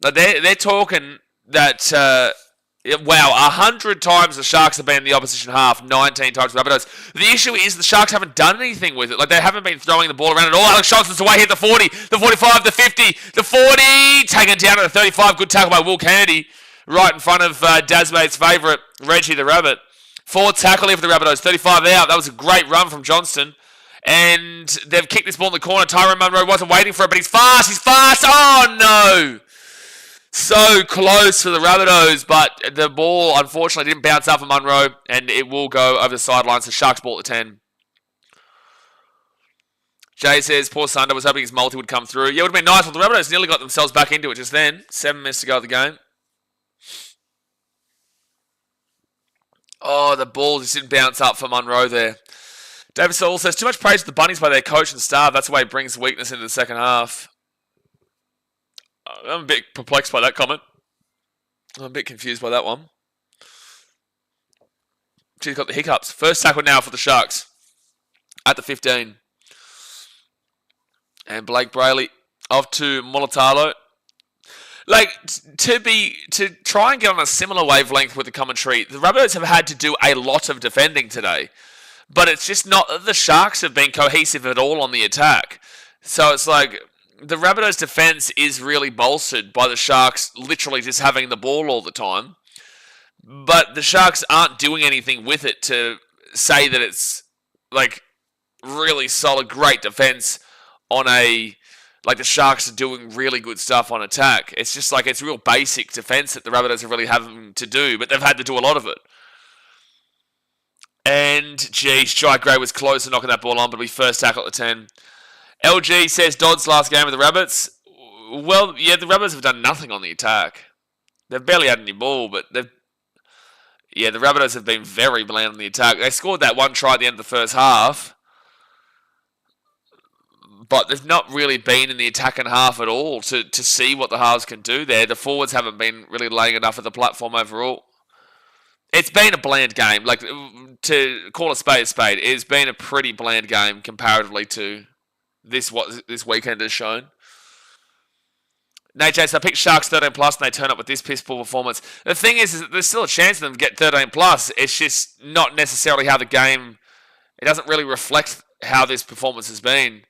A: Like they're talking that, 100 times the Sharks have been in the opposition half, 19 times the Rabbitohs. The issue is the Sharks haven't done anything with it. Like, they haven't been throwing the ball around at all. Alex Johnson's away, hit the 40, the 45, the 50, the 40, taken down at the 35. Good tackle by Will Kennedy, right in front of Dasmate's favourite, Reggie the Rabbit. 4th tackle here for the Rabbitohs, 35 out. That was a great run from Johnston. And they've kicked this ball in the corner. Tyrone Munro wasn't waiting for it, but he's fast. Oh, no. So close for the Rabbitohs, but the ball, unfortunately, didn't bounce up for Munro, and it will go over the sidelines. The Sharks ball at 10. Jay says, poor Sunder was hoping his multi would come through. Yeah, it would have been nice, but the Rabbitohs nearly got themselves back into it just then. 7 minutes to go of the game. Oh, the ball just didn't bounce up for Munro there. David Saul says, too much praise to the Bunnies by their coach and staff. That's the way it brings weakness into the second half. I'm a bit perplexed by that comment. I'm a bit confused by that one. She's got the hiccups. First tackle now for the Sharks at the 15. And Blake Brayley off to Mulatalo. Like, to try and get on a similar wavelength with the commentary, the Rabbitohs have had to do a lot of defending today. But it's just not that the Sharks have been cohesive at all on the attack. So it's like, the Rabbitohs' defense is really bolstered by the Sharks literally just having the ball all the time. But the Sharks aren't doing anything with it to say that it's, like, really solid, great defense on a... Like, the Sharks are doing really good stuff on attack. It's just like, it's real basic defense that the Rabbitohs are really having to do, but they've had to do a lot of it. And, geez, Jai Gray was close to knocking that ball on, but we first tackle at the 10. LG says Dodd's last game with the Rabbits. Well, yeah, the Rabbits have done nothing on the attack. They've barely had any ball, but the Rabbitohs have been very bland on the attack. They scored that one try at the end of the first half, but they've not really been in the attacking half at all to see what the halves can do there. The forwards haven't been really laying enough of the platform overall. It's been a bland game. Like, to call a spade, it's been a pretty bland game comparatively to what this weekend has shown. Nate J, so I picked Sharks 13 plus and they turn up with this piss poor performance. The thing is that there's still a chance for them to get 13 plus. It's just not necessarily how the game... It doesn't really reflect how this performance has been.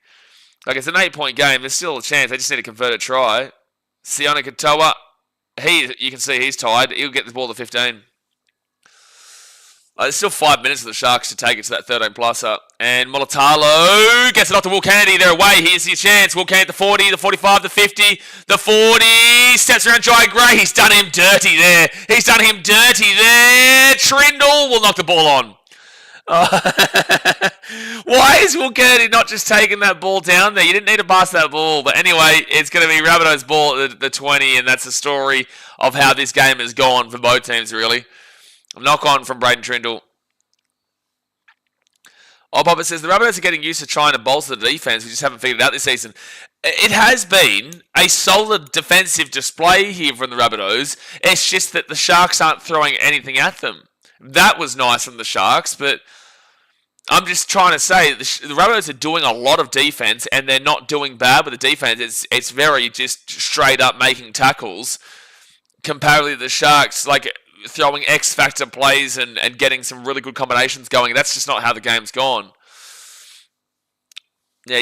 A: Like, it's an 8-point game. There's still a chance. They just need to convert a try. Sione Katoa, you can see he's tired. He'll get the ball to 15. There's still 5 minutes for the Sharks to take it to that 13-pluser. And Mulatalo gets it off to Will Kennedy. They're away. Here's your chance. Will Kennedy at the 40, the 45, the 50, the 40. Steps around Jai Gray. He's done him dirty there. Trindle will knock the ball on. Why is Will Kennedy not just taking that ball down there? You didn't need to pass that ball. But anyway, it's going to be Rabbitohs' ball at the 20, and that's the story of how this game has gone for both teams, really. Knock on from Braden Trindle. Papa says, the Rabbitohs are getting used to trying to bolster the defense. We just haven't figured it out this season. It has been a solid defensive display here from the Rabbitohs. It's just that the Sharks aren't throwing anything at them. That was nice from the Sharks, but I'm just trying to say the Rabbitohs are doing a lot of defense, and they're not doing bad with the defense. It's very just straight up making tackles. Comparatively to the Sharks, like throwing X factor plays and getting some really good combinations going. That's just not how the game's gone. Yeah,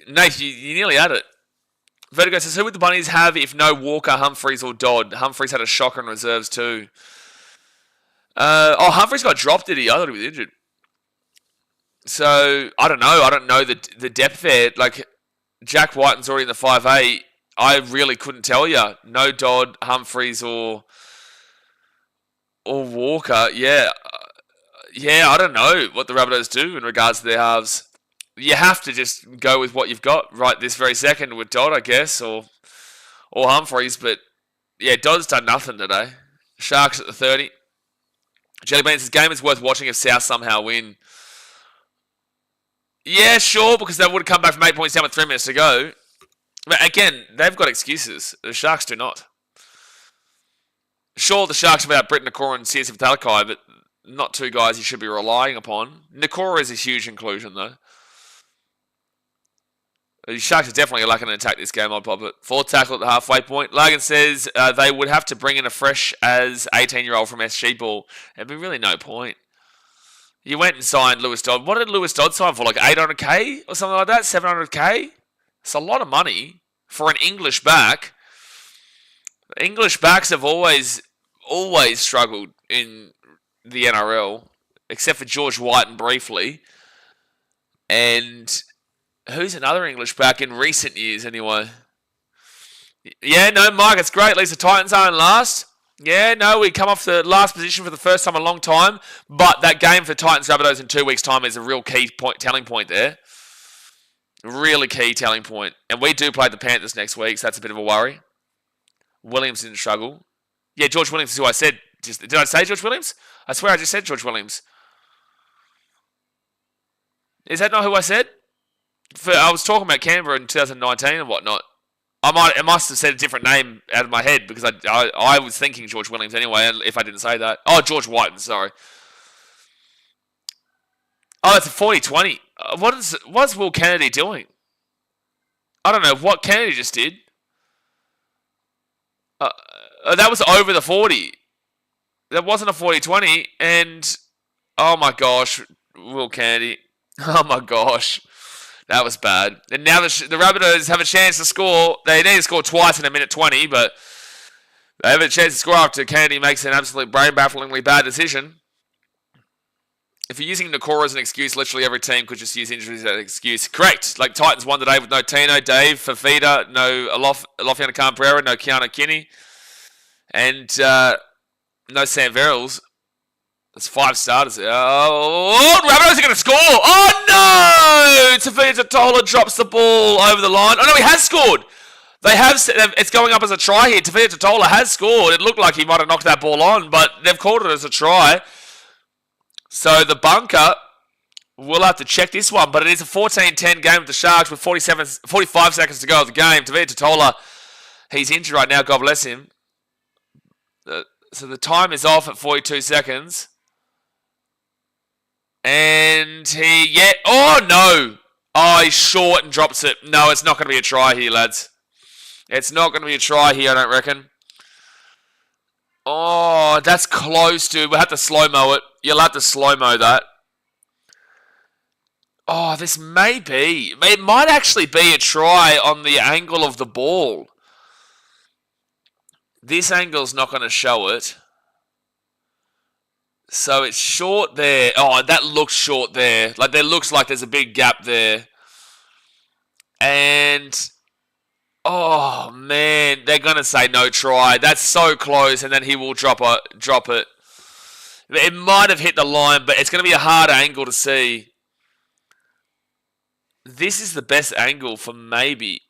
A: Nate, you nearly had it. Vertigo says, who would the Bunnies have if no Walker, Humphreys, or Dodd? Humphreys had a shocker in reserves too. Humphreys got dropped, did he? I thought he was injured. So, I don't know. I don't know the depth there. Like, Jack Whiten's already in the 5'8". I really couldn't tell you. No Dodd, Humphreys, or Walker. Yeah, I don't know what the Rabbitohs do in regards to their halves. You have to just go with what you've got right this very second with Dodd, I guess, or Humphreys. But, yeah, Dodd's done nothing today. Sharks at the 30. Jellybean says, game is worth watching if South somehow win. Yeah, sure, because they would have come back from 8 points down with 3 minutes to go. But again, they've got excuses. The Sharks do not. Sure, the Sharks have without Britt Nakora and CSF Talakai, but not two guys you should be relying upon. Nakora is a huge inclusion, though. The Sharks are definitely lacking an attack this game, I'd pop it. 4 tackle at the halfway point. Logan says they would have to bring in a fresh as 18-year-old from SG Ball. There'd be really no point. You went and signed Lewis Dodd. What did Lewis Dodd sign for? Like 800k or something like that? 700k? It's a lot of money for an English back. English backs have always struggled in the NRL, except for George White and briefly. And who's another English back in recent years, anyway? Yeah, no, Mike, it's great. At least the Titans are in last. Yeah, no, we come off the last position for the first time in a long time. But that game for Titans Rabbitohs in 2 weeks' time is a real key telling point there. Really key telling point. And we do play the Panthers next week, so that's a bit of a worry. Williams didn't struggle. Yeah, George Williams is who I said. Did I say George Williams? I swear I just said George Williams. Is that not who I said? I was talking about Canberra in 2019 and whatnot. I must have said a different name out of my head because I was thinking George Williams anyway, if I didn't say that. Oh, George Whiten, sorry. Oh, it's a 40-20. What's Will Kennedy doing? I don't know what Kennedy just did. That was over the 40. That wasn't a 40-20. And, oh my gosh, Will Kennedy. Oh my gosh. That was bad. And now the Rabbitohs have a chance to score. They need to score twice in a minute 20, but they have a chance to score after Kennedy makes an absolute brain-bafflingly bad decision. If you're using Nakora as an excuse, literally every team could just use injuries as an excuse. Correct. Like Titans won today with no Tino, Dave, Fafita, no Alofiana Khan-Pereira, no Keanu Kinney, and no Sam Verrills. There's 5 starters there. Oh, Rabbitohs are going to score. Oh, no! Tafita Totola drops the ball over the line. Oh, no, he has scored. It's going up as a try here. Tafita Totola has scored. It looked like he might have knocked that ball on, but they've called it as a try. So the bunker will have to check this one, but it is a 14-10 game with the Sharks with 45 seconds to go of the game. Tafita Totola, he's injured right now. God bless him. So the time is off at 42 seconds. And oh no! Oh, he's short and drops it. No, it's not going to be a try here, lads. It's not going to be a try here, I don't reckon. Oh, that's close, dude. We'll have to slow-mo it. You'll have to slow-mo that. Oh, this may be. It might actually be a try on the angle of the ball. This angle's not going to show it. So it's short there. Oh, that looks short there. Like, there looks like there's a big gap there. And, oh, man, they're going to say no try. That's so close, and then he will drop it. It might have hit the line, but it's going to be a hard angle to see. This is the best angle for maybe.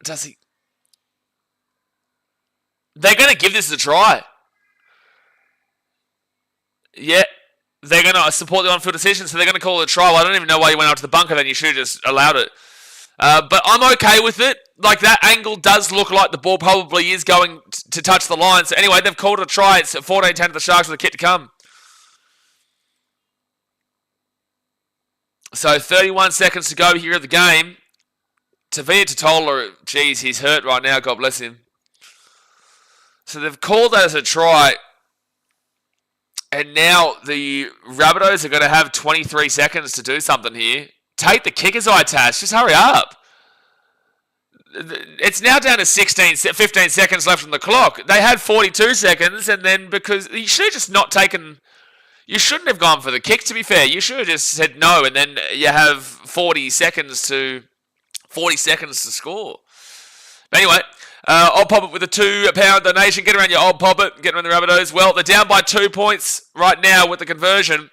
A: Does he? They're going to give this a try. Yeah, they're going to support the on-field decision, so they're going to call it a try. Well, I don't even know why you went out to the bunker then. You should have just allowed it. But I'm okay with it. Like, that angle does look like the ball probably is going to touch the line. So anyway, they've called it a try. It's 14-10 to the Sharks with a kick to come. So 31 seconds to go here of the game. Tavia Totola, geez, he's hurt right now. God bless him. So they've called that as a try. And now the Rabbitohs are going to have 23 seconds to do something here. Take the kicker's eye, Tash. Just hurry up. It's now down to 15 seconds left on the clock. They had 42 seconds, and then because you should have just not taken... You shouldn't have gone for the kick, to be fair. You should have just said no, and then you have 40 seconds to score. But anyway, Old Poppet with a £2 donation. Get around your Old Poppet. Get around the Rabbitohs. Well, they're down by 2 points right now with the conversion.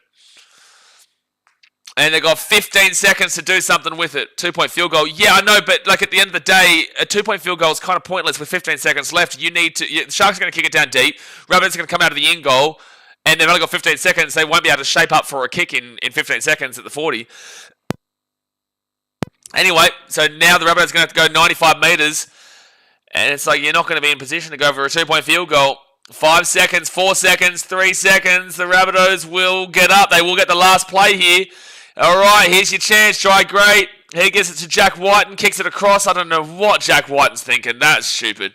A: And they've got 15 seconds to do something with it. 2-point field goal. Yeah, I know, but like at the end of the day, a 2-point field goal is kind of pointless with 15 seconds left. You need to... The Sharks are going to kick it down deep. Rabbitohs are going to come out of the in goal. And they've only got 15 seconds. They won't be able to shape up for a kick in 15 seconds at the 40. Anyway, so now the Rabbitohs are going to have to go 95 metres. And it's like you're not going to be in position to go for a 2-point field goal. 5 seconds, 4 seconds, 3 seconds. The Rabbitohs will get up. They will get the last play here. All right, here's your chance. Try great. He gives it to Jack White and kicks it across. I don't know what Jack White's thinking. That's stupid.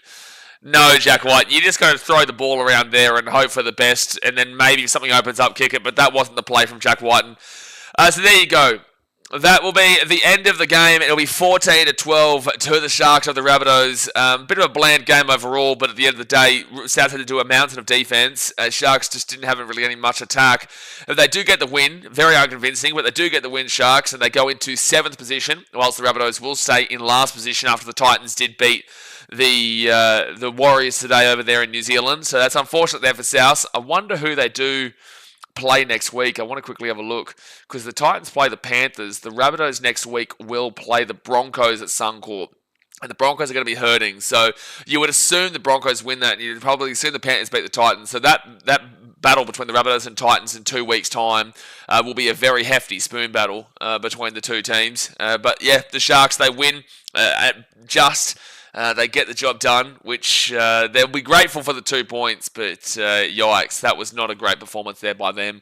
A: No, Jack White. You just got to throw the ball around there and hope for the best. And then maybe if something opens up, kick it. But that wasn't the play from Jack White. So there you go. That will be the end of the game. It'll be 14-12 to the Sharks of the Rabbitohs. Bit of a bland game overall, but at the end of the day, South had to do a mountain of defense. Sharks just didn't have really any much attack. They do get the win, very unconvincing, but they do get the win, Sharks, and they go into 7th position, whilst the Rabbitohs will stay in last position after the Titans did beat the Warriors today over there in New Zealand. So that's unfortunate there for South. I wonder who they do play next week. I want to quickly have a look because the Titans play the Panthers. The Rabbitohs next week will play the Broncos at Suncorp. And the Broncos are going to be hurting. So you would assume the Broncos win that. And you'd probably assume the Panthers beat the Titans. So that battle between the Rabbitohs and Titans in 2 weeks' time will be a very hefty spoon battle between the two teams. But yeah, the Sharks, they win they get the job done, which they'll be grateful for the 2 points, but yikes, that was not a great performance there by them.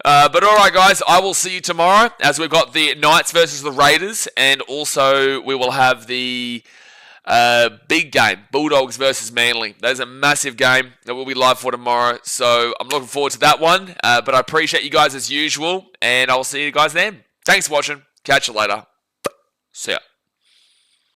A: But all right, guys, I will see you tomorrow as we've got the Knights versus the Raiders, and also we will have the big game, Bulldogs versus Manly. There's a massive game that we'll be live for tomorrow, so I'm looking forward to that one. But I appreciate you guys as usual, and I'll see you guys then. Thanks for watching. Catch you later. See ya.